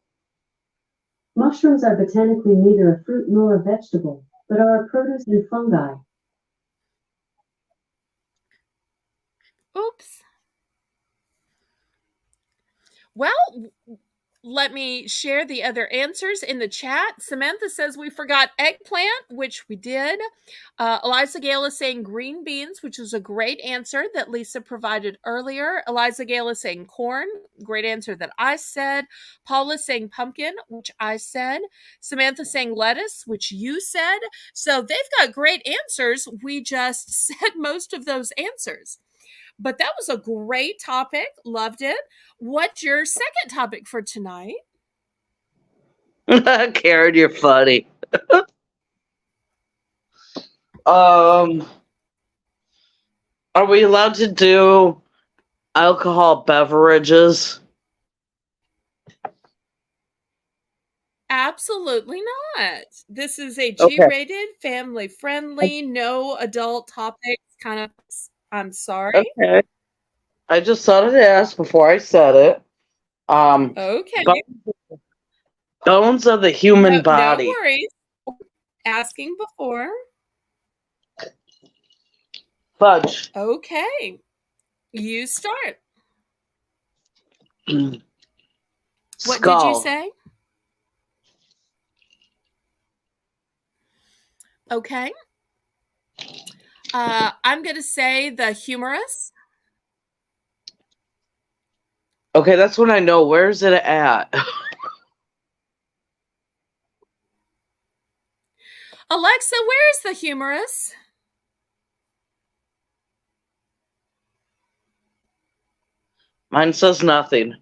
Mushrooms are botanically neither a fruit nor a vegetable, but are a produce and fungi. Oops. Well, let me share the other answers in the chat. Samantha says we forgot eggplant, which we did. Eliza Gale is saying green beans, which was a great answer that Lisa provided earlier. Eliza Gale is saying corn, great answer that I said. Paula is saying pumpkin, which I said. Samantha saying lettuce, which you said. So they've got great answers. We just said most of those answers. But that was a great topic. Loved it. What's your second topic for tonight? Karen, you're funny. Are we allowed to do alcohol beverages? Absolutely not. This is a Okay. G-rated, family-friendly, no adult topics kind of. I'm sorry. Okay. I just thought I'd ask before I said it. Okay. Bones of the human No body. worries. Asking before. Fudge. Okay. You start. What did you Skull. say? Okay. I'm going to say the humerus. Okay, that's when I know. Where's it at? Alexa, where's the humerus? Mine says nothing.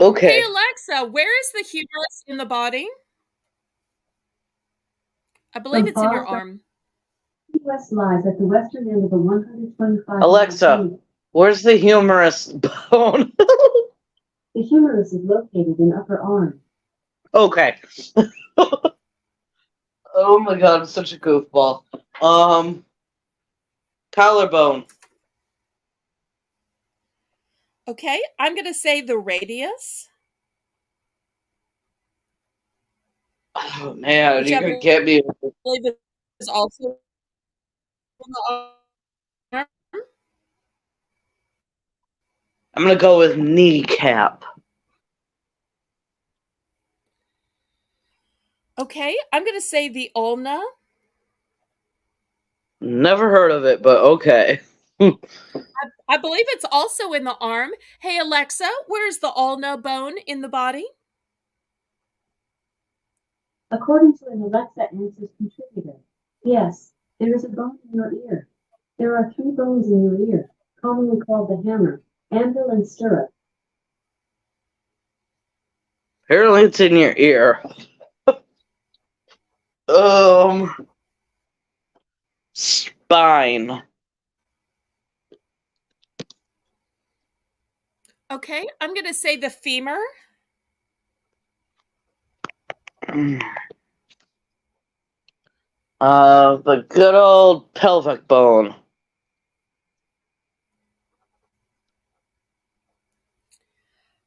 Okay. Hey, Alexa, where is the humerus in the body? I believe it's in your arm. West lies at the western end of the 125. Alexa, where's the humerus bone? The humerus is located in upper arm. Okay. Oh my god, I'm such a goofball. Collarbone. Okay, I'm going to say the radius. Oh man, Which you're I gonna get me. believe is also in the arm. I'm gonna go with kneecap. Okay, I'm going to say the ulna. Never heard of it, but okay. I believe it's also in the arm. Hey, Alexa, where's the ulna bone in the body? According to an Alexa Answers contributor, yes, there is a bone in your ear. There are 3 bones in your ear, commonly called the hammer, anvil, and stirrup. Apparently it's in your ear. Spine. Okay, I'm going to say the femur. The good old pelvic bone.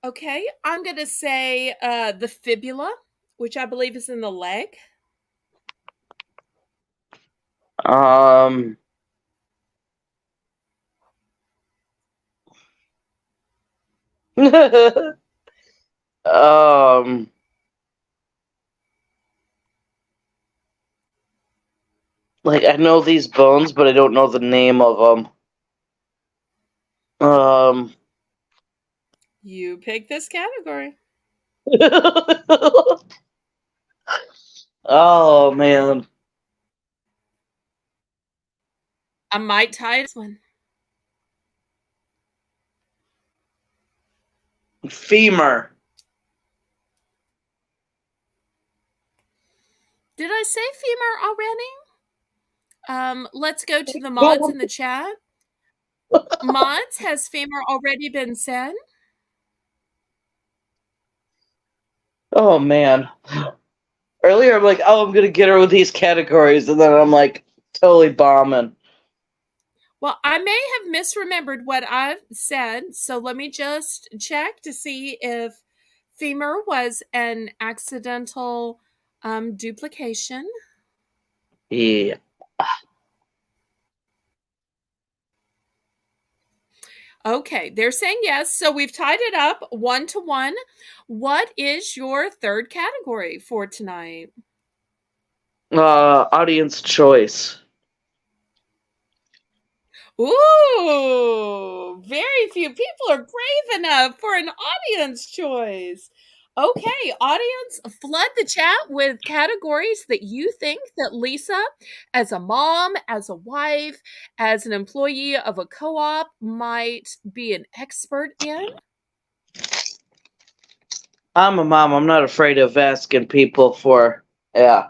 Okay, I'm going to say the fibula, which I believe is in the leg. Um, um, like I know these bones, but I don't know the name of them. You pick this category. Oh man, I might tie this one. femur. Did I say femur already? Let's go to the mods in the chat. Mods, has femur already been said? Oh man. Earlier, I'm like, oh, I'm gonna get her with these categories, and then I'm like, totally bombing. Well, I may have misremembered what I've said, so let me just check to see if femur was an accidental duplication. Yeah. Okay, they're saying yes. So we've tied it up 1-1. What is your third category for tonight? Audience choice. Ooh, very few people are brave enough for an audience choice. Okay, audience, flood the chat with categories that you think that Lisa, as a mom, as a wife, as an employee of a co-op, might be an expert in. I'm a mom. I'm not afraid of asking people for, yeah.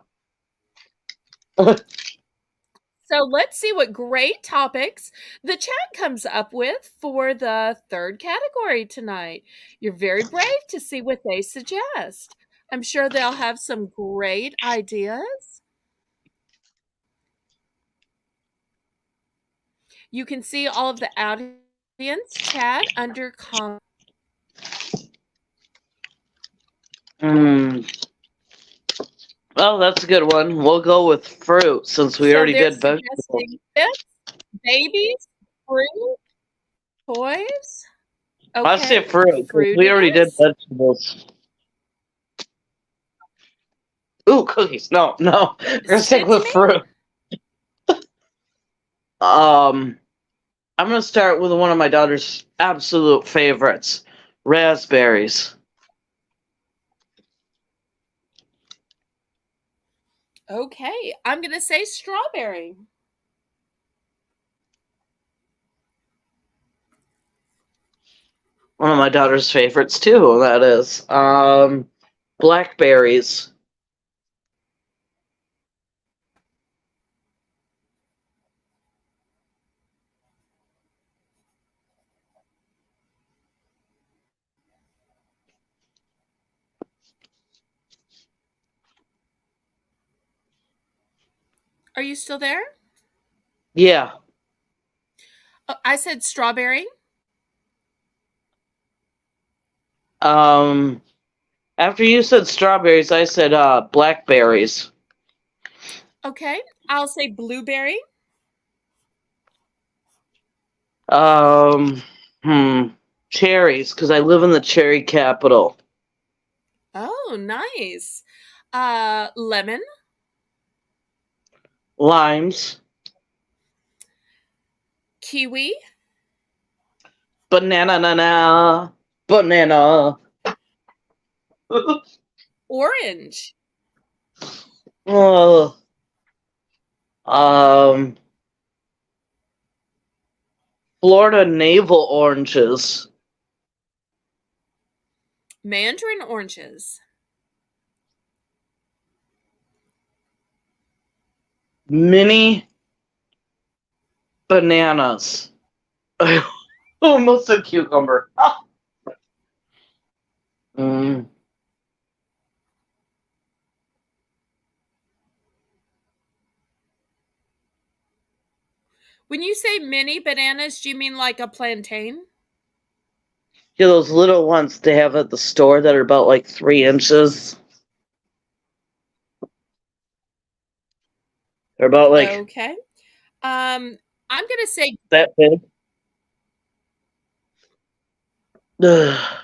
So let's see what great topics the chat comes up with for the third category tonight. You're very brave to see what they suggest. I'm sure they'll have some great ideas. You can see all of the audience chat under comments. Mm. Oh, that's a good one. We'll go with fruit since we So already they're did vegetables. suggesting this, babies, fruit, toys. I Okay, say fruit because fruit we it already did is. vegetables. Ooh, cookies. No, no. We're gonna stick Spits with me. fruit. Um, I'm gonna start with one of my daughter's absolute favorites, raspberries. Okay, I'm going to say strawberry. One of my daughter's favorites too. That is, blackberries. Are you still there? Yeah. Oh, I said strawberry. Um, After you said strawberries, I said blackberries. Okay, I'll say blueberry. Um, hmm, cherries because I live in the cherry capital. Oh, nice. Lemon, Limes, kiwi, banana, banana. orange, Oh, um, Florida navel oranges, mandarin oranges, mini bananas. Almost a cucumber. Mm. When you say mini bananas, do you mean like a plantain? Yeah, those little ones they have at the store that are about like 3 inches. They're about like Okay. I'm gonna say, that big. Ugh.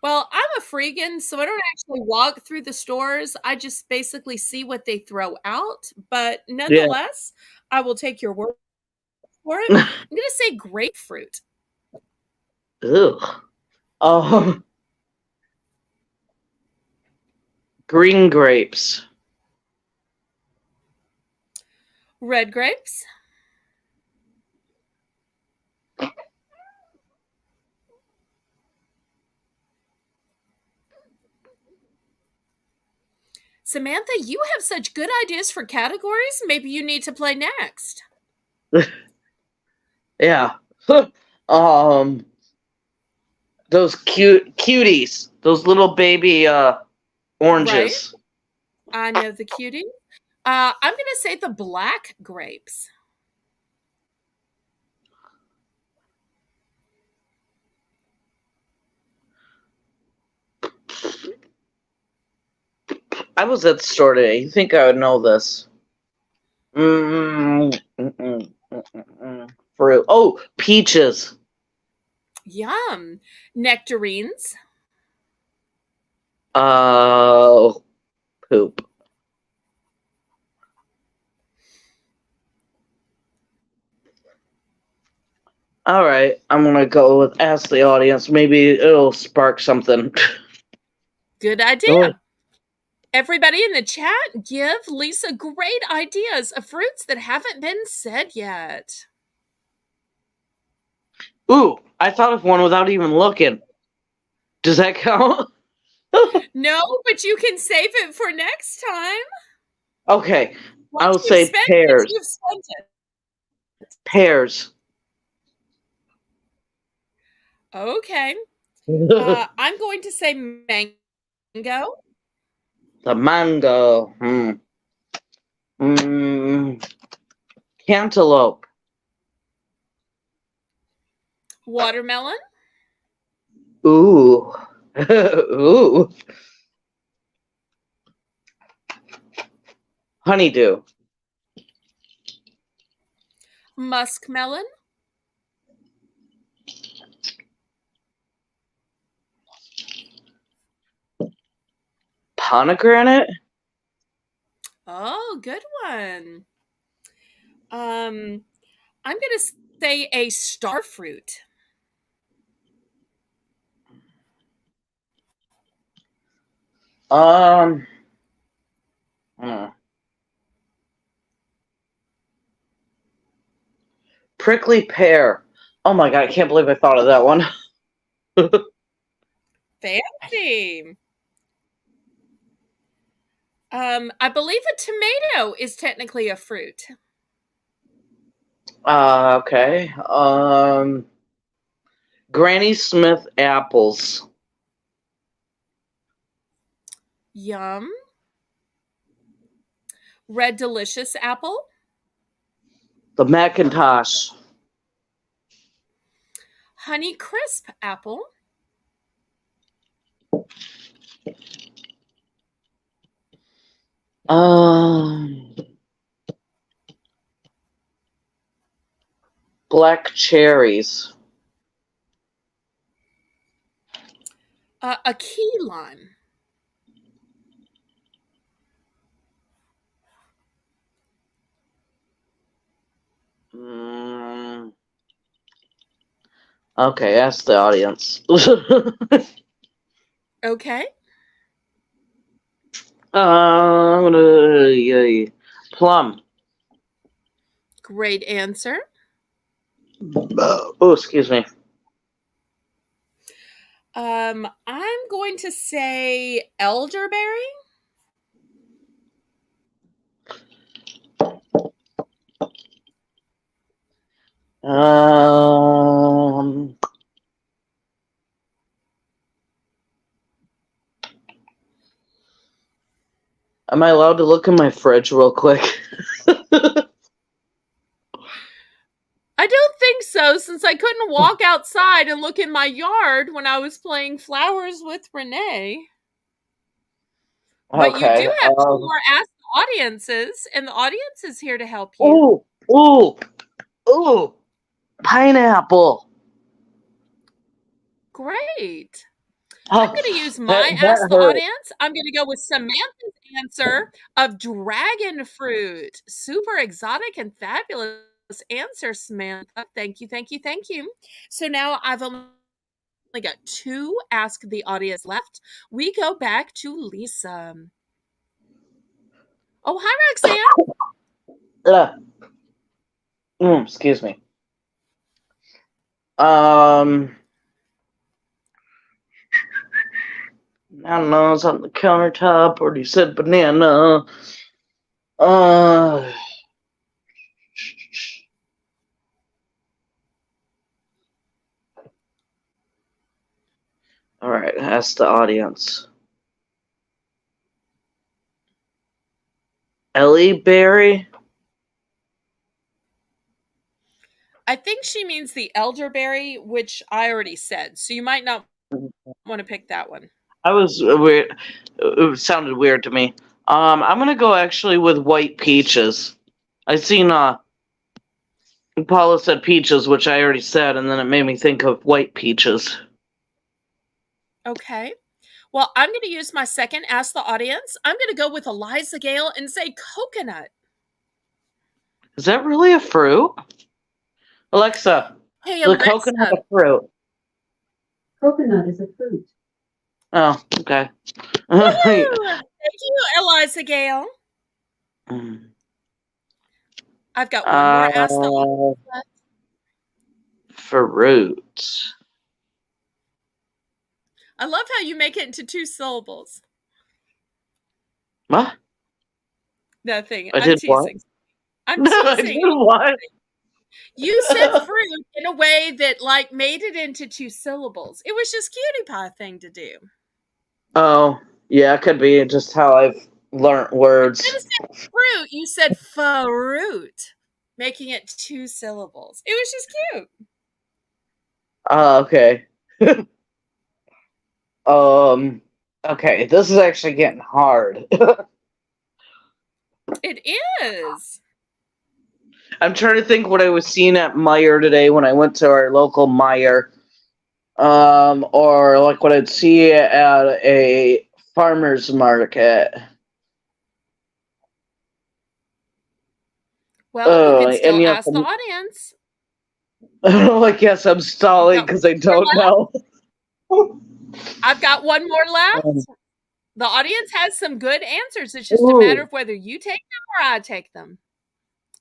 well, I'm a freegan, so I don't actually walk through the stores. I just basically see what they throw out. But Yeah. nonetheless, I will take your word for it. I'm gonna say grapefruit. Ugh. Um, Green grapes. Red grapes. Samantha, you have such good ideas for categories. Maybe you need to play next. Yeah. um, those cuties. Those little baby Right? oranges. I know the cutie. I'm going to say the black grapes. I was at the store today. You think I would know this? Mm, mm, mm, mm, mm, mm. Fruit. Oh, peaches. Yum. Nectarines. Poop. All right, I'm gonna go with ask the audience. Maybe it'll spark something. Good Oh, idea. Everybody in the chat, give Lisa great ideas of fruits that haven't been said yet. ooh, I thought of one without even looking. Does that count? No, but you can save it for next time. Okay, Once I'll you've say spent it, pears. you've spent it. Pears. Okay. The I'm going to say mango. mango. Cantaloupe. Watermelon. Ooh. Ooh. Honeydew. Muskmelon. Pomegranate. Oh, good one. I'm going to say a star fruit. Um. hmm. Prickly pear. Oh my god, I can't believe I thought of that one. Fancy. I believe a tomato is technically a fruit. Okay. Granny Smith apples. Yum. Red delicious apple. The Macintosh. Honey crisp apple. Um. Black cherries. A key lime. Mm, okay, ask the audience. Okay. I'm gonna plum. Great answer. Oh, excuse me. I'm going to say elderberry. Um, am I allowed to look in my fridge real quick? I don't think so, since I couldn't walk outside and look in my yard when I was playing flowers with Renee. But you do Okay. have two more Ask the Audiences, and the audience is here to help you. Ooh, ooh, ooh, pineapple. Great. Oh, I'm going to use my that Ask the hurt. Audience. I'm going to go with Samantha's answer of dragon fruit. Super exotic and fabulous answer, Samantha. Thank you, thank you, thank you. So now I've only got two Ask the Audience left. We go back to Lisa. Oh, hi, Roxanne. Excuse me. I don't know. It's on the countertop, or you said banana. Uh, all right. Ask the audience. Ellie Berry. I think she means the elderberry, which I already said. So you might not want to pick that one. I was weird. It sounded weird to me. I'm gonna go actually with white peaches. I seen Paula said peaches, which I already said, and then it made me think of white peaches. Okay. Well, I'm going to use my second Ask the Audience. I'm going to go with Eliza Gale and say coconut. Is that really a fruit? Alexa, Hey, is a coconut a Alexa. fruit? Coconut is a fruit. Oh, okay. Woohoo! Thank you, Eliza Gale. I've got one more Ask the Audience left. Fruit. I love how you make it into 2 syllables. What? Nothing. I I'm did what? teasing. I'm I did teasing. what? You said fruit in a way that like made it into 2 syllables. It was just cutie pie thing to do. Oh, yeah, it could be just how I've learnt words. Instead of saying fruit, you said fruit, making it 2 syllables. It was just cute. Okay. Okay, this is actually getting hard. It is. I'm trying to think what I was seeing at Meijer today when I went to our local Meijer. Or like what I'd see at a farmer's market. Well, you can still and yes, ask the audience. I guess I'm stalling because I don't know. I've got one more left. The audience has some good answers. It's just a matter of whether you take them or I take them.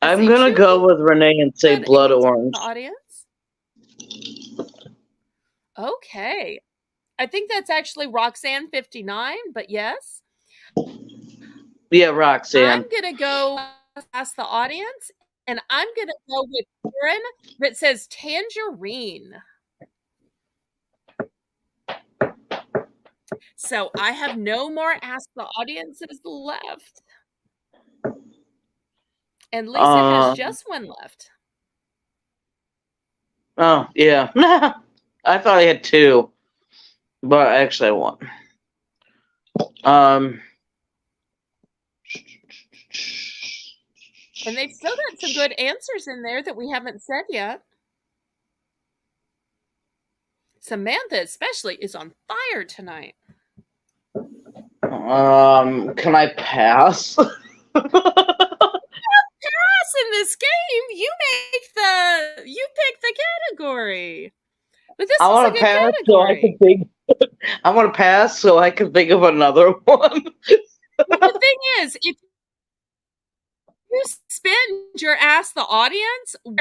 I'm gonna go with Renee and say blood orange. The audience. Okay. I think that's actually Roxanne 59, but yes. Yeah, Roxanne. I'm gonna go ask the audience, and I'm gonna go with Karen that says tangerine. So I have no more Ask the Audiences left. And Lisa has just one left. Oh, yeah. I thought I had 2. But actually I won. And they've still got some good answers in there that we haven't said yet. Samantha especially is on fire tonight. Can I pass? Pass in this game. You pick the category. But this is a good category. I want to pass so I can think of another one. Well, the thing is, if you spend your Ask the Audience, and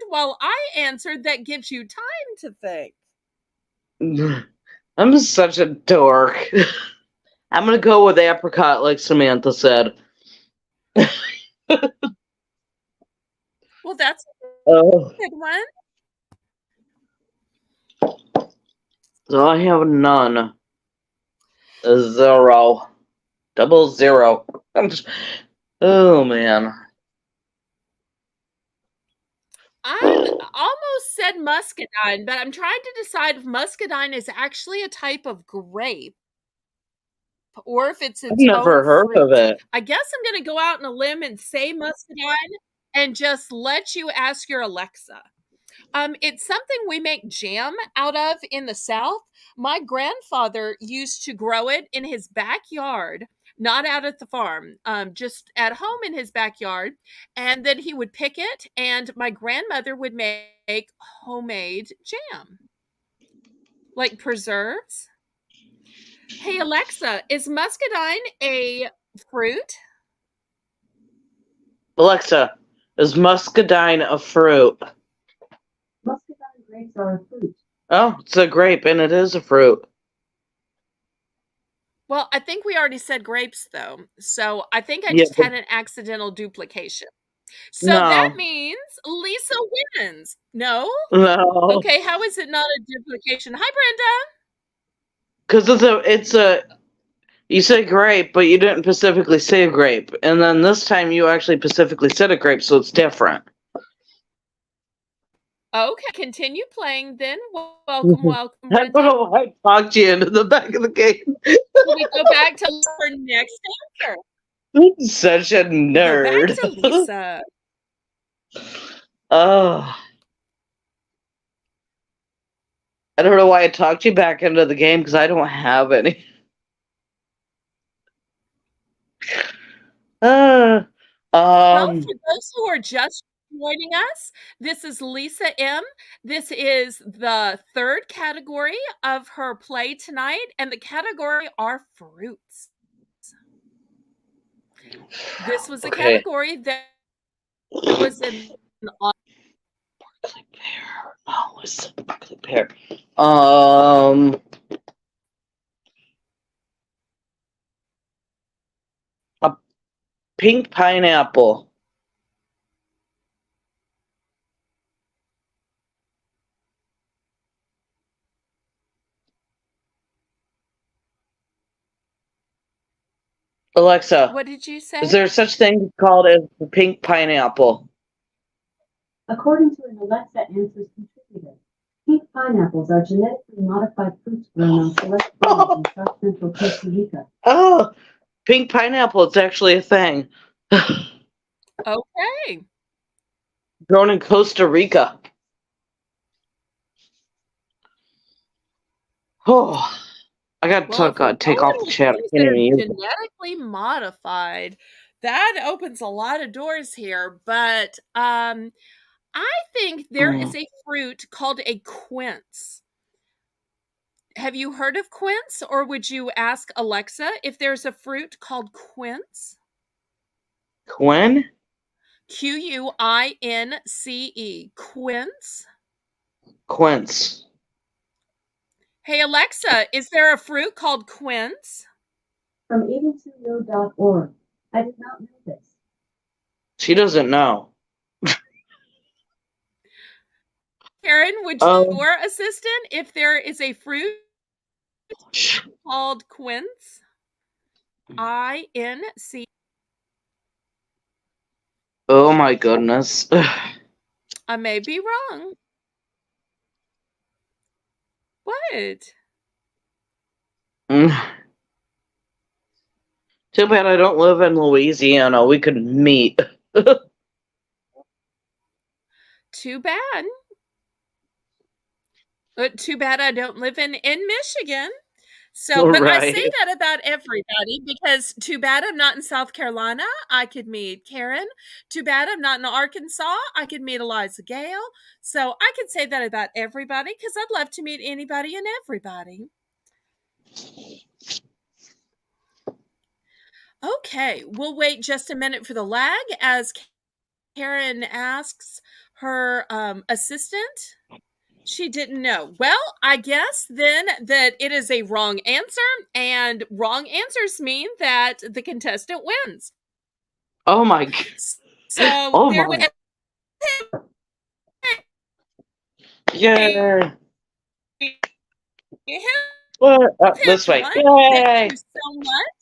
while I answered, that gives you time to think. I'm such a dork. I'm going to go with apricot, like Samantha said. Well, that's a good one. So I have none. 0. 00. Oh, man. I almost said muscadine, but I'm trying to decide if muscadine is actually a type of grape or if it's its own Never heard of it. I guess I'm going to go out on a limb and say muscadine and just let you ask your Alexa. It's something we make jam out of in the South. My grandfather used to grow it in his backyard, not out at the farm, just at home in his backyard. And then he would pick it, and my grandmother would make homemade jam, like preserves. Hey, Alexa, is muscadine a fruit? Alexa, is muscadine a fruit? Muscadine grapes are a fruit. Oh, it's a grape, and it is a fruit. Well, I think we already said grapes, though. So I think I just had an accidental duplication. So that means Lisa wins. No? No. Okay, how is it not a duplication? Hi, Brenda. Because you said grape, but you didn't specifically say grape. And then this time you actually specifically said a grape, so it's different. Okay, continue playing then. Welcome, Brenda. I don't know why I talked you into the back of the game. We go back to her next answer. Such a nerd. Go back to Lisa. Oh, I don't know why I talked you back into the game because I don't have any. Uh, Well, um, for those who are just joining us, this is Lisa M. This is the third category of her play tonight, and the category are fruits. This was a okay. category that was in Prickly pear. No, it's a prickly pear. Um, a pink pineapple. Alexa, what did you say? is there such thing called as the pink pineapple? According to an Alexa Answers contributor, pink pineapples are genetically modified fruits grown on select farms in south central Costa Rica. Oh, pink pineapple. It's actually a thing. Okay. Grown in Costa Rica. Oh, I Well, gotta if we're take off going the with chat. I things can't that are even use it. genetically modified, that opens a lot of doors here. But I think there is Mm. a fruit called a quince. Have you heard of quince, or would you ask Alexa if there's a fruit called quince? Quinn? Quince. Quince. Quince. Hey Alexa, is there a fruit called quince? From 82yo.org. I did not know this. She doesn't know. Karen, would Um, your assistant if there is a fruit sh- called quince? INC. oh my goodness. I may be wrong. What? Mm. Too bad I don't live in Louisiana. We could meet. Too bad. Too bad I don't live in Michigan. So, but I say Right. that about everybody because too bad I'm not in South Carolina. I could meet Karen. Too bad I'm not in Arkansas. I could meet Eliza Gale. So I could say that about everybody because I'd love to meet anybody and everybody. Okay, we'll wait just a minute for the lag as Karen asks her assistant. She didn't know. Well, I guess then that it is a wrong answer, and wrong answers mean that the contestant wins. Oh my. So Oh there my. was Yay. hip What? hip This way. one. Thank Yay. you so much.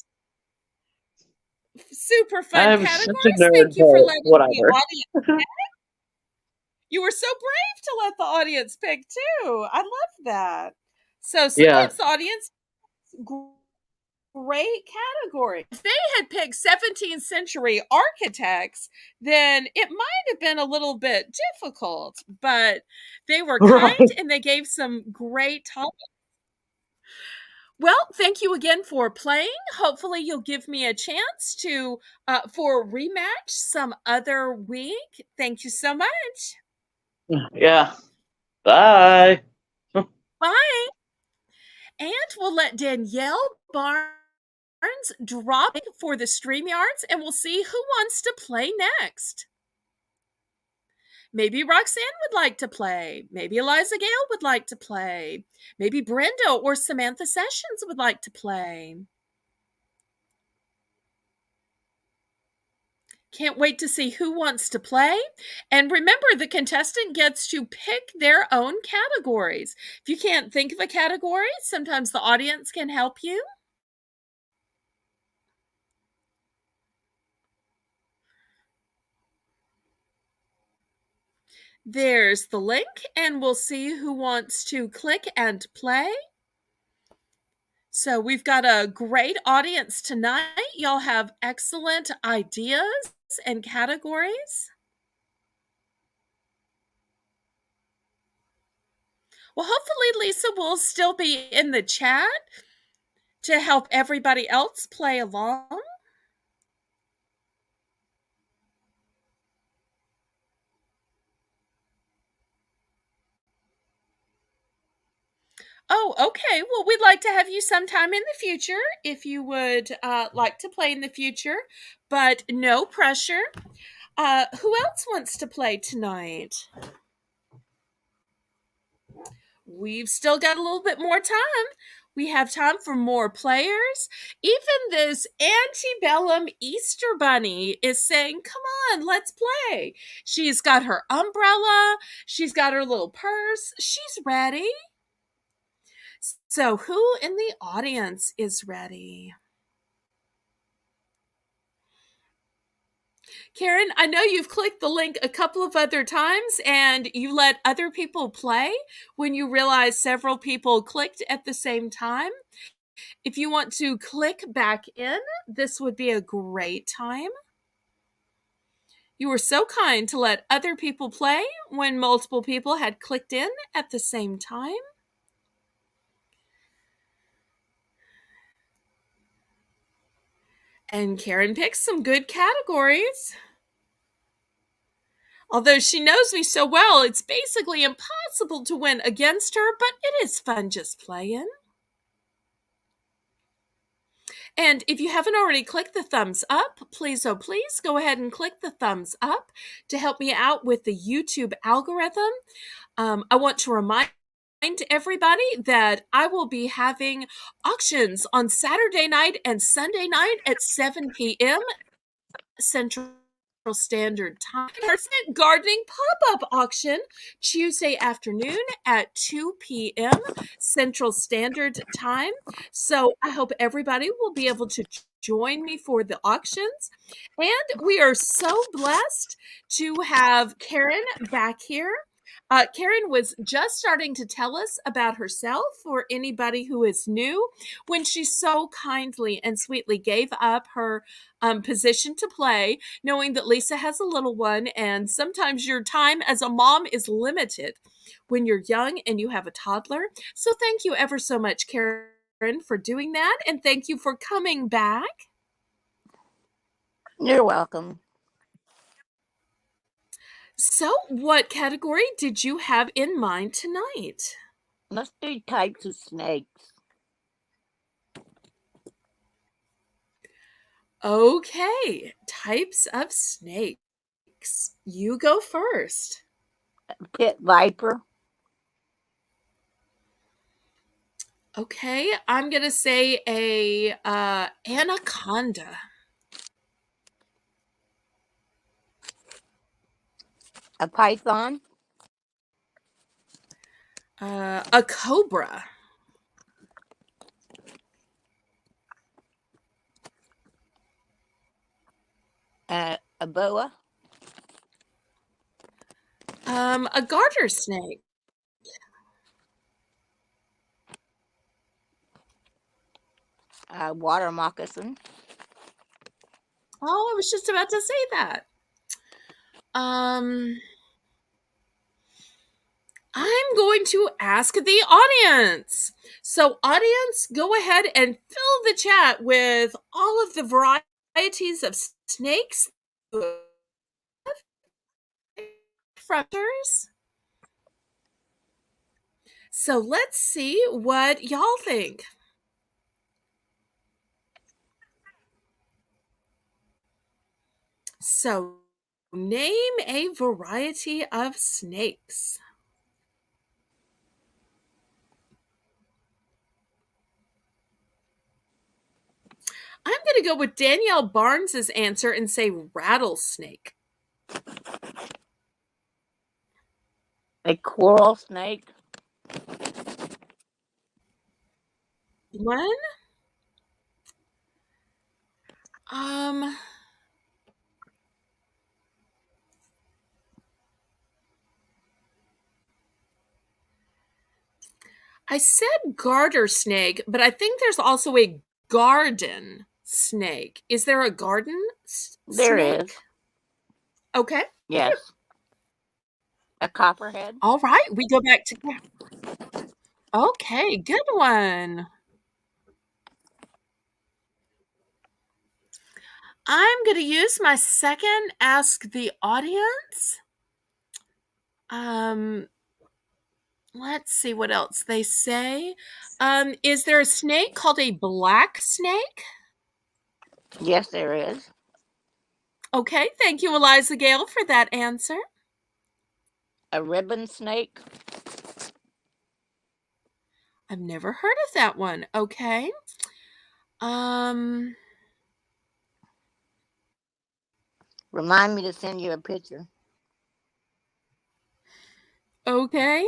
Super fun I'm such a categories. Thank nerd, you for but letting the whatever. audience. You were so brave to let the audience pick too. I love that. So Yeah. sometimes the audience great category. If they had picked 17th century architects, then it might have been a little bit difficult, but they were kind Right. and they gave some great topics. Well, thank you again for playing. Hopefully, you'll give me a chance to for a rematch some other week. Thank you so much. Yeah. Bye. Bye. And we'll let Danielle Barnes drop for the StreamYards and we'll see who wants to play next. Maybe Roxanne would like to play. Maybe Eliza Gale would like to play. Maybe Brenda or Samantha Sessions would like to play. Can't wait to see who wants to play. And remember, the contestant gets to pick their own categories. If you can't think of a category, sometimes the audience can help you. There's the link, and we'll see who wants to click and play. So we've got a great audience tonight. Y'all have excellent ideas and categories. Well, hopefully Lisa will still be in the chat to help everybody else play along. Oh, okay. Well, we'd like to have you sometime in the future if you would like to play in the future, but no pressure. Who else wants to play tonight? We've still got a little bit more time. We have time for more players. Even this antebellum Easter bunny is saying, come on, let's play. She's got her umbrella. She's got her little purse. She's ready. So, who in the audience is ready? Karen, I know you've clicked the link a couple of other times and you let other people play when you realize several people clicked at the same time. If you want to click back in, this would be a great time. You were so kind to let other people play when multiple people had clicked in at the same time. And Karen picked some good categories. Although she knows me so well, it's basically impossible to win against her, but it is fun just playing. And if you haven't already clicked the thumbs up, please, oh please, go ahead and click the thumbs up to help me out with the YouTube algorithm. I want to remind everybody that I will be having auctions on Saturday night and Sunday night at 7 p.m. Central Standard Time. Gardening pop-up auction Tuesday afternoon at 2 p.m. Central Standard Time. So I hope everybody will be able to join me for the auctions. And we are so blessed to have Karen back here. Karen was just starting to tell us about herself for anybody who is new when she so kindly and sweetly gave up her position to play, knowing that Lisa has a little one, and sometimes your time as a mom is limited when you're young and you have a toddler. So thank you ever so much, Karen, for doing that, and thank you for coming back. You're welcome. So, what category did you have in mind tonight? Let's do types of snakes. Okay, types of snakes. You go first. Pit viper. Okay, I'm gonna say a anaconda. A python. A cobra. A boa. A garter snake. A water moccasin. Oh, I was just about to say that. I'm going to ask the audience. So, audience, go ahead and fill the chat with all of the varieties of snakes. Fronters. So let's see what y'all think. So, name a variety of snakes. I'm going to go with Danielle Barnes's answer and say rattlesnake. A coral snake. One. I said garter snake, but I think there's also a garden snake. Is there a garden There snake? is. Okay. Yes. A copperhead. All right. We go back to Okay, good one. I'm going to use my second Ask the Audience. Um, let's see what else they say. Is there a snake called a black snake? Yes, there is. Okay, thank you, Eliza Gale, for that answer. A ribbon snake? I've never heard of that one. Okay. Um, Remind me to send you a picture. okay.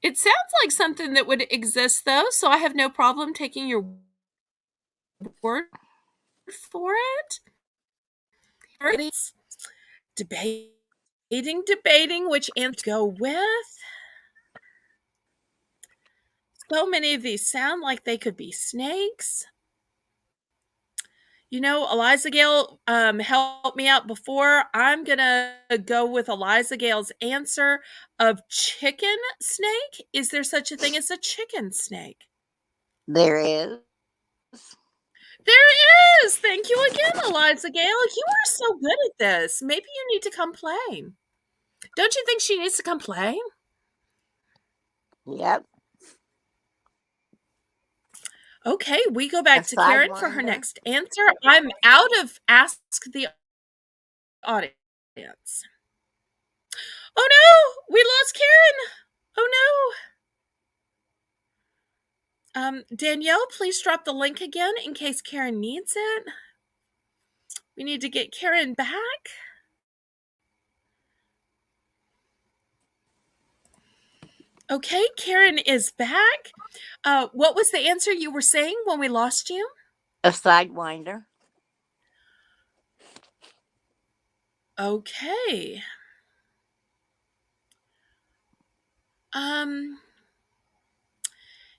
It sounds like something that would exist, though, so I have no problem taking your word for it. It's debating which answer to go with. So many of these sound like they could be snakes. You know, Eliza Gale helped me out before. I'm going to go with Eliza Gale's answer of chicken snake. Is there such a thing as a chicken snake? There is. There is. Thank you again, Eliza Gale. You are so good at this. Maybe you need to come play. Don't you think she needs to come play? Yep. Okay, we go A back to Karen for her sidewinder. next answer. I'm out of Ask the Audience. Oh no, we lost Karen. Oh no. Danielle, please drop the link again in case Karen needs it. We need to get Karen back. Okay, Karen is back. What was the answer you were saying when we lost you? A sidewinder. Okay.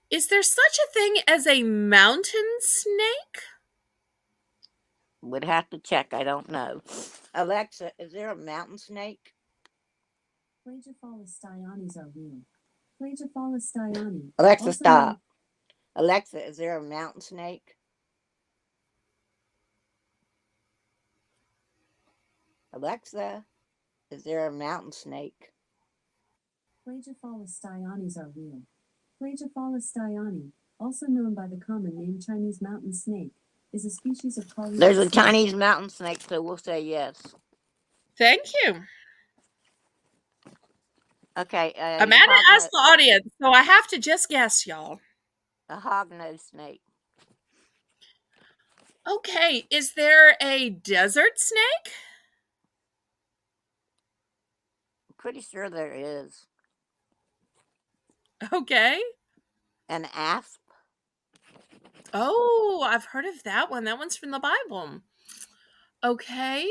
Is there such a thing as a mountain snake? Would have to check. I don't know. Alexa, is there a mountain snake? Plagiophalus are real. Plagiophalus Alexa, stop. Alexa, is there a mountain snake? Alexa, is there a mountain snake? Plagiophalus are real. Plagiophalus also known by the common name Chinese mountain snake, is a species of polyp. There's a Chinese mountain snake, so we'll say yes. Thank you. Okay. I'm at to ask the audience, so I have to just guess, y'all. A hognose snake. Okay, is there a desert snake? I'm pretty sure there is. Okay. An asp. Oh, I've heard of that one. That one's from the Bible. Okay.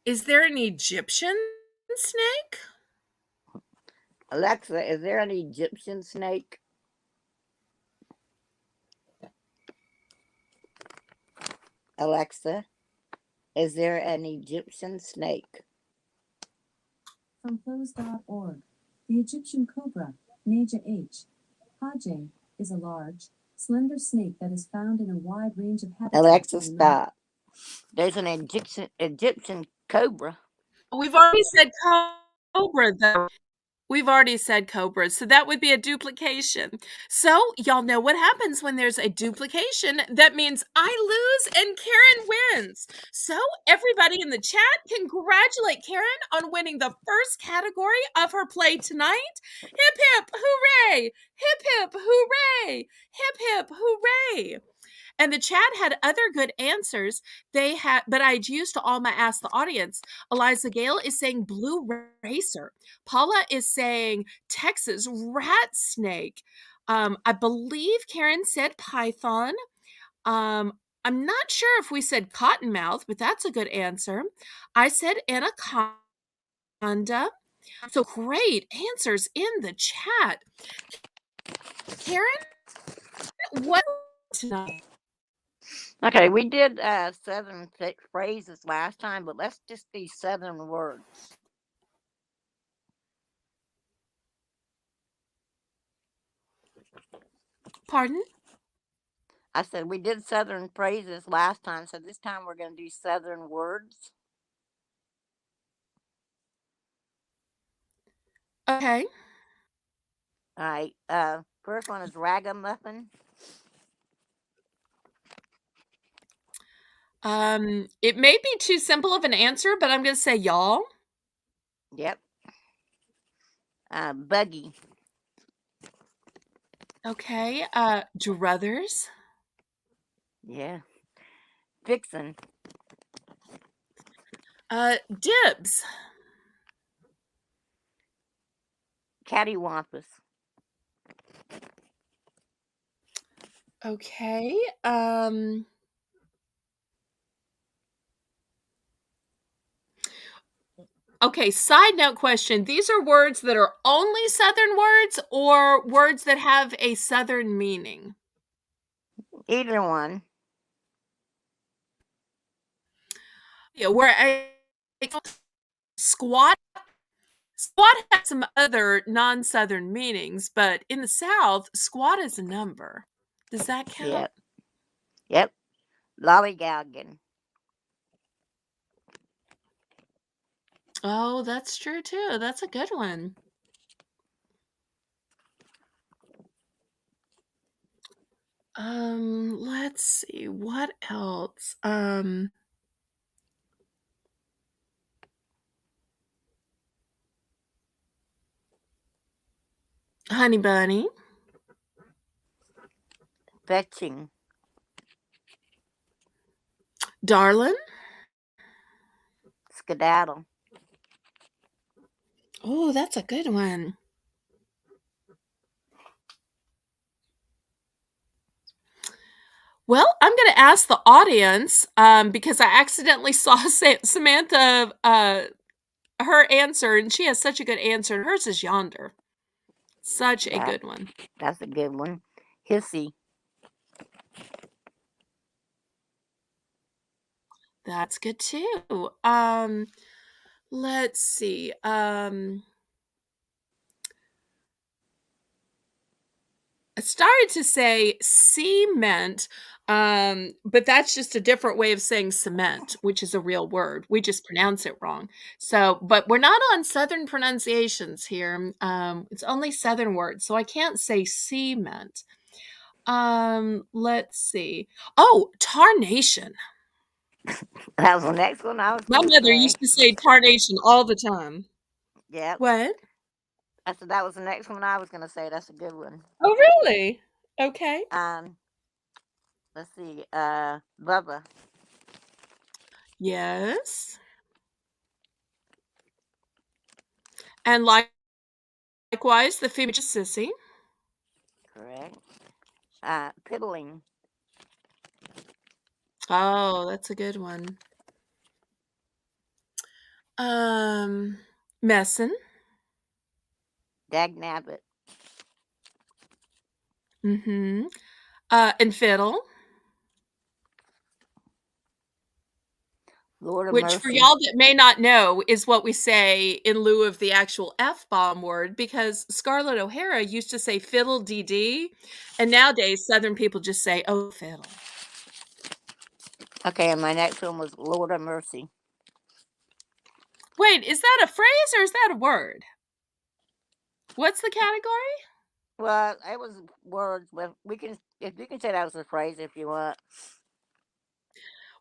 Is there an Egyptian snake? Alexa, is there an Egyptian snake? Alexa, is there an Egyptian snake? From clothes.org. The Egyptian cobra, Naja H. Hajj, is a large, slender snake that is found in a wide range of habitats. Alexa, stop. There's an Egyptian cobra. We've already said cobra, though. We've already said cobra, so that would be a duplication. So, y'all know what happens when there's a duplication. That means I lose and Karen wins. So, everybody in the chat, congratulate Karen on winning the first category of her play tonight. Hip, hip, hooray! Hip, hip, hooray! Hip, hip, hooray! And the chat had other good answers. They had, but I'd used all my Ask the Audience. Eliza Gale is saying blue racer. Paula is saying Texas rat snake. I believe Karen said python. I'm not sure if we said cottonmouth, but that's a good answer. I said anaconda. So great answers in the chat. Karen, what tonight? Okay, we did Southern phrases last time, but let's just do Southern words. Pardon? I said we did Southern phrases last time, so this time we're going to do Southern words. Okay. All right. First one is ragamuffin. It may be too simple of an answer, but I'm going to say y'all. Yep. Buggy. Okay. Druthers. Yeah. Vixen. Dibs. Cattywampus. Okay. Okay, side note question. These are words that are only Southern words or words that have a Southern meaning? Either one. Yeah, where squat squat has some other non-Southern meanings, but in the South, squat is a number. Does that count? Yep. Yep. Lollygagging. Oh, that's true too. That's a good one. Let's see. What else? Honey bunny, Fetching. darling. Skedaddle. Oh, that's a good one. Well, I'm going to ask the audience because I accidentally saw Samantha her answer, and she has such a good answer. And hers is yonder. Such a good one. That's a good one. Hissy. That's good too. Let's see. I started to say cement, but that's just a different way of saying cement, which is a real word. We just pronounce it wrong. So, but we're not on Southern pronunciations here. It's only Southern words, so I can't say cement. Let's see. Oh, tarnation. That was the next one I was My going to mother say. used to say tarnation all the time. Yep. What? I said that was the next one I was going to say. That's a good one. Oh, really? Okay. Let's see. Bubba. Yes. And likewise, the female sissy. Correct. Piddling. Oh, that's a good one. Messin. Dagnabbit. Mm-hmm. And fiddle. Lord of Which, for mercy. y'all that may not know, is what we say in lieu of the actual F-bomb word, because Scarlett O'Hara used to say fiddle dee, and nowadays Southern people just say, oh, fiddle. Okay, and my next one was Lord of mercy. Wait, is that a phrase or is that a word? What's the category? Well, it was words, but if you can say that was a phrase if you want.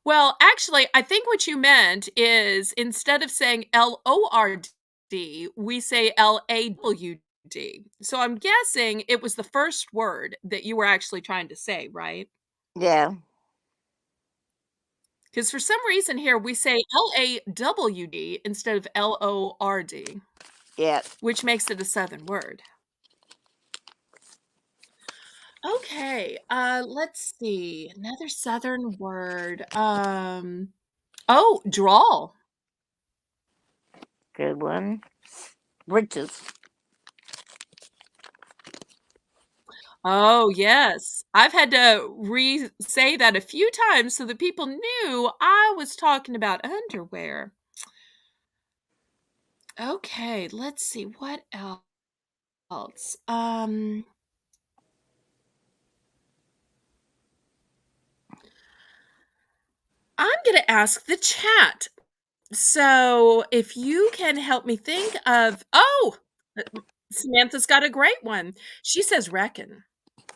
Well, actually, I think what you meant is instead of saying Lord, we say LAWD. So I'm guessing it was the first word that you were actually trying to say, right? Yeah. Because for some reason here we say LAWD instead of LORD, Yeah. which makes it a Southern word. Okay, let's see. Another Southern word. Oh, drawl. Good one. Britches. Oh, yes. I've had to re-say that a few times so that people knew I was talking about underwear. Okay, let's see what else. I'm going to ask the chat. So, if you can help me think of Samantha's got a great one. She says reckon.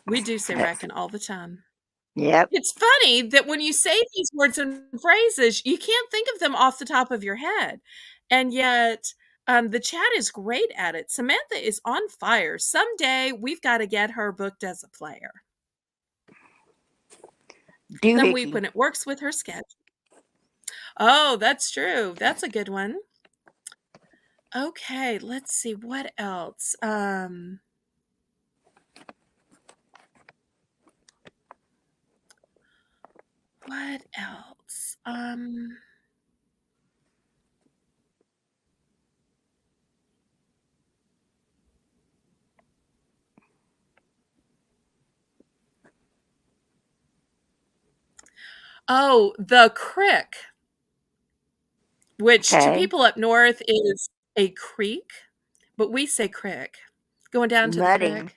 We do say reckon all the time. Yep. It's funny that when you say these words and phrases, you can't think of them off the top of your head. And yet, the chat is great at it. Samantha is on fire. Someday we've got to get her booked as a player. Some week Doohickey. when it works with her schedule. Oh, that's true. That's a good one. Okay, let's see what else. What else? Oh, the crick, which to Okay. people up north is a creek, but we say crick. Going down to the Mudding. crick.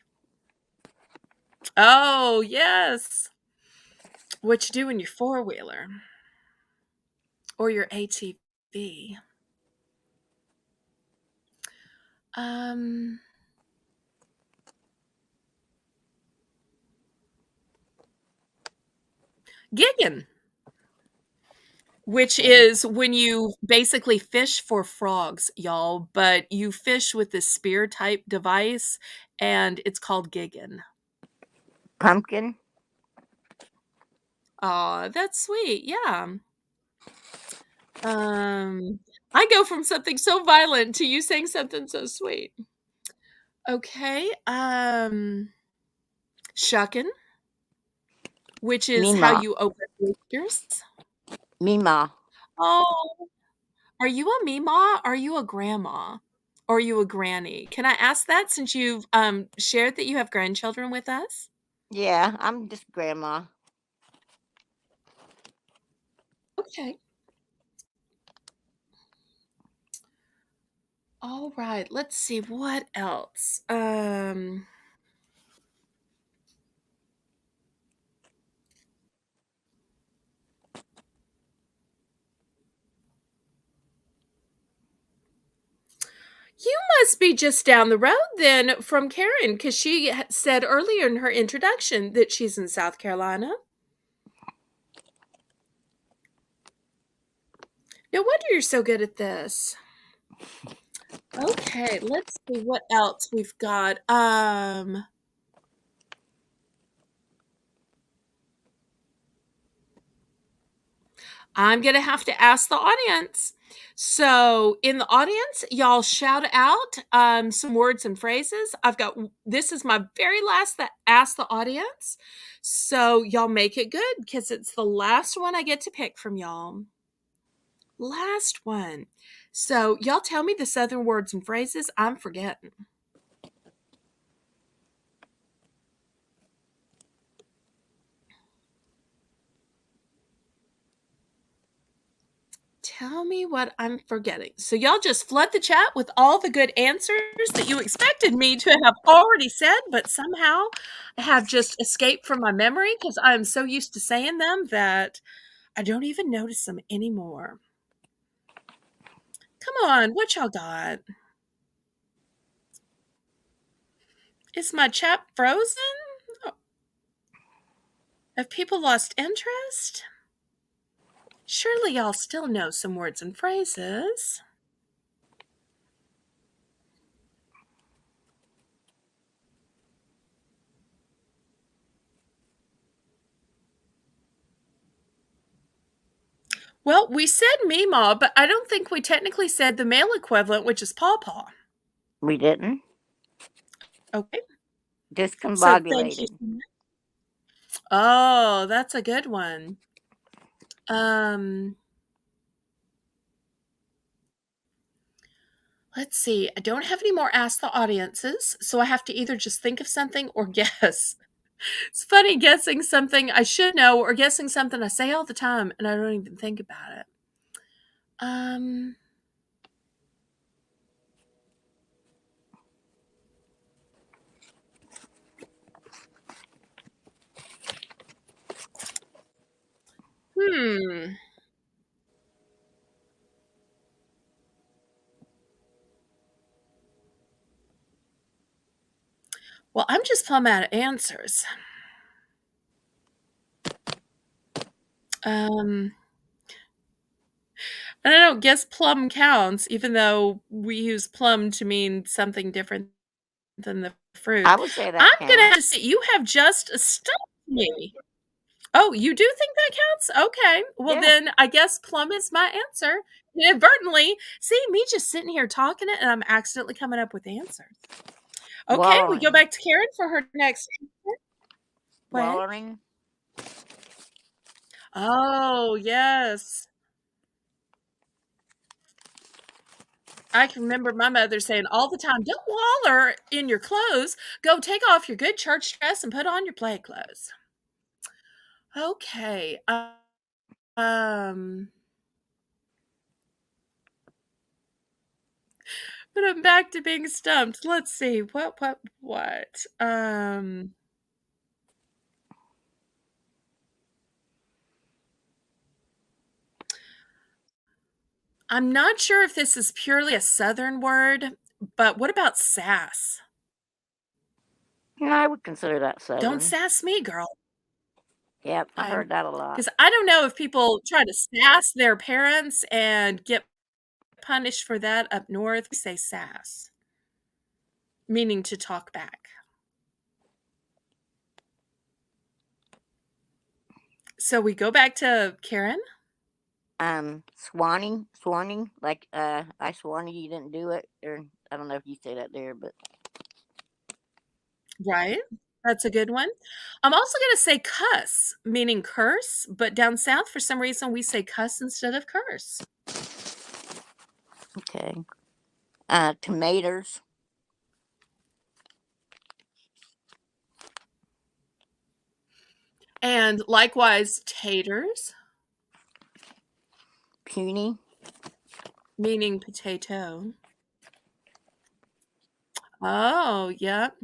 Oh, yes. What you do in your four-wheeler or your ATV. Gigging, which is when you basically fish for frogs, y'all, but you fish with this spear type device and it's called gigging. Pumpkin. Aw, that's sweet. Yeah. I go from something so violent to you saying something so sweet. Okay. Shucking, which is how Mima. you open oysters. Mima. Oh, are you a Mima? Are you a grandma? Or are you a granny? Can I ask that since you've shared that you have grandchildren with us? Yeah, I'm just grandma. Okay. All right. Let's see what else. You must be just down the road then from Karen because she said earlier in her introduction that she's in South Carolina. No wonder you're so good at this. Okay, let's see what else we've got. I'm going to have to ask the audience. So, in the audience, y'all shout out some words and phrases. This is my very last that ask the audience. So, y'all make it good because it's the last one I get to pick from y'all. Last one. So, y'all tell me the Southern words and phrases I'm forgetting. Tell me what I'm forgetting. So, y'all just flood the chat with all the good answers that you expected me to have already said, but somehow have just escaped from my memory because I'm so used to saying them that I don't even notice them anymore. Come on, what y'all got? Is my chat frozen? Have people lost interest? Surely y'all still know some words and phrases. Well, we said Meemaw, but I don't think we technically said the male equivalent, which is Pawpaw. We didn't. Okay. So thank you Discombobulated. so much. Oh, that's a good one. Um, Let's see. I don't have any more Ask the Audiences, so I have to either just think of something or guess. It's funny guessing something I should know or guessing something I say all the time and I don't even think about it. Um, hmm. Well, I'm just plumb out of answers. Um, and I don't guess plum counts, even though we use plum to mean something different than the fruit. I would say I'm that gonna have to counts. say you have just stumped me. Oh, you do think that counts? Okay. Well, Yeah. then I guess plum is my answer. Inadvertently. See, me just sitting here talking it and I'm accidentally coming up with answers. Okay, we go Wallowing. back to Karen for her next answer. What? Wallowing. Oh, yes. I can remember my mother saying all the time, "Don't waller in your clothes. Go take off your good church dress and put on your play clothes." Okay. Um, but I'm back to being stumped. Let's see. What? I'm not sure if this is purely a Southern word, but what about sass? Yeah, I would consider that Don't Southern. sass me, girl. Yep, I heard that a lot. Because I don't know if people try to sass their parents and get punished for that up north. We say sass, meaning to talk back. So we go back to Karen. Swanning, like I swanny you didn't do it, or I don't know if you say that there, but Right. That's a good one. I'm also going to say cuss, meaning curse, but down south, for some reason, we say cuss instead of curse. okay. Tomatoes, And likewise, taters, puny, meaning potato. Oh, yep.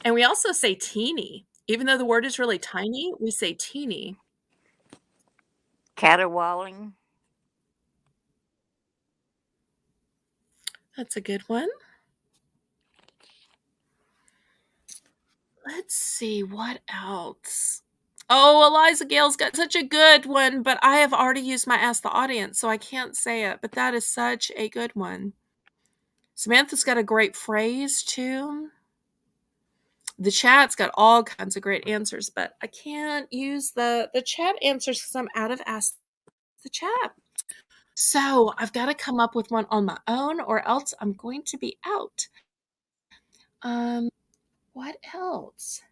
And we also say teeny. Even though the word is really tiny, we say teeny. caterwauling, That's a good one. Let's see, what else? Oh, Eliza Gale's got such a good one, but I have already used my Ask the Audience, so I can't say it, but that is such a good one. Samantha's got a great phrase, too. The chat's got all kinds of great answers, but I can't use the chat answers because I'm out of Ask the Chat. So I've got to come up with one on my own, or else I'm going to be out. What else?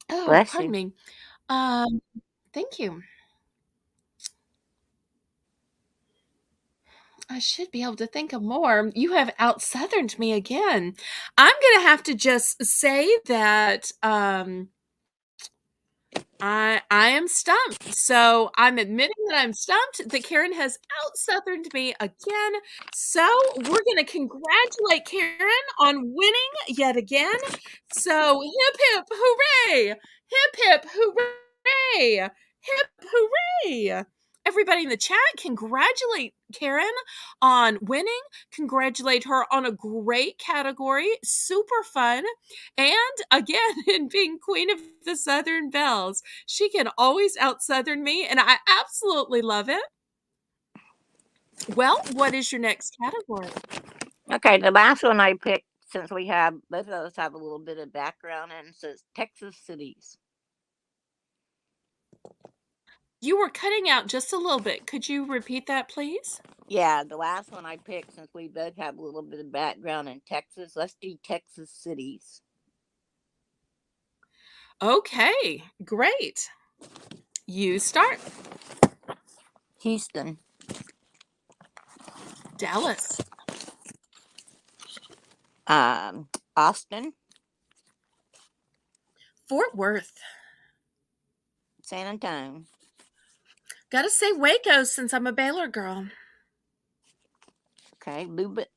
Oh, bless pardon you. me. Thank you. I should be able to think of more. You have out southerned me again. I'm gonna have to just say that I am stumped. So I'm admitting that I'm stumped, that Karen has out southerned me again. So we're gonna congratulate Karen on winning yet again. So hip hip hooray! Hip hip hooray! Hip hooray! Everybody in the chat, congratulate Karen on winning. Congratulate her on a great category. Super fun. And again, in being Queen of the Southern Bells. She can always out Southern me, and I absolutely love it. Well, what is your next category? Okay, the last one I picked, since we have both of us have a little bit of background, and it says Texas cities. You were cutting out just a little bit. Could you repeat that, please? Yeah, the last one I picked, since we both have a little bit of background in Texas, let's do Texas cities. Okay, great. You start. Houston, Dallas, Austin, Fort Worth. San Antonio, Gotta say Waco since I'm a Baylor girl. okay, Lubbock,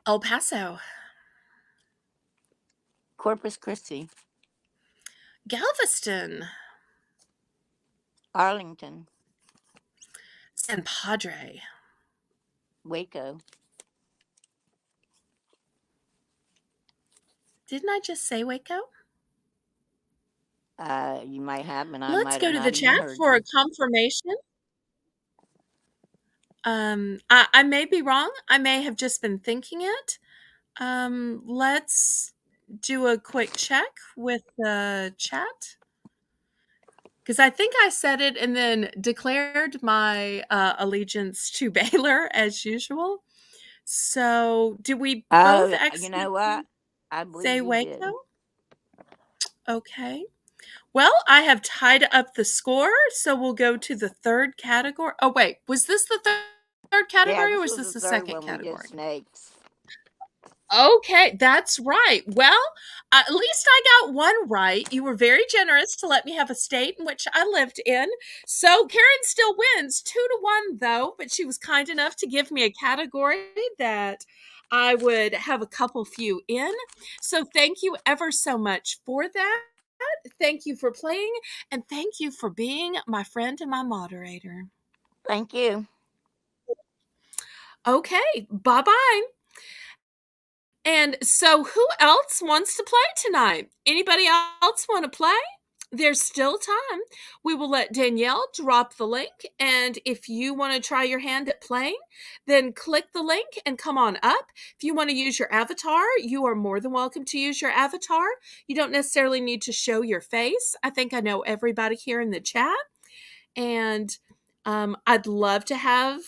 El Paso, Corpus Christi, Galveston, Arlington, San Padre, Waco. Didn't I just say Waco? You might have, and I Let's might have go to the not even chat heard for a you. confirmation. I may be wrong. I may have just been thinking it. Let's do a quick check with the chat. Because I think I said it and then declared my allegiance to Baylor as usual. So, did we both Oh, you accidentally know what? I believe say you did. Waco? Okay. Well, I have tied up the score, so we'll go to the third category. Oh, wait. Was this the third Yeah, category or this was was this the the third second one we did category? snakes. Okay, that's right. Well, at least I got one right. You were very generous to let me have a state in which I lived in. So Karen still wins 2-1, though, but she was kind enough to give me a category that I would have a couple few in. So thank you ever so much for that. Thank you for playing, and thank you for being my friend and my moderator. Thank you. Okay, bye bye. And so, who else wants to play tonight? Anybody else want to play? There's still time. We will let Danielle drop the link. And if you want to try your hand at playing, then click the link and come on up. If you want to use your avatar, you are more than welcome to use your avatar. You don't necessarily need to show your face. I think I know everybody here in the chat. And I'd love to have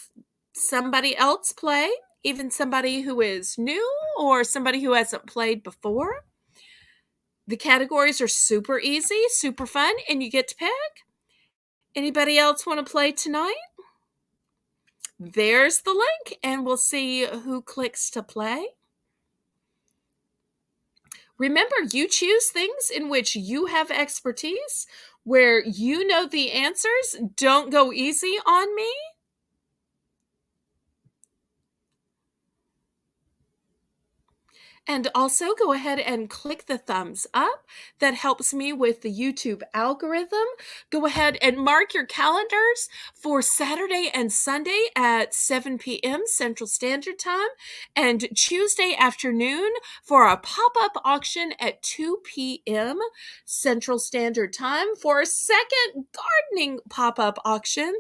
somebody else play, even somebody who is new or somebody who hasn't played before. The categories are super easy, super fun, and you get to pick. Anybody else want to play tonight? There's the link, and we'll see who clicks to play. Remember, you choose things in which you have expertise, where you know the answers. Don't go easy on me. And also go ahead and click the thumbs up. That helps me with the YouTube algorithm. Go ahead and mark your calendars for Saturday and Sunday at 7 p.m. Central Standard Time, and Tuesday afternoon for a pop-up auction at 2 p.m. Central Standard Time for a second gardening pop-up auction.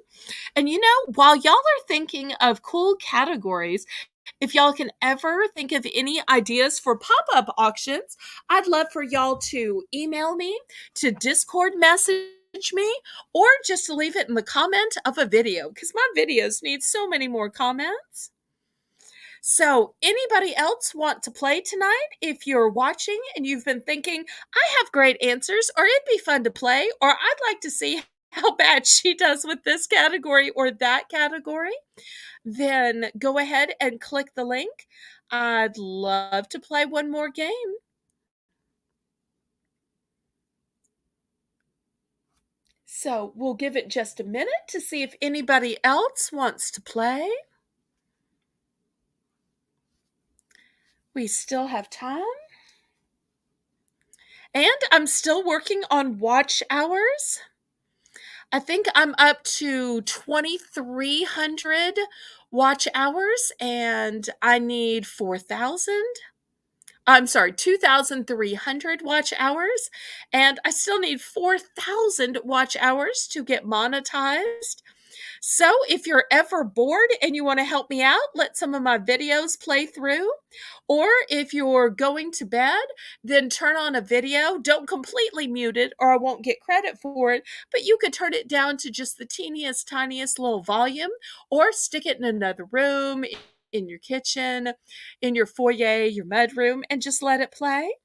And while y'all are thinking of cool categories, if y'all can ever think of any ideas for pop-up auctions, I'd love for y'all to email me, to Discord message me, or just to leave it in the comment of a video, because my videos need so many more comments. So anybody else want to play tonight? If you're watching and you've been thinking, I have great answers, or it'd be fun to play, or I'd like to see how bad she does with this category or that category, then go ahead and click the link. I'd love to play one more game. So we'll give it just a minute to see if anybody else wants to play. We still have time. And I'm still working on watch hours. I think I'm up to 2,300 watch hours, and I need 2,300 watch hours, and I still need 4,000 watch hours to get monetized. So if you're ever bored and you want to help me out, let some of my videos play through. Or if you're going to bed, then turn on a video. Don't completely mute it or I won't get credit for it, but you could turn it down to just the teeniest, tiniest little volume, or stick it in another room, in your kitchen, in your foyer, your mudroom, and just let it play.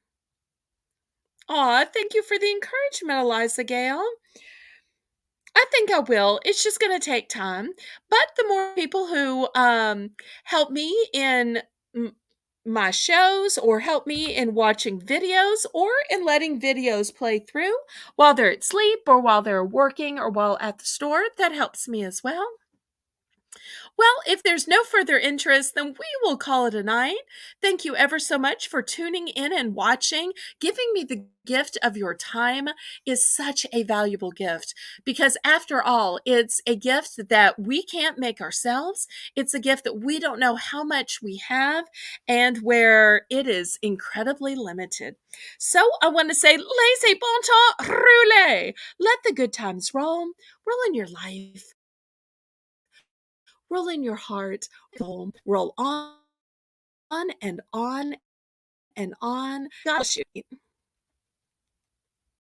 Aw, thank you for the encouragement, Eliza Gale. I think I will. It's just going to take time. But the more people who help me in my shows or help me in watching videos or in letting videos play through while they're at sleep or while they're working or while at the store, that helps me as well. Well, if there's no further interest, then we will call it a night. Thank you ever so much for tuning in and watching. Giving me the gift of your time is such a valuable gift because, after all, it's a gift that we can't make ourselves. It's a gift that we don't know how much we have and where it is incredibly limited. So I want to say, laissez bon temps rouler. Let the good times roll. Roll in your life. Roll in your heart, roll on and on and on. God bless you.